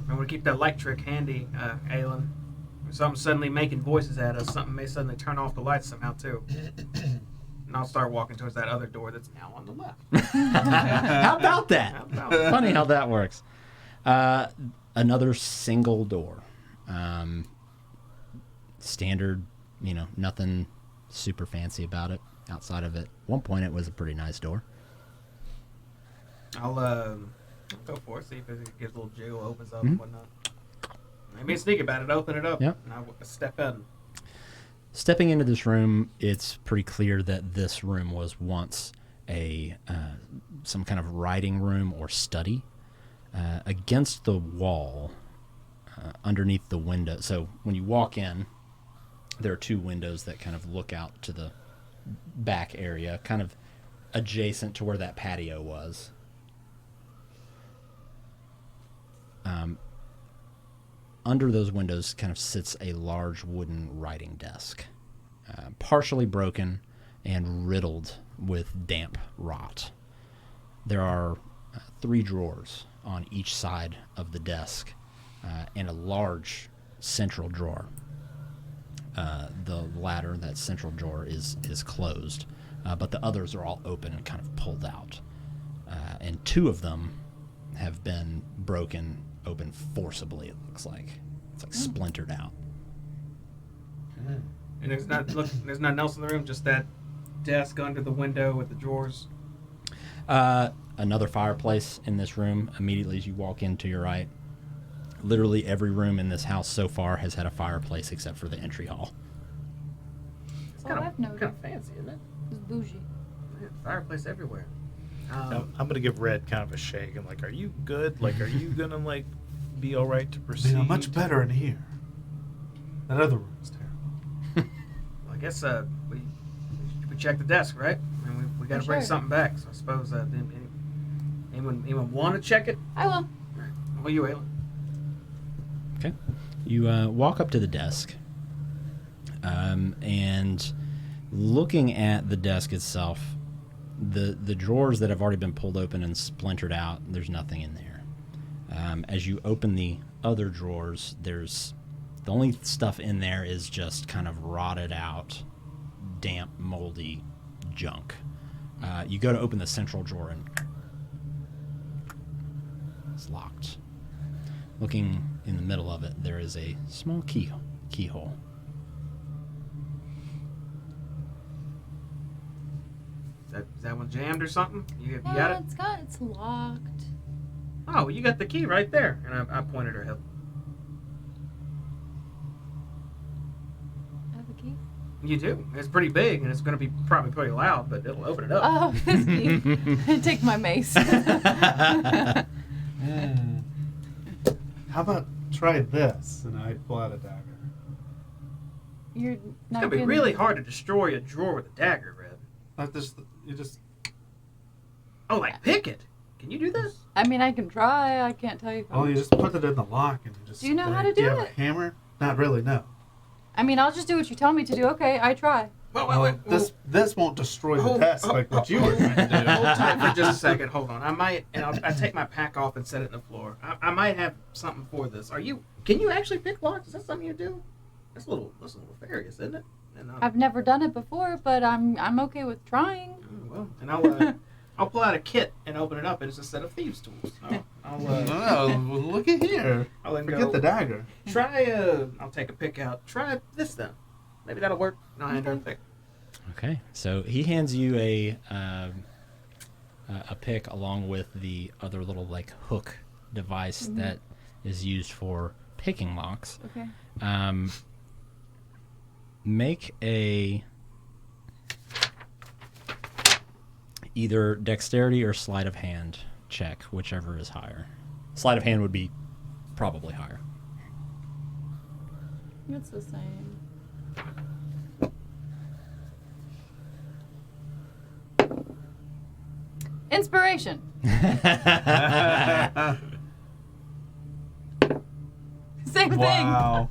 I'm gonna keep that light trick handy, Aelin. If something's suddenly making voices at us, something may suddenly turn off the lights somehow too. And I'll start walking towards that other door that's now on the left. How about that? How about that? Funny how that works. Another single door. Standard, nothing super fancy about it outside of it. At one point, it was a pretty nice door. I'll go for it, see if it gives a little jiggle, opens up and whatnot. Maybe sneak about it, open it up, Yep. and I'll step in. Stepping into this room, it's pretty clear that this room was once a some kind of writing room or study. Against the wall, underneath the window. So when you walk in, there are two windows that kind of look out to the back area, kind of adjacent to where that patio was. Under those windows kind of sits a large wooden writing desk, partially broken and riddled with damp rot. There are 3 drawers on each side of the desk, and a large central drawer. The latter, that central drawer, is closed, but the others are all open and kind of pulled out. And 2 of them have been broken open forcibly, it looks like. It's like splintered out. And there's nothing else in the room, just that desk under the window with the drawers. Another fireplace in this room immediately as you walk in to your right. Literally every room in this house so far has had a fireplace except for the entry hall. It's Oh, I've noticed. kind of fancy, isn't it? It's bougie. Yeah, fireplace everywhere. I'm gonna give Red kind of a shake. I'm like, are you good? Like, are you gonna like be all right to proceed? Yeah, much better in here. That other room's terrible. Well, I guess we checked the desk, right? I mean, we got to For bring sure. something back. So I suppose anyone want to check it? I will. Right. Well, you, Alan. Okay. You walk up to the desk, and looking at the desk itself, the drawers that have already been pulled open and splintered out, there's nothing in there. As you open the other drawers, the only stuff in there is just kind of rotted out, damp, moldy junk. You go to open the central drawer and it's locked. Looking in the middle of it, there is a small keyhole. Is that one jammed or something? You got it? It's locked. Oh, well, you got the key right there. And I pointed her hip. I have a key. You do. It's pretty big, and it's going to be probably pretty loud, but it'll open it up. Oh, this key. Take my mace. How about try this? And I pull out a dagger. You're It's not going to be gonna- really hard to destroy a drawer with a dagger, Red. Not this. You just. Oh, like pick it. Can you do this? I mean, I can try. I can't tell you. Oh, you just put it in the lock and you just. Do you know how split to Do you do have it? a hammer? Not really. No. I mean, I'll just do what you tell me to do. Okay, I try. Wait. This won't destroy the desk like what you were trying to do. Hold tight for just a second. Hold on. I take my pack off and set it in the floor. I might have something for this. Can you actually pick locks? Is that something you do? That's a little nefarious, isn't it? And, I've never done it before, but I'm okay with trying. and I'll pull out a kit and open it up, and it's a set of thieves' tools. No, look at here. I'll let Forget the dagger. I'll take a pick out. Try this then. Maybe that'll work. No, I hand her a pick. Okay, so he hands you a pick along with the other little like hook device that is used for picking locks. Okay. Make a either dexterity or sleight of hand check, whichever is higher. Sleight of hand would be probably higher. It's the same. Inspiration. Same Wow.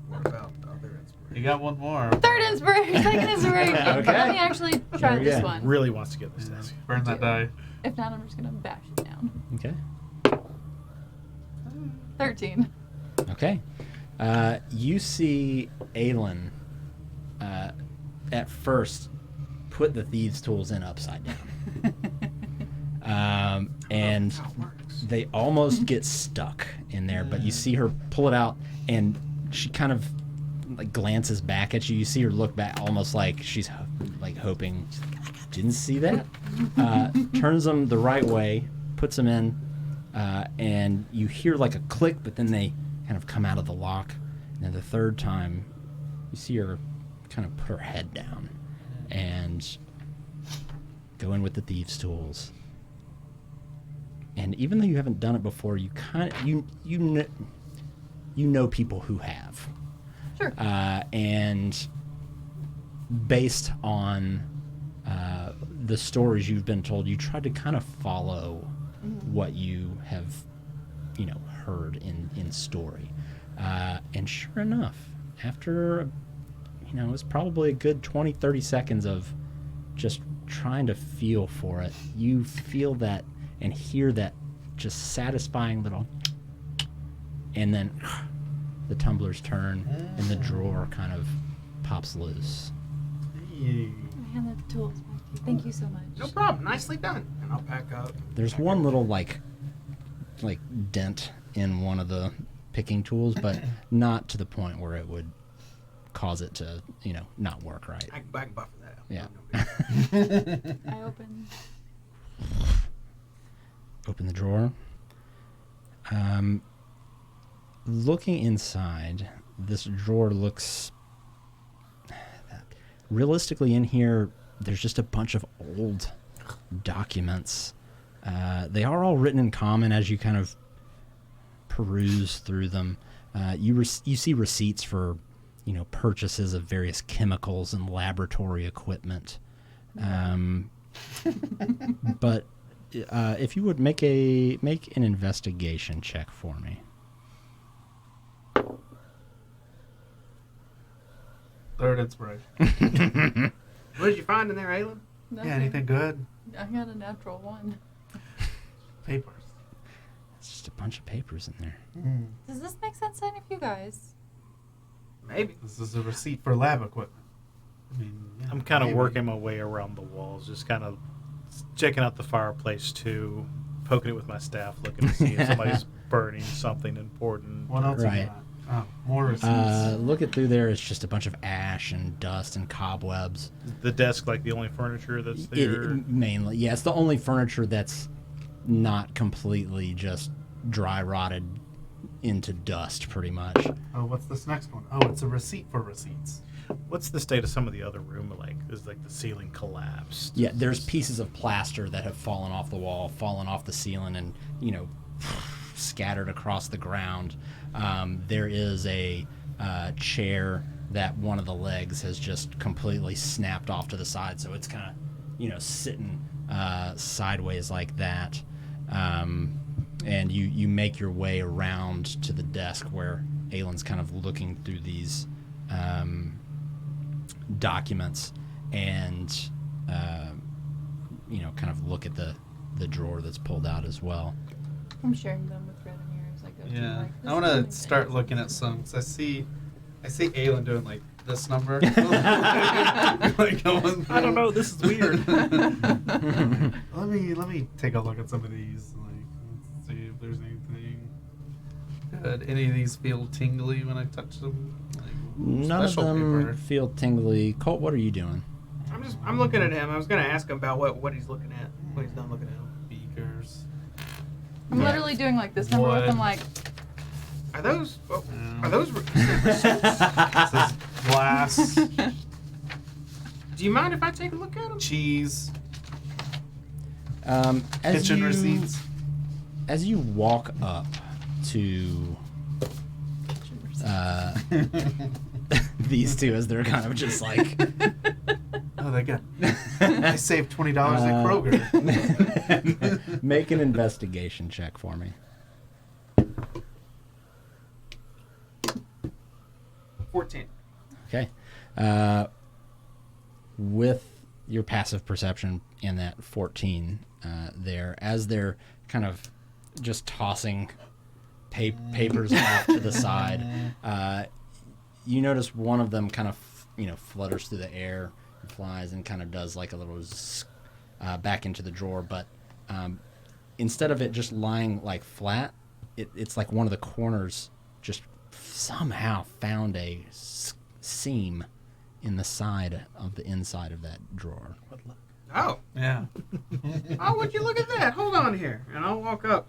What about the other inspiration? You got one more. thing. Third inspiration. Second inspiration. Okay. Let me actually try There we this go. one. Really wants to get this desk. Burn that die. If not, I'm just gonna bash it down. Okay. 13. Okay. You see Aelin at first put the thieves' tools in upside down. And How it works. they almost get stuck in there, but you see her pull it out, and she kind of like glances back at you. You see her look back, almost like she's like hoping. She's like, didn't see that. Turns them the right way, puts them in, and you hear like a click, but then they kind of come out of the lock. And then the third time, you see her kind of put her head down, and Go in with the thieves' tools. And even though you haven't done it before, you kind of you know people who have. Sure. And based on the stories you've been told, you tried to kind of follow what you have, heard in story. And sure enough, after, it was probably a good 20, 30 seconds of just trying to feel for it, you feel that and hear that just satisfying little, and then the tumblers turn and the drawer kind of pops loose. Hey. I hand the tools back to you. Thank you so much. No problem. Nicely done. And I'll pack up. There's one little like dent in one of the picking tools, but not to the point where it would cause it to, not work right. I can buffer that out. Yeah. I Open the drawer. Looking inside, this drawer looks... Realistically, in here, there's just a bunch of old documents. They are all written in common as you kind of peruse through them. You see receipts for, purchases of various chemicals and laboratory equipment. But if you would make an investigation check for me. Third inspiration. What did you find in there, Aylin? Yeah, anything good? I got a natural 1. Papers. It's just a bunch of papers in there. Does this make sense to any of you guys? Maybe. This is a receipt for lab equipment. I mean, yeah, I'm kind of maybe. working my way around the walls, just kind of checking out the fireplace too, poking it with my staff, looking to see if somebody's burning something important. What else Right. you got? Oh, more receipts. Looking through there, it's just a bunch of ash and dust and cobwebs. The desk, like the only furniture that's there. Mainly, yeah. It's the only furniture that's not completely just dry rotted into dust, pretty much. Oh, what's this next one? Oh, it's a receipt for receipts. What's the state of some of the other room like? Is like the ceiling collapsed? Yeah, there's pieces of plaster that have fallen off the wall, fallen off the ceiling, and scattered across the ground. There is a chair that one of the legs has just completely snapped off to the side, so it's kind of sitting sideways like that. And you make your way around to the desk where Aylin's kind of looking through these documents and kind of look at the drawer that's pulled out as well. I'm sharing them with Red and Mirror as I go through. Yeah, Like, I this want is to really start nice. looking at some. Cause I see Aylin doing like this number. Like going I don't know. This is weird. Let me take a look at some of these. Like, let's see if there's anything good. Any of these feel tingly when I touch them? Like, None of special them paper. feel tingly. Colt, what are you doing? I'm looking at him. I was gonna ask him about what he's looking at. What he's done looking at. Beakers. I'm literally doing like this number with them, like, Are those? Oh, Yeah. are those? This is glass, Do you mind if I take a look at them? cheese, As kitchen you, receipts. As you walk up to these two, as they're kind of just like... Oh, they got. I saved $20 at Kroger. Make an investigation check for me. 14. Okay. With your passive perception and that 14 there, as they're kind of just tossing papers off to the side, you notice one of them kind of, flutters through the air and flies and kind of does like a little back into the drawer. But instead of it just lying like flat, it's like one of the corners just somehow found a seam in the side of the inside of that drawer. Oh. Yeah. Oh, would you look at that? Hold on here, and I'll walk up,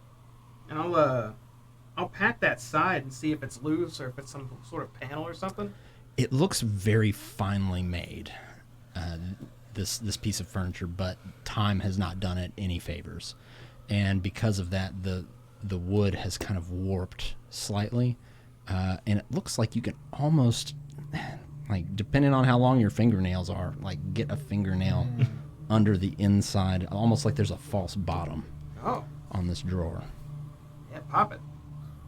and I'll pat that side and see if it's loose or if it's some sort of panel or something. It looks very finely made, this piece of furniture, but time has not done it any favors, and because of that, the wood has kind of warped slightly, and it looks like you can almost, like, depending on how long your fingernails are, like, get a fingernail under the inside, almost like there's a false bottom Oh, on this drawer. yeah, pop it.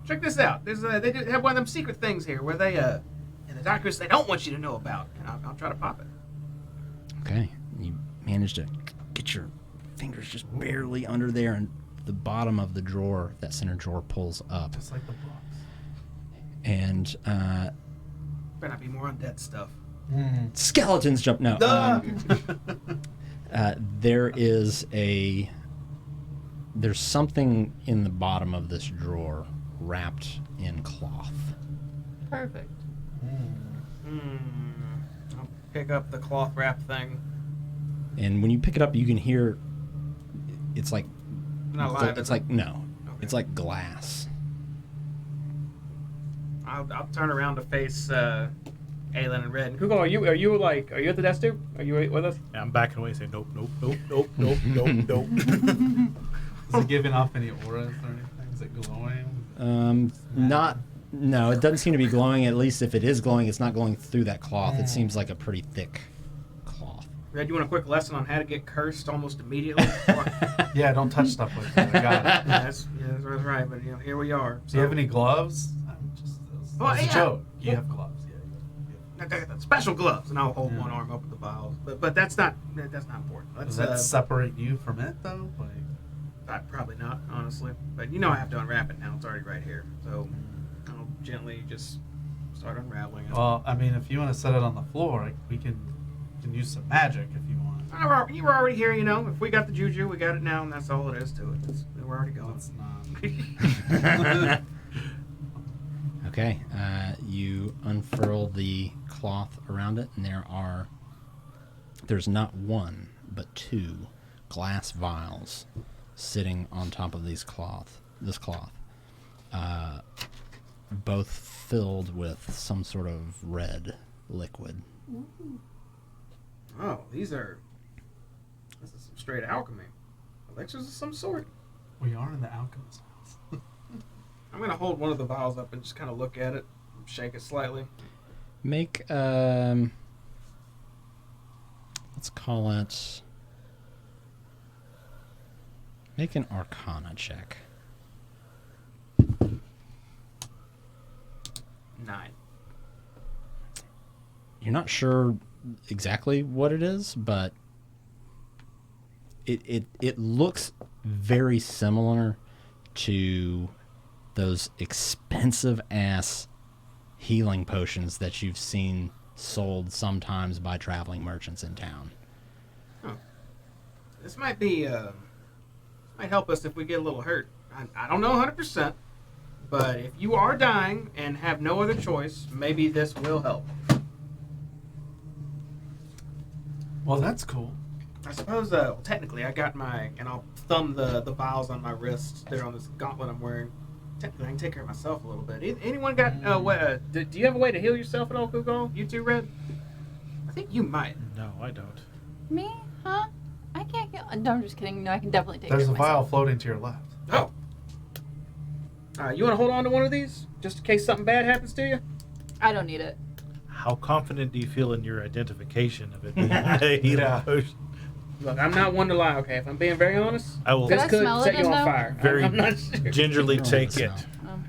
Check this out. There's they do have one of them secret things here where they and the doctors they don't want you to know about, and I'll try to pop it. Okay, you manage to get your fingers just barely under there, and the bottom of the drawer, that center drawer, pulls up. Just like the books. And Better not be more undead stuff. skeletons jump. No, there's something in the bottom of this drawer wrapped in cloth. Perfect. I'll pick up the cloth wrap thing. And when you pick it up, you can hear it's like Not live. it's like no, Okay. it's like glass. I'll turn around to face Aelin and Red. And Google, are you at the desk too? Are you with us? And I'm backing away saying, nope, nope, nope, nope, nope, nope, nope. Is it giving off any auras or anything? Is it glowing? No, it doesn't seem to be glowing. At least if it is glowing, it's not glowing through that cloth. It seems like a pretty thick cloth. Red, you want a quick lesson on how to get cursed almost immediately? Yeah, don't touch stuff like that. I got it. that's right. But here we are. Do you have any gloves? I'm just, Oh, that's yeah. a joke. You have gloves. Yeah. I got the special gloves, and I'll hold one arm up with the vials. But that's not important. Does that separate you from it though? Like, probably not, honestly. But you know I have to unwrap it now. It's already right here. So I'll gently just start unraveling it. well, I mean, if you want to set it on the floor, we can use some magic if you want. You were already here, you know. If we got the juju, we got it now, and that's all it is to it. We're already going. Let's not. Okay, you unfurl the cloth around it, and there's not one, but two glass vials sitting on top of this cloth, both filled with some sort of red liquid. Oh, this is some straight alchemy. Elixirs of some sort. We are in the alchemist's house. I'm going to hold one of the vials up and just kind of look at it, shake it slightly. Make, let's call it, make an Arcana check. 9. You're not sure exactly what it is, but it looks very similar to those expensive ass healing potions that you've seen sold sometimes by traveling merchants in town. This might be, might help us if we get a little hurt. I don't know 100%, but if you are dying and have no other choice, maybe this will help. Well, that's cool. I suppose, technically, I got and I'll thumb the vials on my wrists there on this gauntlet I'm wearing. Technically, I can take care of myself a little bit. Anyone got, do you have a way to heal yourself at all, Google? You too, Red? I think you might. No, I don't. Me? Huh? I can't get. No, I'm just kidding. No, I can definitely take There's care a of vial myself. floating to your left. Oh. You want to hold on to one of these? Just in case something bad happens to you? I don't need it. How confident do you feel in your identification of it being a healing Yeah. potion? Look, I'm not one to lie, okay? If I'm being very honest, I will Could this I could smell set it you in, on though? fire. very I'm not sure. gingerly No, take it's it not.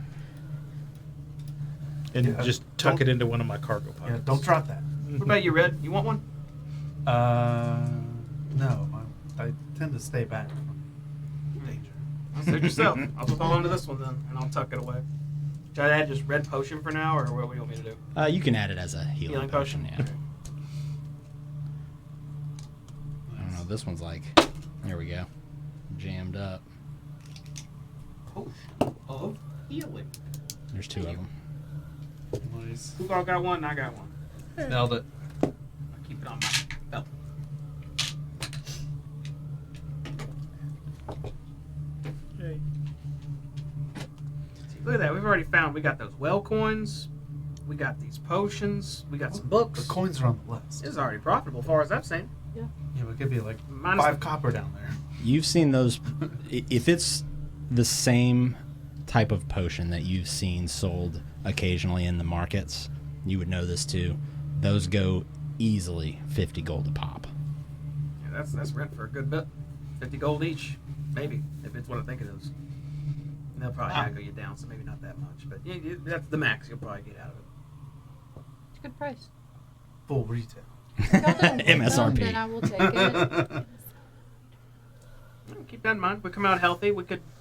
and Yeah, just tuck don't- it into one of my cargo Yeah, pockets. don't drop that. What about you, Red? You want one? No. I tend to stay back from danger. Suit yourself. I'll just hold on to this one then, and I'll tuck it away. Should I add just red potion for now, or what do you want me to do? You can add it as a healing potion. Yeah. I don't know. This one's like, there we go, jammed up. Potion of healing. There's two of them. Nice. Who all got one? I got one. Nailed it. I'll keep it on my belt. Yay. See, look at that. We've already found. We got those well coins. We got these potions. We got some books. The coins are on the list. This is already profitable, as far as I've seen. Yeah, but it could be like Minus 5 copper down there. You've seen those. If it's the same type of potion that you've seen sold occasionally in the markets, you would know this too. Those go easily 50 gold a pop. Yeah, that's rent for a good bit. 50 gold each, maybe, if it's what I think it is. And they'll probably haggle you down, so maybe not that much. But yeah, that's the max you'll probably get out of it. It's a good price. Full retail. If y'all don't want them, MSRP. then I will take it. Keep that in mind. We come out healthy.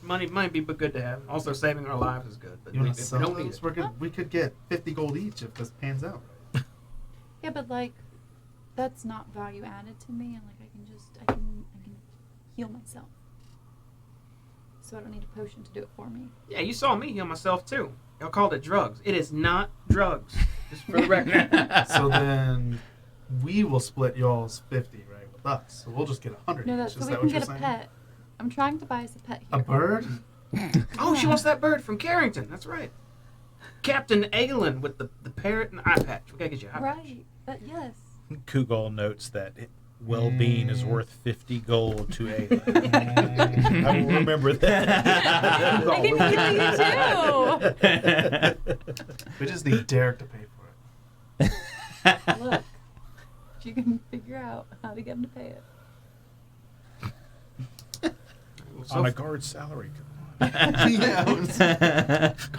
Money might be good to have. Also, saving our lives is good. But You want to if we sell don't need those? it, We could get 50 gold each if this pans out. Yeah, but like, that's not value added to me, and like I can heal myself. So I don't need a potion to do it for me. yeah, you saw me heal myself too. Y'all called it drugs. It is not drugs. Just for the record. So then we will split y'all's 50, right, with us. So we'll just get 100 No, each. that's Is so we that can what you're get a saying? pet. I'm trying to buy us a pet here. A bird? Oh, she wants that bird from Carrington. That's right. Captain Aelin with the parrot and the eye patch. We gotta get you an eye patch. Right, but yes. Kugal notes that well-being is worth 50 gold to Aelin. I will remember that. I can heal you too. We just need Derek to pay for it. Look, you can figure out how to get him to pay it. So On a guard's salary. Yeah.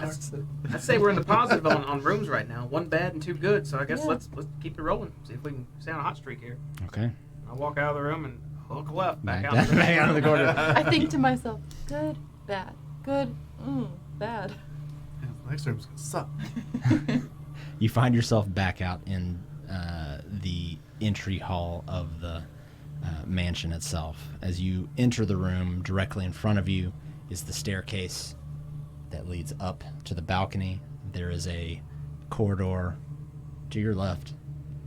I'd say we're in the positive on rooms right now. 1 bad and 2 good. So I guess Yeah. let's keep it rolling. See if we can stay on a hot streak here. Okay. I'll walk out of the room and hook left back out. Back out of the corner. I think to myself, good, bad, good, bad. Yeah, the next room's going to suck. You find yourself back out in the entry hall of the mansion itself. As you enter the room, directly in front of you is the staircase that leads up to the balcony. There is a corridor to your left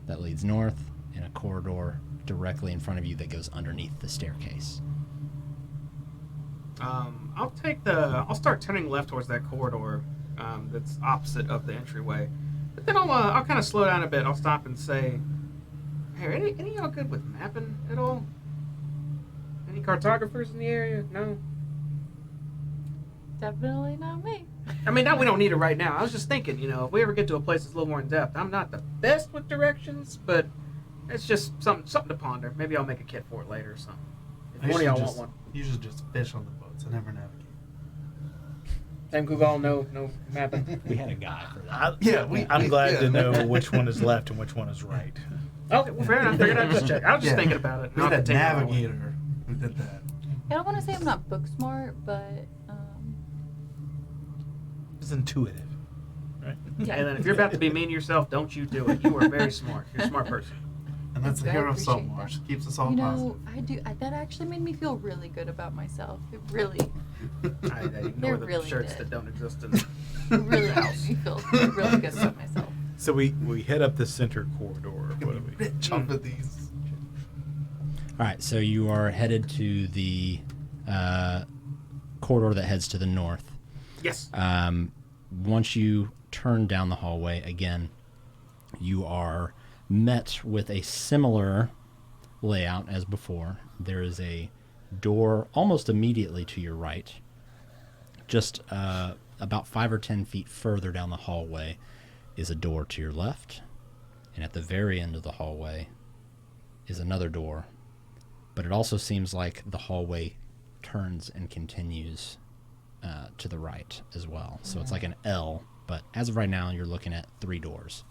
that leads north, and a corridor directly in front of you that goes underneath the staircase. I'll start turning left towards that corridor that's opposite of the entryway. But then I'll kind of slow down a bit. I'll stop and say, "Hey, are any of y'all good with mapping at all? Any cartographers in the area? No? Definitely not me. I mean, we don't need it right now. I was just thinking, if we ever get to a place that's a little more in depth, I'm not the best with directions, but it's just something to ponder. Maybe I'll make a kit for it later or something. If one of y'all want one. You should just fish on the boats and never navigate. Same Google, no mapping. We had a guy for that. I'm glad to know which one is left and which one is right. Okay, well, fair enough. Figured I'd just check. I was just thinking about it. We had a Not to take it all away. navigator who did that. I don't want to say I'm not book smart, but It's intuitive. Right? yeah. And then if you're about to be mean to yourself, don't you do it. You are very smart. You're a smart person. And that's the I hero of appreciate Saltmarsh. that. Keeps us all You positive. know, I do. That actually made me feel really good about myself. It really, I ignore the really shirts did. that don't exist in it really the made house. me feel really good about myself. So we head up the center corridor. We're What gonna do be we? rich off of these. All right, so you are headed to the corridor that heads to the north. Yes. Once you turn down the hallway again, you are met with a similar layout as before. There is a door almost immediately to your right. Just about 5 or 10 feet further down the hallway is a door to your left. And at the very end of the hallway is another door. But it also seems like the hallway turns and continues to the right as well. So it's like an L, but as of right now, you're looking at 3 doors.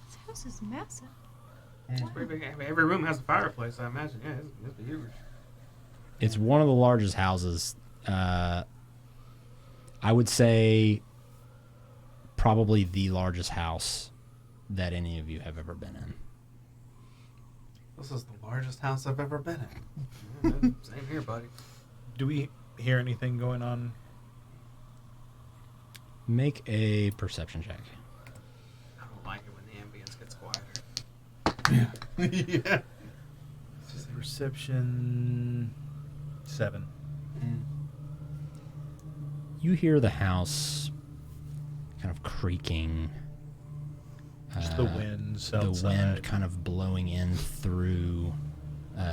This house is massive. It's pretty big. Every room has a fireplace, I imagine. Yeah, it's huge. It's one of the largest houses. I would say probably the largest house that any of you have ever been in. This is the largest house I've ever been in. Yeah, same here, buddy. Do we hear anything going on? Make a perception check. I don't like it when the ambience gets quieter. Yeah. Perception 7. You hear the house kind of creaking Just the winds the outside. wind kind of blowing in through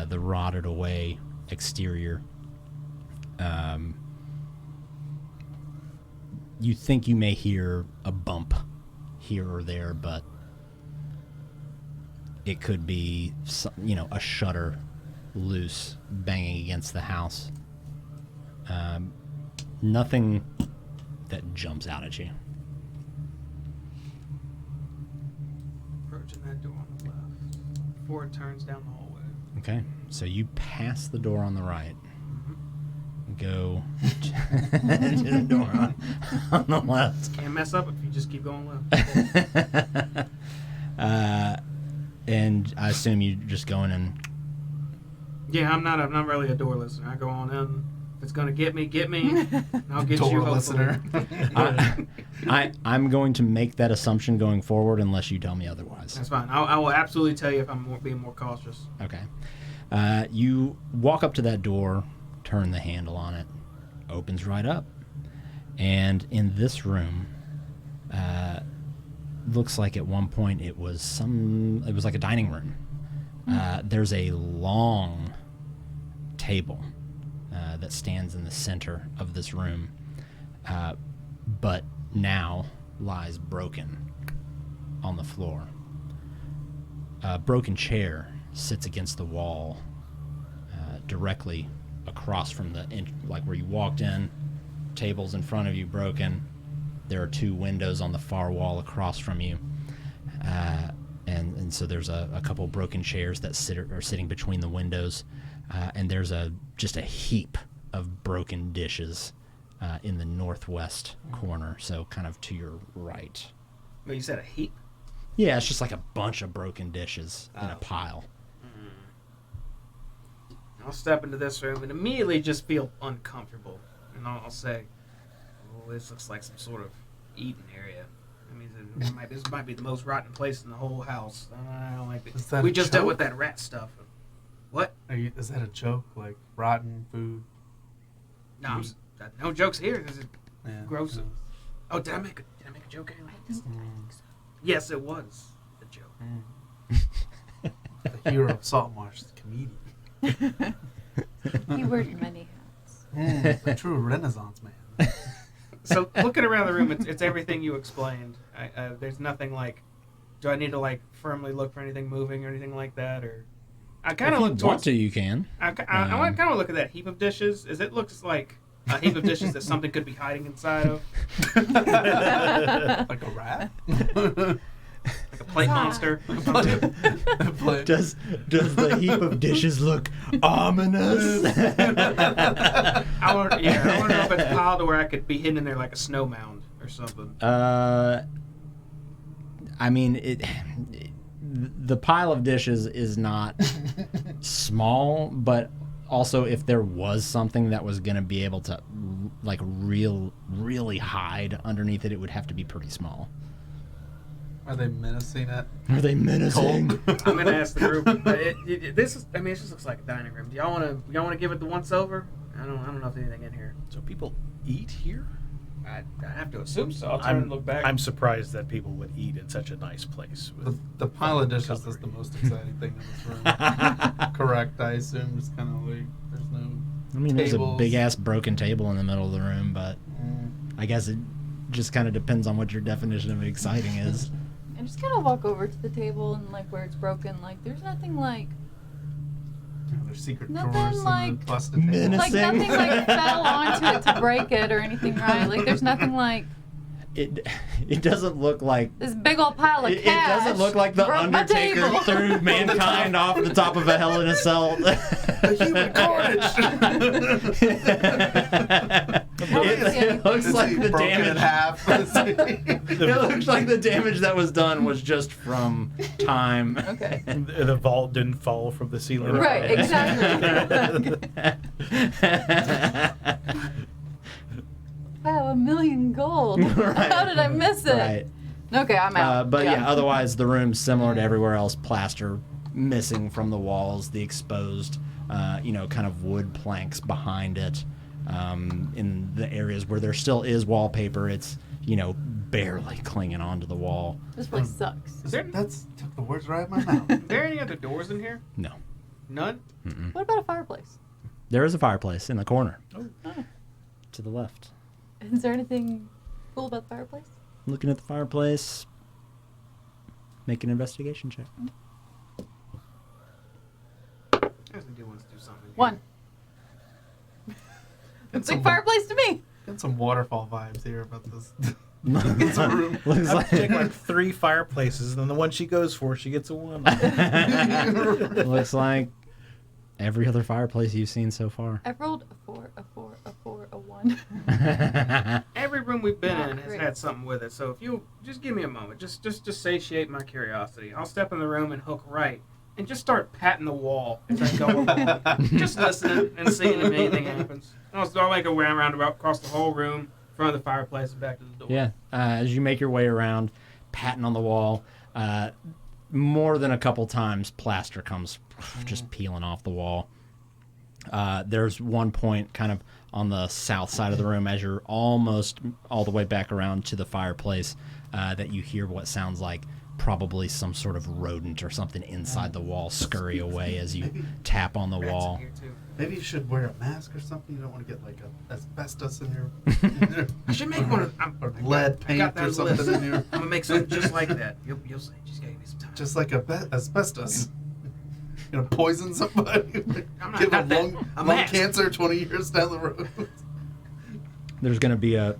the rotted away exterior. You think you may hear a bump here or there, but it could be, a shutter loose banging against the house. Nothing that jumps out at you. Approaching that door on the left before it turns down the hallway. Okay, so you pass the door on the right. Go to the door on the left. Can't mess up if you just keep going left. And I assume you're just going in. Yeah, I'm not really a door listener. I go on in. If it's gonna get me, and I'll get you. Door Hopefully. listener. I'm going to make that assumption going forward unless you tell me otherwise. That's fine. I will absolutely tell you if I'm being more cautious. Okay. You walk up to that door, turn the handle on it, opens right up. And in this room, looks like at one point it was like a dining room. There's a long table that stands in the center of this room, but now lies broken on the floor. A broken chair sits against the wall directly across from like where you walked in. Tables in front of you broken. There are 2 windows on the far wall across from you. And so there's a couple broken chairs that are sitting between the windows. And there's just a heap of broken dishes in the northwest corner, so kind of to your right. But you said a heap? Yeah, it's just like a bunch of broken dishes in a pile. I'll step into this room and immediately just feel uncomfortable. And I'll say, "Oh, this looks like some sort of eating area. I mean, this might be the most rotten place in the whole house. I don't like Is this. that We a just dealt joke? with that rat stuff." What? Is that a joke? Like rotten food? No, no jokes here. This is Yeah. gross. no. Oh, did I make a joke? Anyway? Mm. Yes, it was a joke. The hero of Saltmarsh, the comedian. He wears many hats. A true Renaissance man. So looking around the room, it's everything you explained. There's nothing like. Do I need to like firmly look for anything moving or anything like that, or? I kind If of you look want towards. to, you can. I kind of look at that heap of dishes. It looks like a heap of dishes that something could be hiding inside of, Like a rat? like a plate monster. Does the heap of dishes look ominous? I want to know if it's piled to where I could be hidden in there like a snow mound or something. I mean, the pile of dishes is not small, but also if there was something that was going to be able to like really hide underneath it, it would have to be pretty small. Are they menacing it? Are they menacing? I'm gonna ask the group. It just looks like a dining room. Do y'all want to give it the once over? I don't know if there's anything in here. So people eat here? I have to assume so. I'll turn and look back. I'm surprised that people would eat in such a nice place. With The pile of dishes cutlery. is the most exciting thing in this room. Correct, I assume. It's kind of like there's no. I mean, there's a tables. big ass broken table in the middle of the room, but I guess it just kind of depends on what your definition of exciting is. I just kind of walk over to the table and like where it's broken. Like there's nothing like There's secret Nothing drawers like and the busted tables. menacing. nothing like fell onto it to break it or anything, right? Like there's nothing like It doesn't look like this big old pile of it cash. doesn't look like the broke my Undertaker table. threw mankind off the top of a Hell in a Cell. The human carnage. It looks Is like he the broken in damage. half? It looks like the damage that was done was just from time. Okay. the vault didn't fall from the ceiling. Right, exactly. Wow, $1 million gold. Right. How did I miss it? Right. Okay, I'm out. But yeah, otherwise the room's similar to everywhere else. Plaster missing from the walls, the exposed, kind of wood planks behind it. In the areas where there still is wallpaper, it's barely clinging onto the wall. This place sucks. That's took the words right out of my mouth. Are there any other doors in here? No. None? Mm-mm. What about a fireplace? There is a fireplace in the corner. Oh. To the left. Is there anything cool about the fireplace? Looking at the fireplace. Make an investigation check. I think do wants to do something. Here. 1. Get It's like some, fireplace to me. get some waterfall vibes here about this. Looks I like, take like 3 fireplaces, and then the one she goes for, she gets a 1. looks like every other fireplace you've seen so far. I've rolled a 4, a 4, a 4, a 1. Every room we've been Not in has great. had something with it. So if you just give me a moment, just satiate my curiosity. I'll step in the room and hook right and just start patting the wall as I go along, just listening and seeing if anything happens. I'll make a round across the whole room, in front of the fireplace, and back to the door. Yeah. As you make your way around, patting on the wall, more than a couple times, plaster comes just peeling off the wall. There's one point kind of on the south side of the room as you're almost all the way back around to the fireplace that you hear what sounds like probably some sort of rodent or something inside the wall scurry away as you tap on the Rats in wall. here, too. Maybe you should wear a mask or something. You don't want to get like asbestos in your I should make one of or lead I got paint that or something list. in your. I'm gonna make something just like that. You'll see. Just give me some time. Just like asbestos. You know, poison somebody. I'm not Give got them that. lung I'm at. cancer 20 years down the road. There's going to be a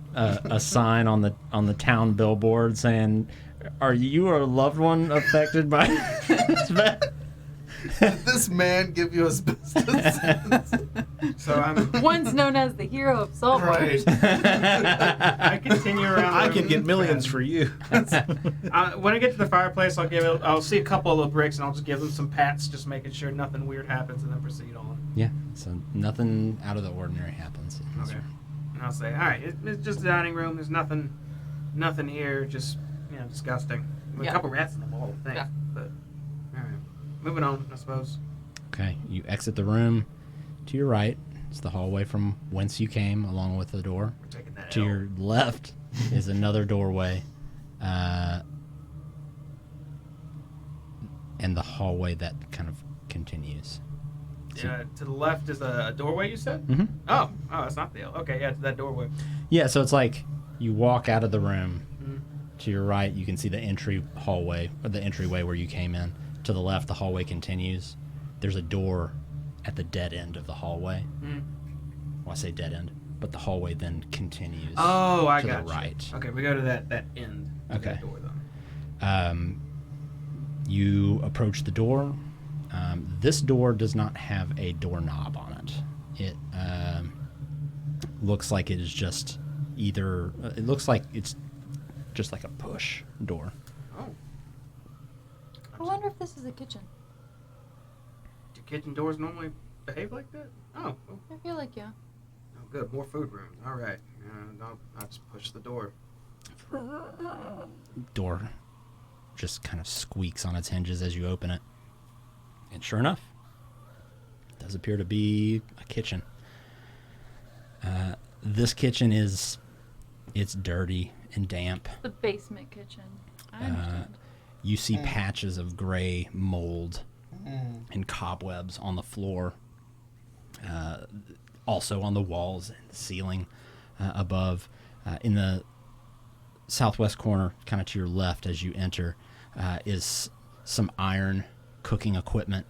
sign on the town billboard saying, "Are you or a loved one affected by asbestos?" Did this man give you asbestos? So I'm. One's known as the hero of Saltmarsh. Right. I continue around. I the can room. get millions for you. When I get to the fireplace, I'll see a couple of the bricks and I'll just give them some pats, just making sure nothing weird happens, and then proceed on. Yeah, so nothing out of the ordinary happens. Okay. And I'll say, all right, it's just a dining room. There's nothing here. Just disgusting. I mean, Yeah. A couple rats in the wall, I think. Yeah. But all right, moving on, I suppose. Okay, you exit the room. To your right, it's the hallway from whence you came, along with the door. We're taking that. To L. your left is another doorway, and the hallway that kind of continues. To the left is a doorway. You said? Mm-hmm. Oh, that's not the L. Okay, yeah, to that doorway. Yeah, so it's like you walk out of the room. Mhm. To your right, you can see the entryway where you came in. To the left, the hallway continues. There's a door at the dead end of the hallway. Mhm. Well, I say dead end, but the hallway then continues. Oh, I to got the you. right. Okay, we go to that end. Of Okay. That door then. You approach the door. This door does not have a doorknob on it. It looks like it is just either. It looks like it's just like a push door. Oh. I wonder if this is a kitchen. Do kitchen doors normally behave like that? Oh, well, I feel like, yeah. oh good. More food rooms. All right. I'll just push the door. Door just kind of squeaks on its hinges as you open it. And sure enough, it does appear to be a kitchen. This kitchen it's dirty and damp. The basement kitchen. I understand. You see patches of gray mold and cobwebs on the floor. Also on the walls and the ceiling above. In the southwest corner, kind of to your left as you enter, is some iron cooking equipment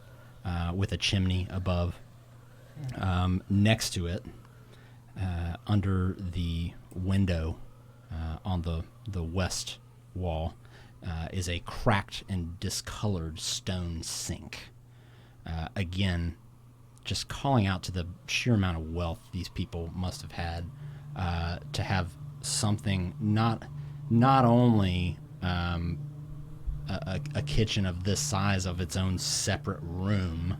with a chimney above. Next to it, under the window on the west wall, is a cracked and discolored stone sink. Again, just calling out to the sheer amount of wealth these people must have had to have something not only a kitchen of this size of its own separate room,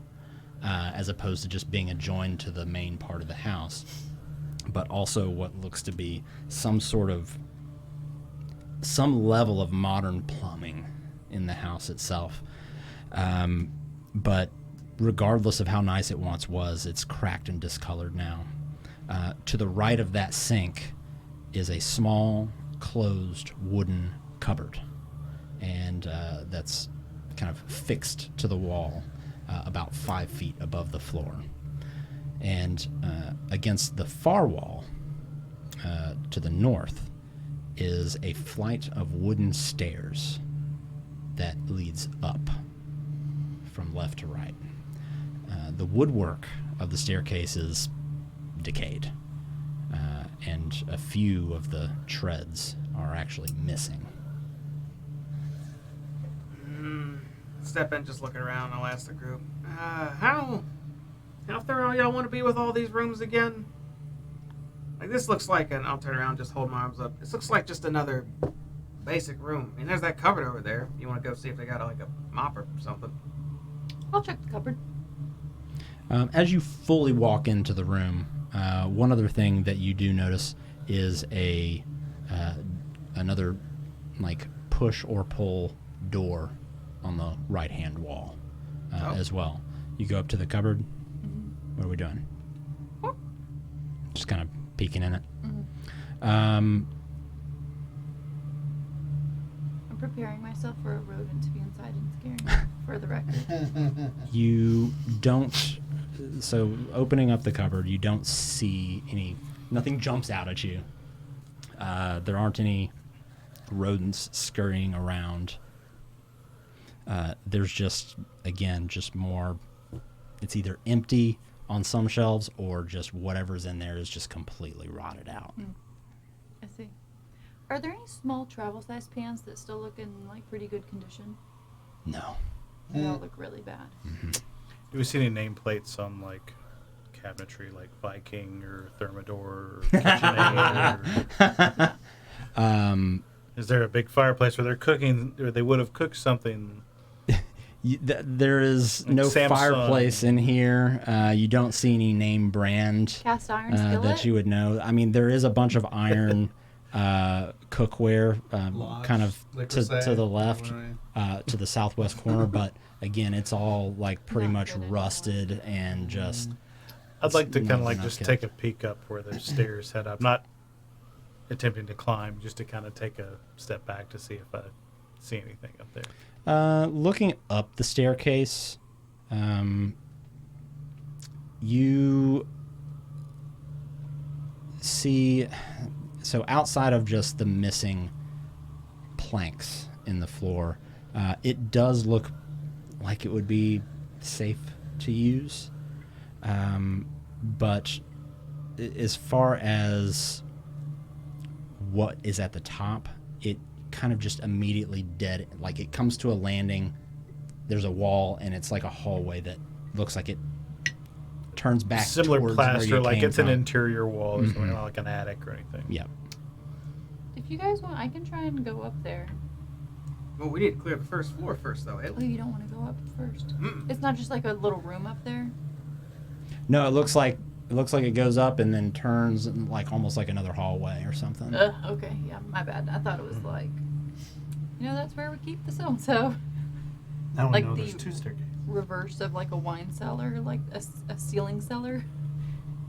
as opposed to just being adjoined to the main part of the house, but also what looks to be some level of modern plumbing in the house itself. But regardless of how nice it once was, it's cracked and discolored now. To the right of that sink is a small closed wooden cupboard, and that's kind of fixed to the wall about 5 feet above the floor. And against the far wall to the north is a flight of wooden stairs that leads up from left to right. The woodwork of the staircase is decayed, and a few of the treads are actually missing. Step in, just looking around. I'll ask the group, how thorough y'all want to be with all these rooms again? Like, this looks like an... I'll turn around, just hold my arms up. This looks like just another basic room. I mean, there's that cupboard over there. You want to go see if they got, like, a mop or something? I'll check the cupboard. As you fully walk into the room, one other thing that you do notice is another, like, push or pull door on the right-hand wall as well. You go up to the cupboard. What are we doing? Just kind of peeking in it. I'm preparing myself for a rodent to be inside and scaring me, for the record. You don't... So, opening up the cupboard, you don't see any... Nothing jumps out at you. There aren't any rodents scurrying around. There's just, again, just more... It's either empty on some shelves or just whatever's in there is just completely rotted out. I see. Are there any small travel-sized pans that still look in, like, pretty good condition? No. They all look really bad. Do we see any nameplates on like cabinetry, like Viking or Thermidor or KitchenAid? Is there a big fireplace where they're cooking, or they would have cooked something? There is Like no Samsung. fireplace in here. You don't see any name brand Cast iron skillet? that you would know. I mean, there is a bunch of iron cookware kind of to the left, to the southwest corner, but again, it's all like pretty Not much good at all. rusted and just... I'd like to kind of like not just good. take a peek up where there's stairs head up. Not attempting to climb, just to kind of take a step back to see if I see anything up there. Looking up the staircase, you see, so outside of just the missing planks in the floor, it does look like it would be safe to use. But as far as what is at the top, it kind of just immediately dead. Like, it comes to a landing, there's a wall, and it's like a hallway that looks like it turns back Similar towards where plaster, you like came it's an from. interior wall or something, Mhm. not like an attic or anything. Yep. If you guys want, I can try and go up there. Well, we need to clear the first floor first, though. Oh, you don't want to go up first. Mm-mm. It's not just like a little room up there. No, it looks like it goes up and then turns like almost like another hallway or something. Okay, yeah, my bad. I thought it was like, that's where we keep the so-and-so. Now we Like know the- there's two staircases. Reverse of like a wine cellar, like a ceiling cellar.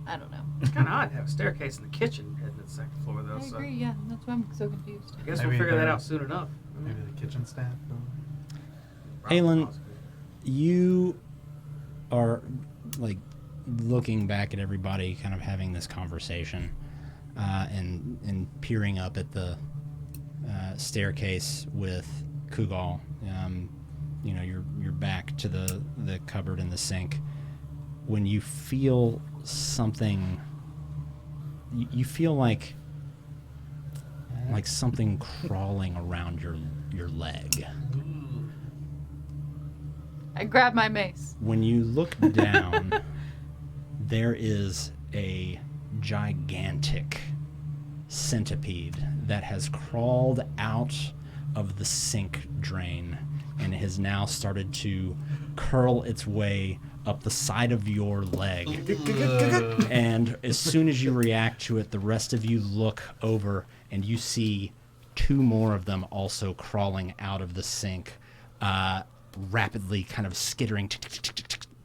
I don't know. It's kind of odd to have a staircase in the kitchen heading to the second floor, though. I So agree, yeah. That's why I'm so confused. I guess Maybe we'll figure that they're- out soon enough. Maybe the kitchen staff. Alan, Possibly. you are like looking back at everybody kind of having this conversation and peering up at the staircase with Kugal. You're back to the cupboard and the sink. When you feel something, you feel like something crawling around your leg. I grab my mace. When you look down, there is a gigantic centipede that has crawled out of the sink drain and has now started to curl its way up the side of your leg. And as soon as you react to it, the rest of you look over and you see two more of them also crawling out of the sink, rapidly kind of skittering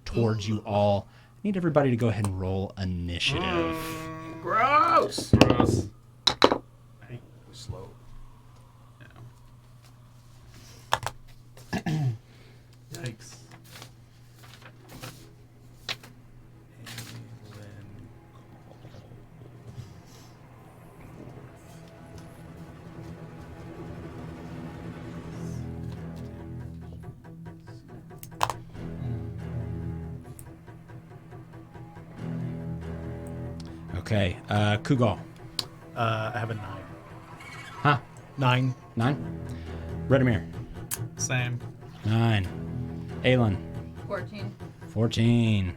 towards you all. I need everybody to go ahead and roll initiative. Gross. Gross. Slow. Okay. Kugal. I have a 9. Huh? 9. 9. Redimir. Same. 9. Aelin. 14. 14.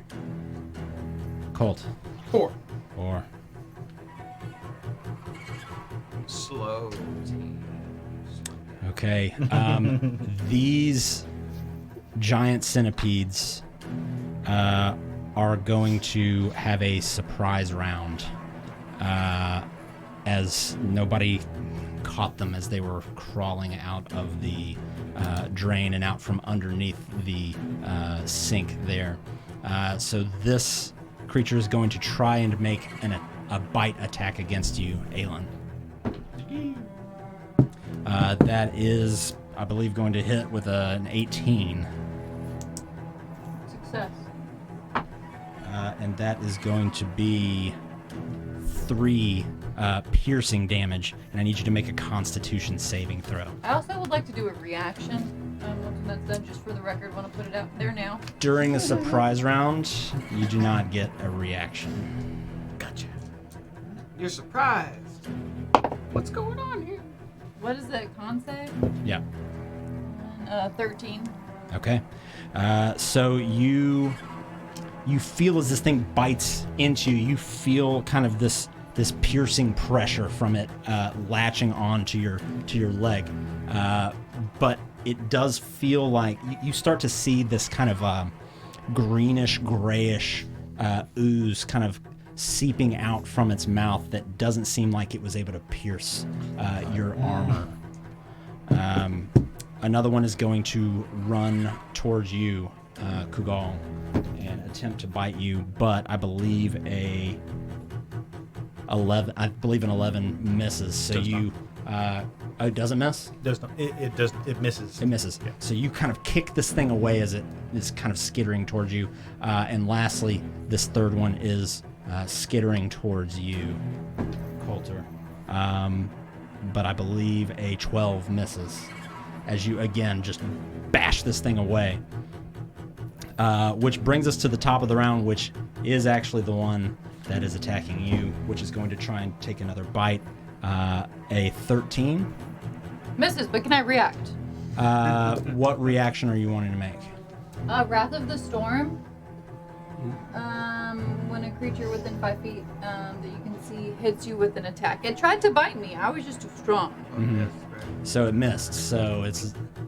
Colt. 4. 4. Slow. Okay. These giant centipedes are going to have a surprise round, as nobody caught them as they were crawling out of the drain and out from underneath the sink there. So this creature is going to try and make a bite attack against you, Aelin. That is, I believe, going to hit with an 18. Success. And that is going to be 3 piercing damage, and I need you to make a Constitution saving throw. I also would like to do a reaction. Once that's done, just for the record, want to put it out there now. During the surprise round, you do not get a reaction. Gotcha. You're surprised. What's going on here? What is that, con save? Yeah. 13. Okay. So you feel as this thing bites into you, you feel kind of this piercing pressure from it latching on to your leg. But it does feel like you start to see this kind of greenish, grayish ooze kind of seeping out from its mouth that doesn't seem like it was able to pierce your armor. Another one is going to run towards you, Kugal, and attempt to bite you, but I believe an 11 misses. So Does you it doesn't miss? Does not. It misses. It misses. Yeah. So you kind of kick this thing away as it is kind of skittering towards you. And lastly, this third one is skittering towards you, Coulter. But I believe a 12 misses as you again just bash this thing away. Which brings us to the top of the round, which is actually the one that is attacking you, which is going to try and take another bite. A 13. Misses, but can I react? What reaction are you wanting to make? Wrath of the Storm. When a creature within 5 feet that you can see hits you with an attack. It tried to bite me. I was just too strong. So it missed. So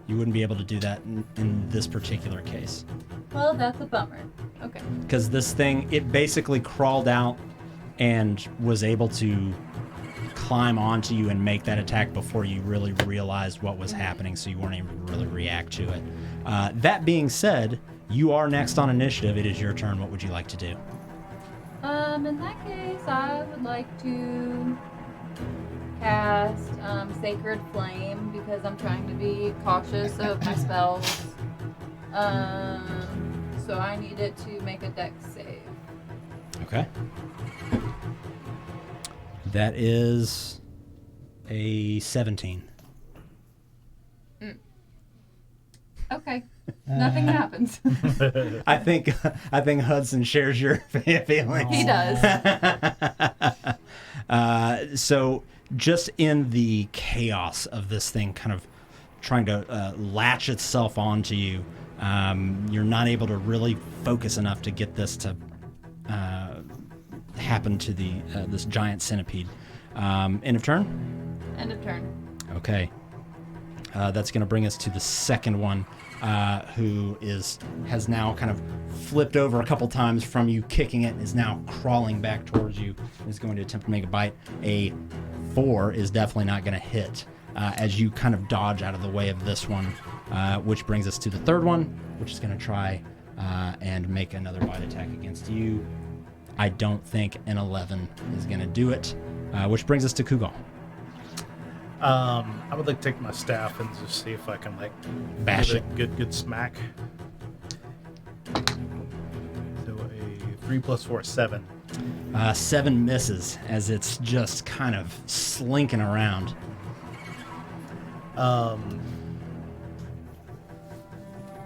you wouldn't be able to do that in this particular case. Well, that's a bummer. Okay. Because this thing, it basically crawled out and was able to climb onto you and make that attack before you really realized what was happening, so you weren't able to really react to it. That being said, you are next on initiative. It is your turn. What would you like to do? In that case, I would like to cast Sacred Flame because I'm trying to be cautious of my spells. So I need it to make a dex save. Okay. That is a 17. Okay. Nothing happens. I think Hudson shares your feeling. He does. So just in the chaos of this thing kind of trying to latch itself onto you, you're not able to really focus enough to get this to happen to this giant centipede. End of turn? End of turn. Okay. That's going to bring us to the second one, who has now kind of flipped over a couple times from you kicking it, is now crawling back towards you, is going to attempt to make a bite. A 4 is definitely not going to hit as you kind of dodge out of the way of this one, which brings us to the third one, which is going to try and make another bite attack against you. I don't think an 11 is going to do it, which brings us to Kugal. I would like to take my staff and just see if I can Bash give it a good smack. So a 3 + 4 is 7. 7 misses as it's just kind of slinking around.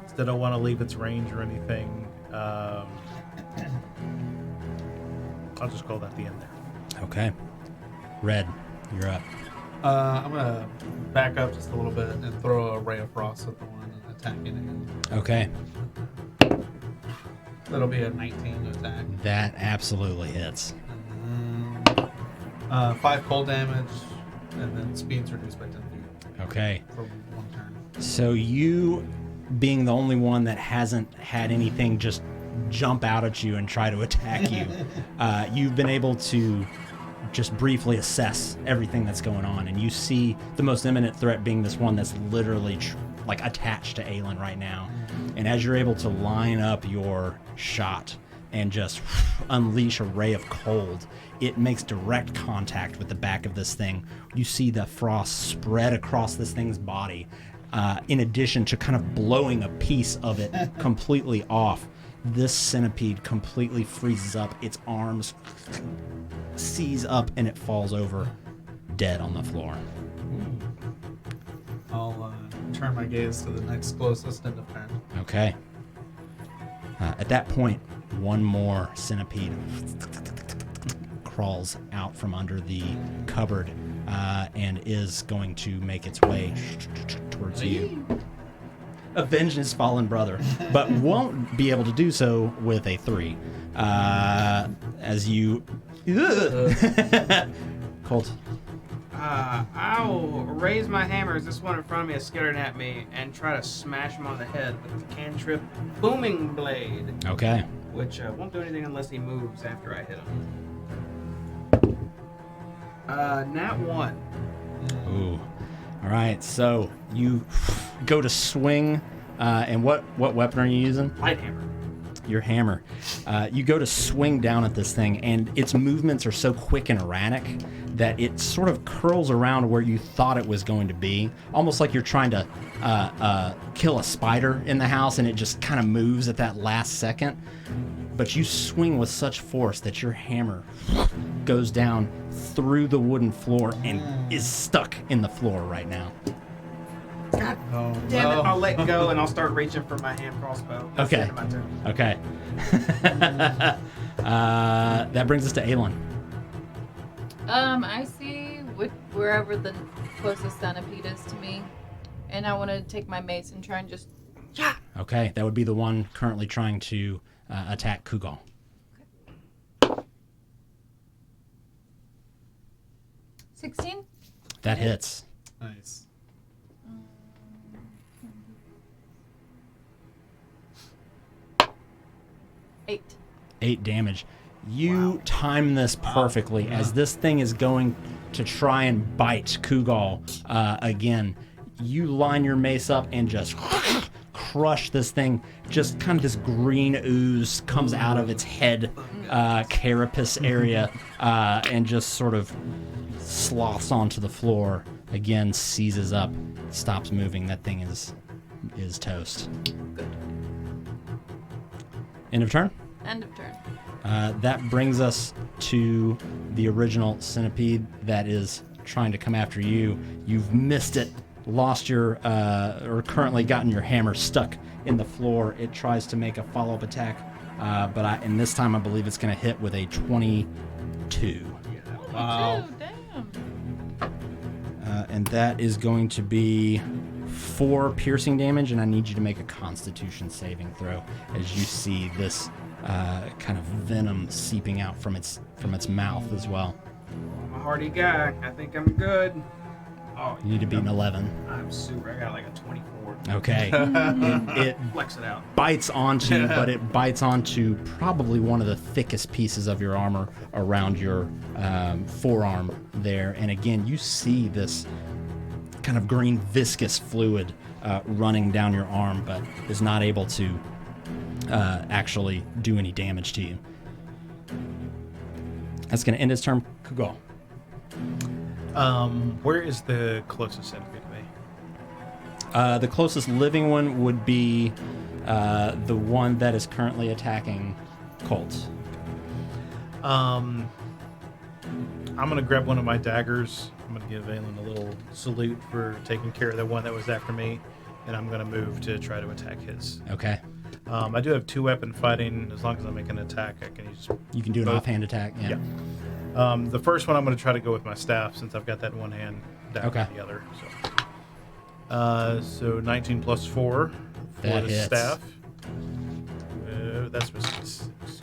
Still don't want to leave its range or anything. I'll just call that the end there. Okay. Red, you're up. I'm gonna back up just a little bit and throw a ray of frost at the one and attack it again. Okay. That'll be a 19 to attack. That absolutely hits. And then, 5 cold damage, and then speed's reduced by 10 feet Okay. for 1 turn. So you, being the only one that hasn't had anything just jump out at you and try to attack you, you've been able to just briefly assess everything that's going on, and you see the most imminent threat being this one that's literally like attached to Aelin right now. And as you're able to line up your shot and just unleash a ray of cold, it makes direct contact with the back of this thing. You see the frost spread across this thing's body, in addition to kind of blowing a piece of it completely off. This centipede completely freezes up. Its arms seize up and it falls over dead on the floor. I'll turn my gaze to the next closest and defend. Okay. At that point, one more centipede crawls out from under the cupboard and is going to make its way towards you. Avenge his fallen brother, but won't be able to do so with a 3. As you... Colt. I'll raise my hammer as this one in front of me is scattering at me and try to smash him on the head with the cantrip booming blade, Okay. which won't do anything unless he moves after I hit him. Nat 1. Ooh. All right, so you go to swing, and what weapon are you using? Light hammer. Your hammer. You go to swing down at this thing, and its movements are so quick and erratic that it sort of curls around where you thought it was going to be, almost like you're trying to kill a spider in the house, and it just kind of moves at that last second. But you swing with such force that your hammer goes down through the wooden floor and is stuck in the floor right now. God Oh, damn it! no. I'll let go and I'll start reaching for my hand crossbow. That's the Okay. end of my turn. Okay. That brings us to Aelin. I see wherever the closest centipede is to me, and I want to take my mace and try and just. Okay, that would be the one currently trying to attack Kugal. 16? That hits. Nice. Eight. 8 damage. You time this perfectly as this thing is going to try and bite Kugal again. You line your mace up and just crush this thing. Just kind of this green ooze comes out of its head carapace area and just sort of sloths onto the floor. Again, seizes up, stops moving. That thing is toast. Good. End of turn. End of turn. That brings us to the original centipede that is trying to come after you. You've missed it, lost your, or currently gotten your hammer stuck in the floor. It tries to make a follow-up attack, and this time I believe it's going to hit with a 22. Wow. Oh, damn. And that is going to be 4 piercing damage, and I need you to make a Constitution saving throw as you see this kind of venom seeping out from its mouth as well. I'm a hardy guy. I think I'm good. Oh, You need to beat an 11. I'm super. I got like a 24. Okay. it Flex it out. bites onto, but it bites onto probably one of the thickest pieces of your armor around your forearm there. And again, you see this kind of green viscous fluid running down your arm, but is not able to actually do any damage to you. That's going to end its turn. Kugal. Where is the closest centipede to me? The closest living one would be the one that is currently attacking Colt. I'm gonna grab one of my daggers. I'm gonna give Aelin a little salute for taking care of the one that was after me, and I'm gonna move to try to attack his. Okay. I do have 2-weapon fighting. As long as I make an attack, I can use. You can do an both. offhand attack. Yeah. The first one I'm going to try to go with my staff since I've got that in one hand down Okay. with the other. So 19 plus 4 for That the hits. staff. That's excuse me.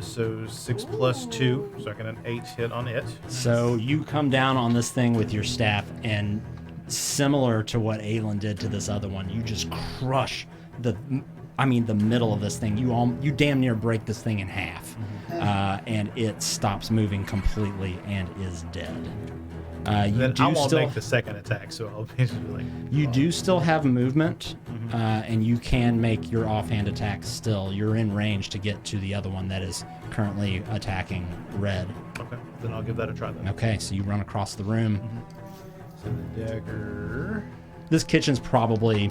So 6 plus 2, so I get an 8 hit on it. So you come down on this thing with your staff, and similar to what Aelin did to this other one, you just crush the middle of this thing. You damn near break this thing in half, and it stops moving completely and is dead. You Then do I won't still make the second attack, so I'll basically like. you do still have movement, and you can make your offhand attack still. You're in range to get to the other one that is currently attacking Red. Okay, then I'll give that a try then. Okay, so you run across the room. So the dagger. This kitchen's probably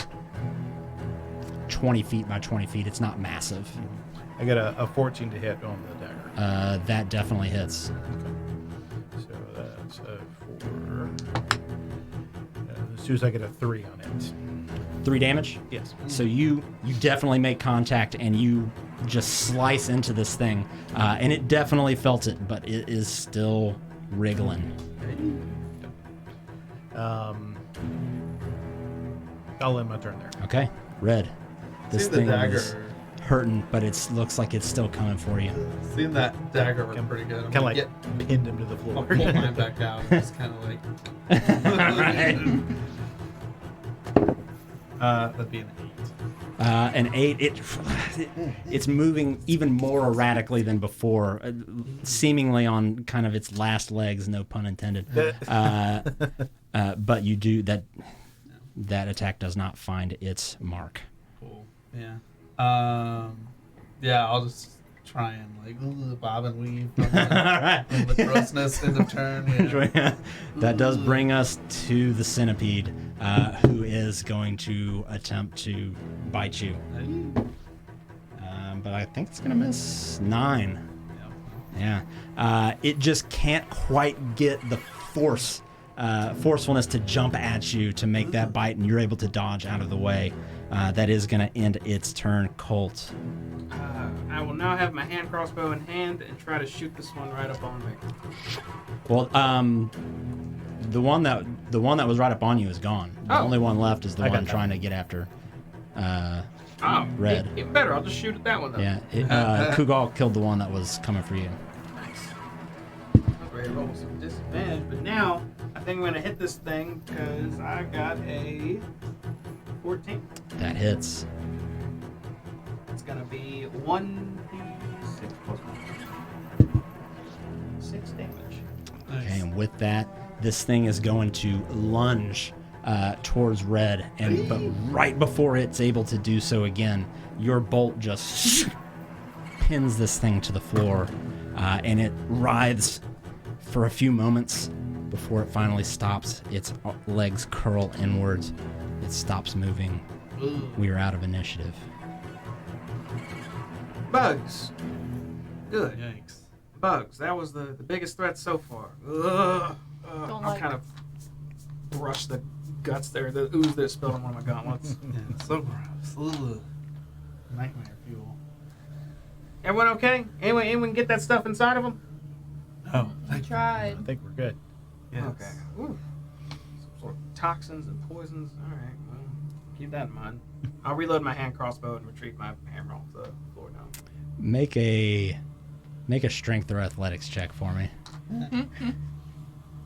20 feet by 20 feet. It's not massive. I get a 14 to hit on the dagger. That definitely hits. So that's a 4. As soon as I get a 3 on it. 3 damage? Yes. So you definitely make contact, and you just slice into this thing. And it definitely felt it, but it is still wriggling. I'll end my turn there. Okay, Red. This See the thing dagger. is hurting, but it looks like it's still coming for you. Seeing that dagger was pretty good. I'm Kind of like gonna pinned him to the I'll floor. pull mine back out and just kind of like. That'd be an 8. An 8, it's moving even more erratically than before, seemingly on kind of its last legs, no pun intended. But you do that attack does not find its mark. Cool. Yeah. Yeah, I'll just try and like bob and weave from the grossness end of turn. Yeah. That does bring us to the centipede, who is going to attempt to bite you. But I think it's going to miss 9. Yeah. It just can't quite get the forcefulness to jump at you to make that bite, and you're able to dodge out of the way. That is going to end its turn. Colt. I will now have my hand crossbow in hand and try to shoot this one right up on me. Well, the one that was right up on you is gone. The Oh. only one left is the I got one that. trying to get after Oh, Red. Even better. I'll just shoot at that one then. Yeah, Kugal killed the one that was coming for you. Nice. I was ready to roll with some disadvantage, but now I think I'm going to hit this thing because I got a 14. That hits. It's going to be 1d6 plus 1. 6 damage. Okay, and with that, this thing is going to lunge towards Red, but right before it's able to do so again, your bolt just pins this thing to the floor, and it writhes for a few moments before it finally stops. Its legs curl inwards. It stops moving. We are out of initiative. Bugs. Good. Yikes. Bugs. That was the biggest threat so far. Ugh. Don't I'll like- kind of brush the guts there, the ooze that spilled on one of my gauntlets. Yeah, so gross. Ugh. Nightmare fuel. Everyone okay? Anyone get that stuff inside of them? Oh, I tried. I think we're good. yes. Okay. Ooh. Some sort of toxins and poisons. All right. Well, keep that in mind. I'll reload my hand crossbow and retrieve my hammer off the floor now. Make a strength or athletics check for me.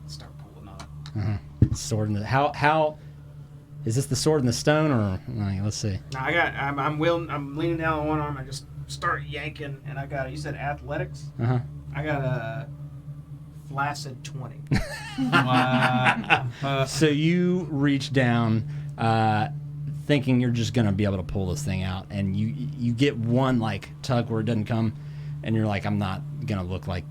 Start pulling up. Sword in the how is this the sword in the stone, or like, let's see. Now I'm leaning down on one arm. I just start yanking, and I got. You said athletics. I got a flaccid 20. Wow. So you reach down, thinking you're just gonna be able to pull this thing out, and you get one like tug where it doesn't come, and you're like, I'm not gonna look like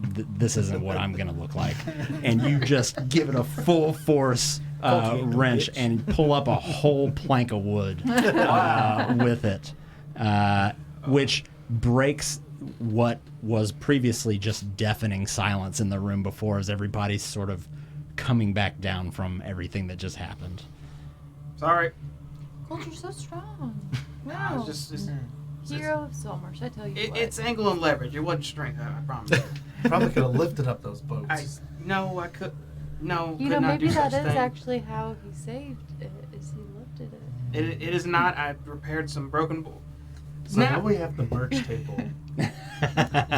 this isn't what I'm gonna look like, and you just give it a full force wrench and pull up a whole plank of wood with it, which breaks what was previously just deafening silence in the room before, as everybody's sort of coming back down from everything that just happened. Sorry. Colt, you're so strong. I Wow. was just Hero of Saltmarsh, I tell you what. It's angle and leverage. It wasn't strength. I promise. Probably could have lifted up those boats. I could. No, You could know, not maybe do that such is thing. actually how he saved it, is he lifted it. It is not. I repaired some broken. So now Snap. we have the merch table.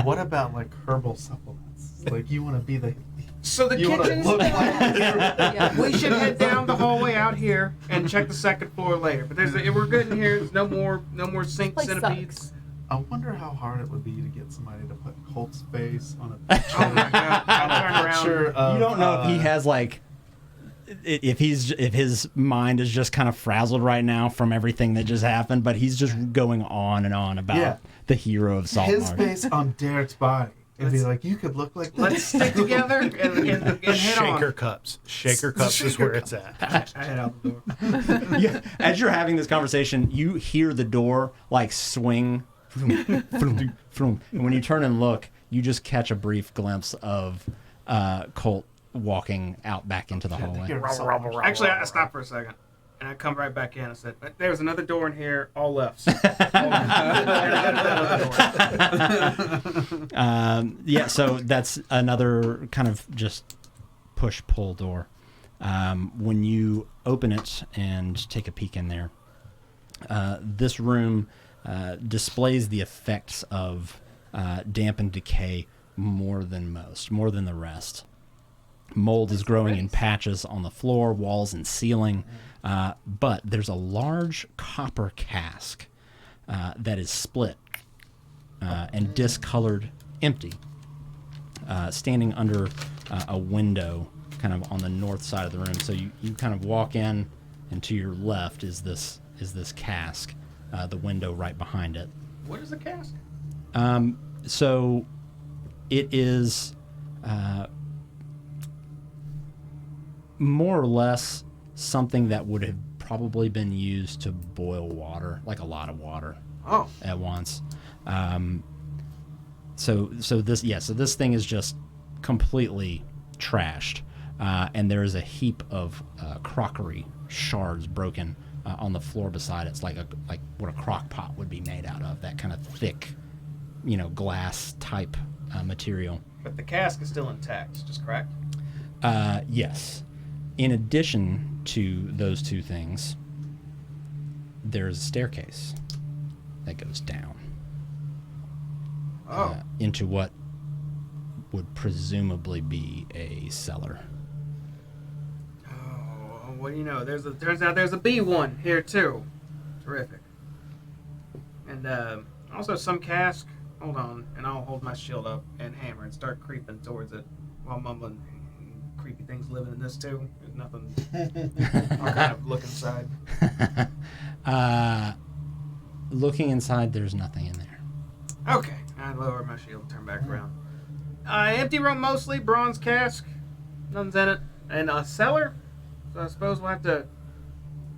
What about like herbal supplements? Like you want to be the So the you want to kitchen. look like Yeah. We should head down the hallway out here and check the second floor later. But we're good in here. There's no more sink Place centipedes. sucks. I wonder how hard it would be to get somebody to put Colt's face on a picture. Oh my god! I'll turn around. Of, You don't know if he has like, if his mind is just kind of frazzled right now from everything that just happened, but he's just going on and on about Yeah. the hero of his Saltmarsh. face on Derek's body. It'd be Let's- like, you could look like that. Let's stick together and head Shaker on. cups. Shaker cups is where it's at. I head out the door. Yeah, as you're having this conversation, you hear the door like swing, vroom, vroom, vroom. And when you turn and look, you just catch a brief glimpse of Colt walking out back into the hallway. Actually, I stopped for a second. And I come right back in. I said, "There's another door in here, all lefts." Yeah, so that's another kind of just push-pull door. When you open it and take a peek in there, this room displays the effects of damp and decay more than the rest. Mold is growing in patches on the floor, walls, and ceiling, but there's a large copper cask that is split and discolored empty, standing under a window kind of on the north side of the room. So you kind of walk in, and to your left is this cask, the window right behind it. What is a cask? So it is more or less something that would have probably been used to boil water, like a lot of water Oh, at once. So this thing is just completely trashed, and there is a heap of crockery shards broken on the floor beside it. It's like what a crock pot would be made out of, that kind of thick, glass type material. but the cask is still intact, just cracked. Yes. In addition to those two things, there's a staircase that goes down Oh, into what would presumably be a cellar. oh, what do you know? Turns out there's a B one here too. Terrific. And also some cask. Hold on, and I'll hold my shield up and hammer and start creeping towards it while mumbling. Creepy things living in this too. There's nothing. I'll kind of look inside. Looking inside, there's nothing in there. Okay, I lower my shield, turn back around. Empty room mostly, bronze cask, nothing's in it, and a cellar. So I suppose we'll have to.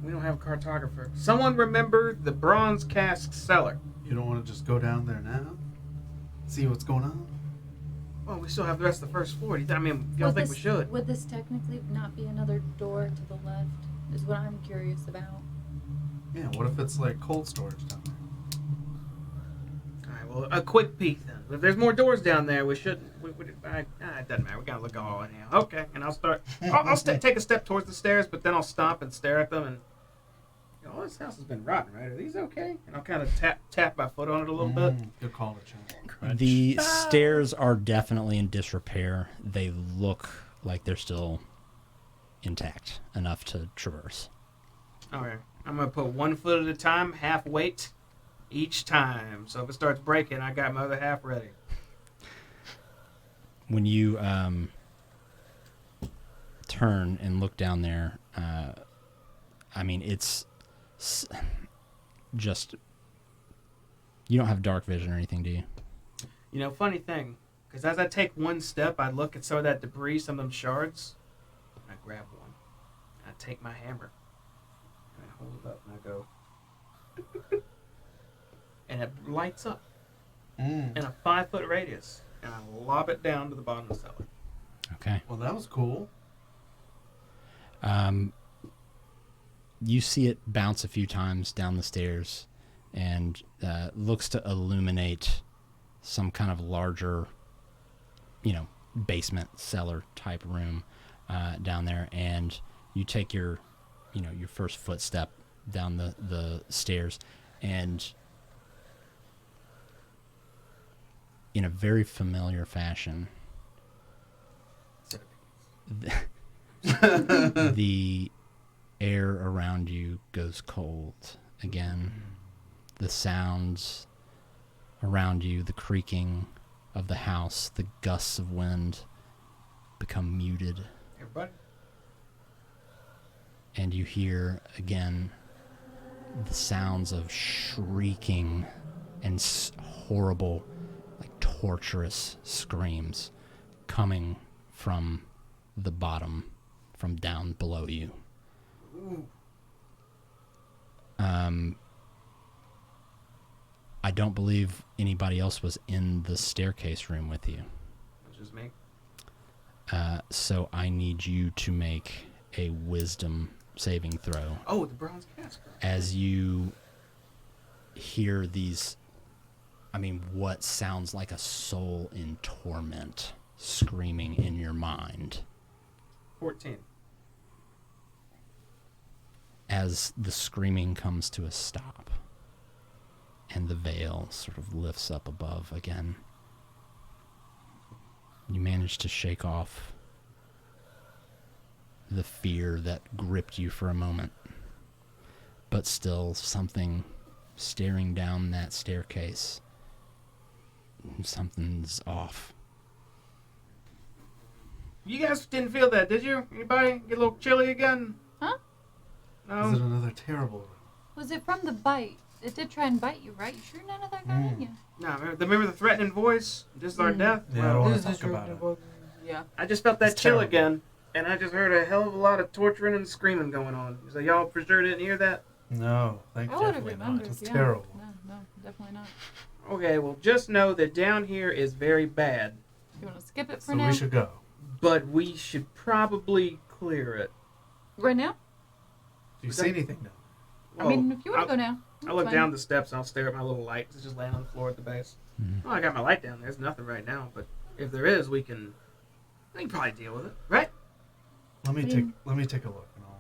We don't have a cartographer. Someone remember the bronze cask cellar. You don't want to just go down there now? See what's going on? Well, we still have the rest of the first floor. I mean, y'all think we should? Would this technically not be another door to the left? Is what I'm curious about. Yeah, what if it's like cold storage down there? All right. Well, a quick peek then. If there's more doors down there, we shouldn't. It doesn't matter. We gotta look all anyhow. Okay, and I'll start. I'll take a step towards the stairs, but then I'll stop and stare at them and. Oh, this house has been rotten, right? Are these okay? And I'll kind of tap my foot on it a little bit. Good call to check. Crunch. The stairs are definitely in disrepair. They look like they're still intact enough to traverse. Okay, I'm gonna put 1 foot at a time, half weight each time. So if it starts breaking, I got my other half ready. When you turn and look down there, it's just, you don't have dark vision or anything, do you? You know, funny thing, because as I take one step, I look at some of that debris, some of them shards, and I grab one. I take my hammer, and I hold it up, and I go, and it lights up in a 5 foot radius, and I lob it down to the bottom of the cellar. Okay. Well, that was cool. You see it bounce a few times down the stairs, and looks to illuminate some kind of larger, basement cellar type room down there. And you take your first footstep down the stairs, and in a very familiar fashion, the air around you goes cold again. The sounds around you, the creaking of the house, the gusts of wind become muted. Everybody. And you hear again the sounds of shrieking and horrible, like torturous screams coming from the bottom, from down below you. Ooh. I don't believe anybody else was in the staircase room with you. It's just me. So I need you to make a wisdom saving throw. Oh, the bronze cask. As you hear these, what sounds like a soul in torment screaming in your mind. 14. As the screaming comes to a stop and the veil sort of lifts up above again, you manage to shake off the fear that gripped you for a moment, but still something staring down that staircase. Something's off. You guys didn't feel that, did you? Anybody get a little chilly again? Huh? No. Is it another terrible? Was it from the bite? It did try and bite you, right? You sure none of that got in you? No, remember the threatening voice? This is our death? Yeah, I don't want This to is talk about it. Yeah. I just felt that It's chill terrible. again, and I just heard a hell of a lot of torturing and screaming going on. So y'all for sure didn't hear that? No, thank I would have definitely not. remembered. It's Yeah. terrible. No, definitely not. Okay, well, just know that down here is very bad, You want to skip it for So now? we should go. but we should probably clear it. Right now? Do you see anything now? I mean, if you want to go now. I look fine. down the steps and I'll stare at my little light. It's just laying on the floor at the base. Well, I got my light down there. There's nothing right now, but if there is, we can probably deal with it, right? Let me take a look. And I'll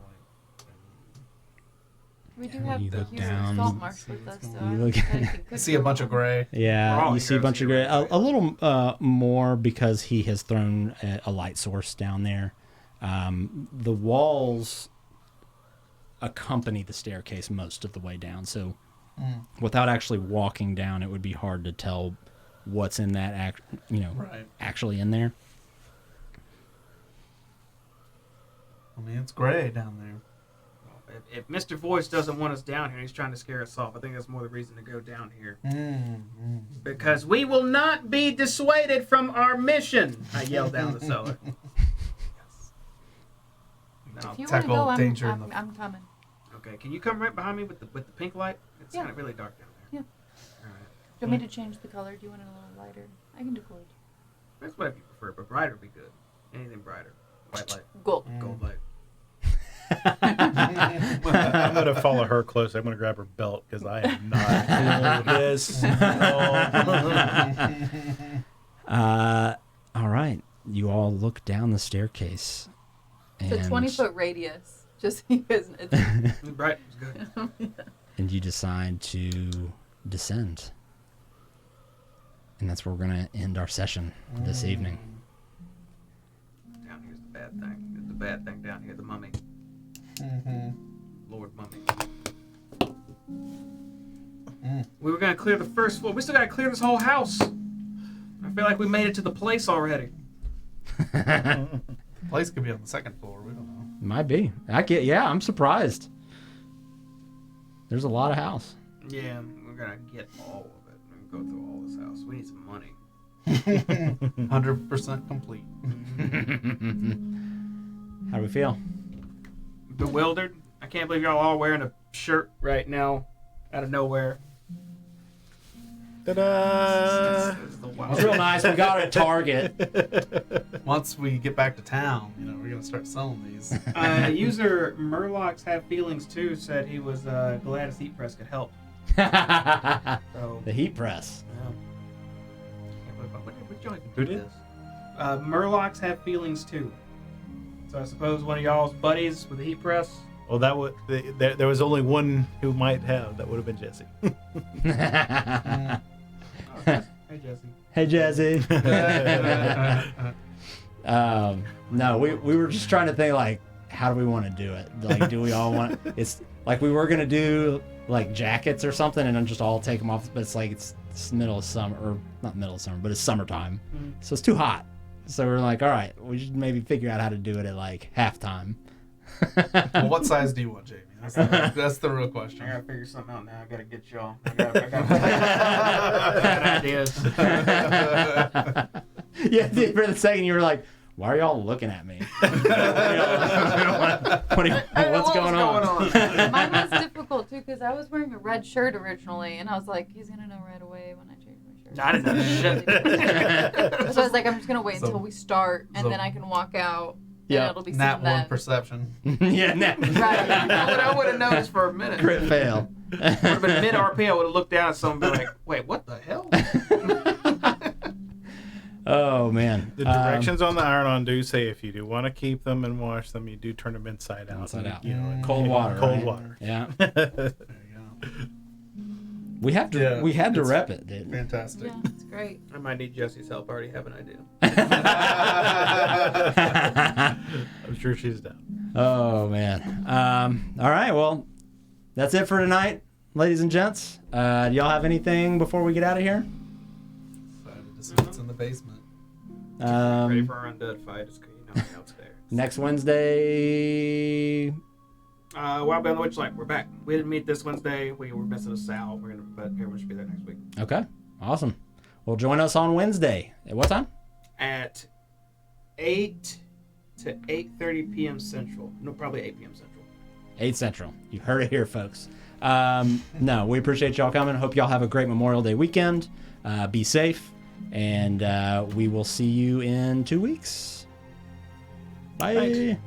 We do Yeah, have you the look Houston down. Saltmarsh with us, so You I look- think it could see a go bunch on. of gray. We're Yeah, all you see a heroes bunch of here, gray. right? A little more because he has thrown a light source down there. The walls accompany the staircase most of the way down, so without actually walking down, it would be hard to tell what's in that Right. actually in there. I mean, it's gray down there. If Mr. Voice doesn't want us down here, he's trying to scare us off. I think that's more the reason to go down here. Because we will not be dissuaded from our mission, I yelled down the cellar. No. If you want to Tackle go, danger in I'm coming. Okay, can you come right behind me with the pink light? It's Yeah. kind of really dark down there. Yeah. All right. Do you want me to change the color? Do you want it a little lighter? I can do gold. That's whatever you prefer, but brighter would be good. Anything brighter. White light, Gold. gold light. I'm going to follow her close. I'm going to grab her belt because I am not feeling this. All right, you all look down the staircase. It's a 20-foot radius, just because it's Bright is good. And you decide to descend. And that's where we're going to end our session this evening. Down here's the bad thing. There's the bad thing down here, the mummy. Lord Mummy. We were gonna clear the first floor. We still gotta clear this whole house. I feel like we made it to the place already. Place could be on the second floor. We don't know. Might be. I'm surprised. There't a lot of house. Yeah, we're gonna get all of it. We're gonna go through all this house. We need some money. 100% complete. How do we feel? Bewildered. I can't believe y'all all wearing a shirt right now, out of nowhere. Ta-da! This is the It's wild. real nice. We got a target. Once we get back to town, we're gonna start selling these. User Murlocs Have Feelings Too said he was glad a seat press could help. So, The heat press. What y'all can Who do did? this? Murlocs have feelings too. So I suppose one of y'all's buddies with the heat press. Well, that would there was only one who might have. That would have been Jesse. Hey, Jesse. Hey, Jesse. No, we were just trying to think, like, how do we want to do it? Like, do we all want... It's like we were going to do, like, jackets or something and then just all take them off. But it's like it's middle of summer. Or not middle of summer, but it's summertime. So it's too hot. So we're like, all right, we should maybe figure out how to do it at, like, halftime. Well, what size do you want, Jamie? That's the real question. I gotta figure something out now. I gotta get y'all. I got ideas. Yeah, for the second you were like, why are y'all looking at me? What's going on? Mine was difficult too because I was wearing a red shirt originally, and I was like, he's gonna know right away when I change my shirt. I didn't know shit. So I was like, I'm just gonna wait So- until we start, and so- then I can walk out. Yeah. And it'll be seen Nat then. one perception. Yeah, no. Right. I would have noticed for a minute. Crit fail. Would have been mid RP. I would have looked down at someone and be like, "Wait, what the hell?" Oh, man. The directions on the iron-on do say if you do want to keep them and wash them, you do turn them inside out. Inside out. You know, Cold water. Cold right? water. Yeah. There you go. We had to it's rep it, dude. Fantastic. Yeah, it's great. I might need Jesse's help. I already have an idea. I'm sure she's down. Oh, man. All right, well, that's it for tonight, ladies and gents. Do y'all have anything before we get out of here? Excited to see what's in the basement. Ready for our undead fight? Just you know how it's there. Next Wednesday... Wild Beyond the Witchlight, we're back. We didn't meet this Wednesday. We were missing a Sal. But everyone should be there next week Okay, awesome. Well, join us on Wednesday. At what time? at 8 to 8:30 p.m. Central. No, probably 8 p.m. Central. 8 Central. You heard it here, folks. No, we appreciate y'all coming. Hope y'all have a great Memorial Day weekend. Be safe, and we will see you in 2 weeks. Bye. Thanks.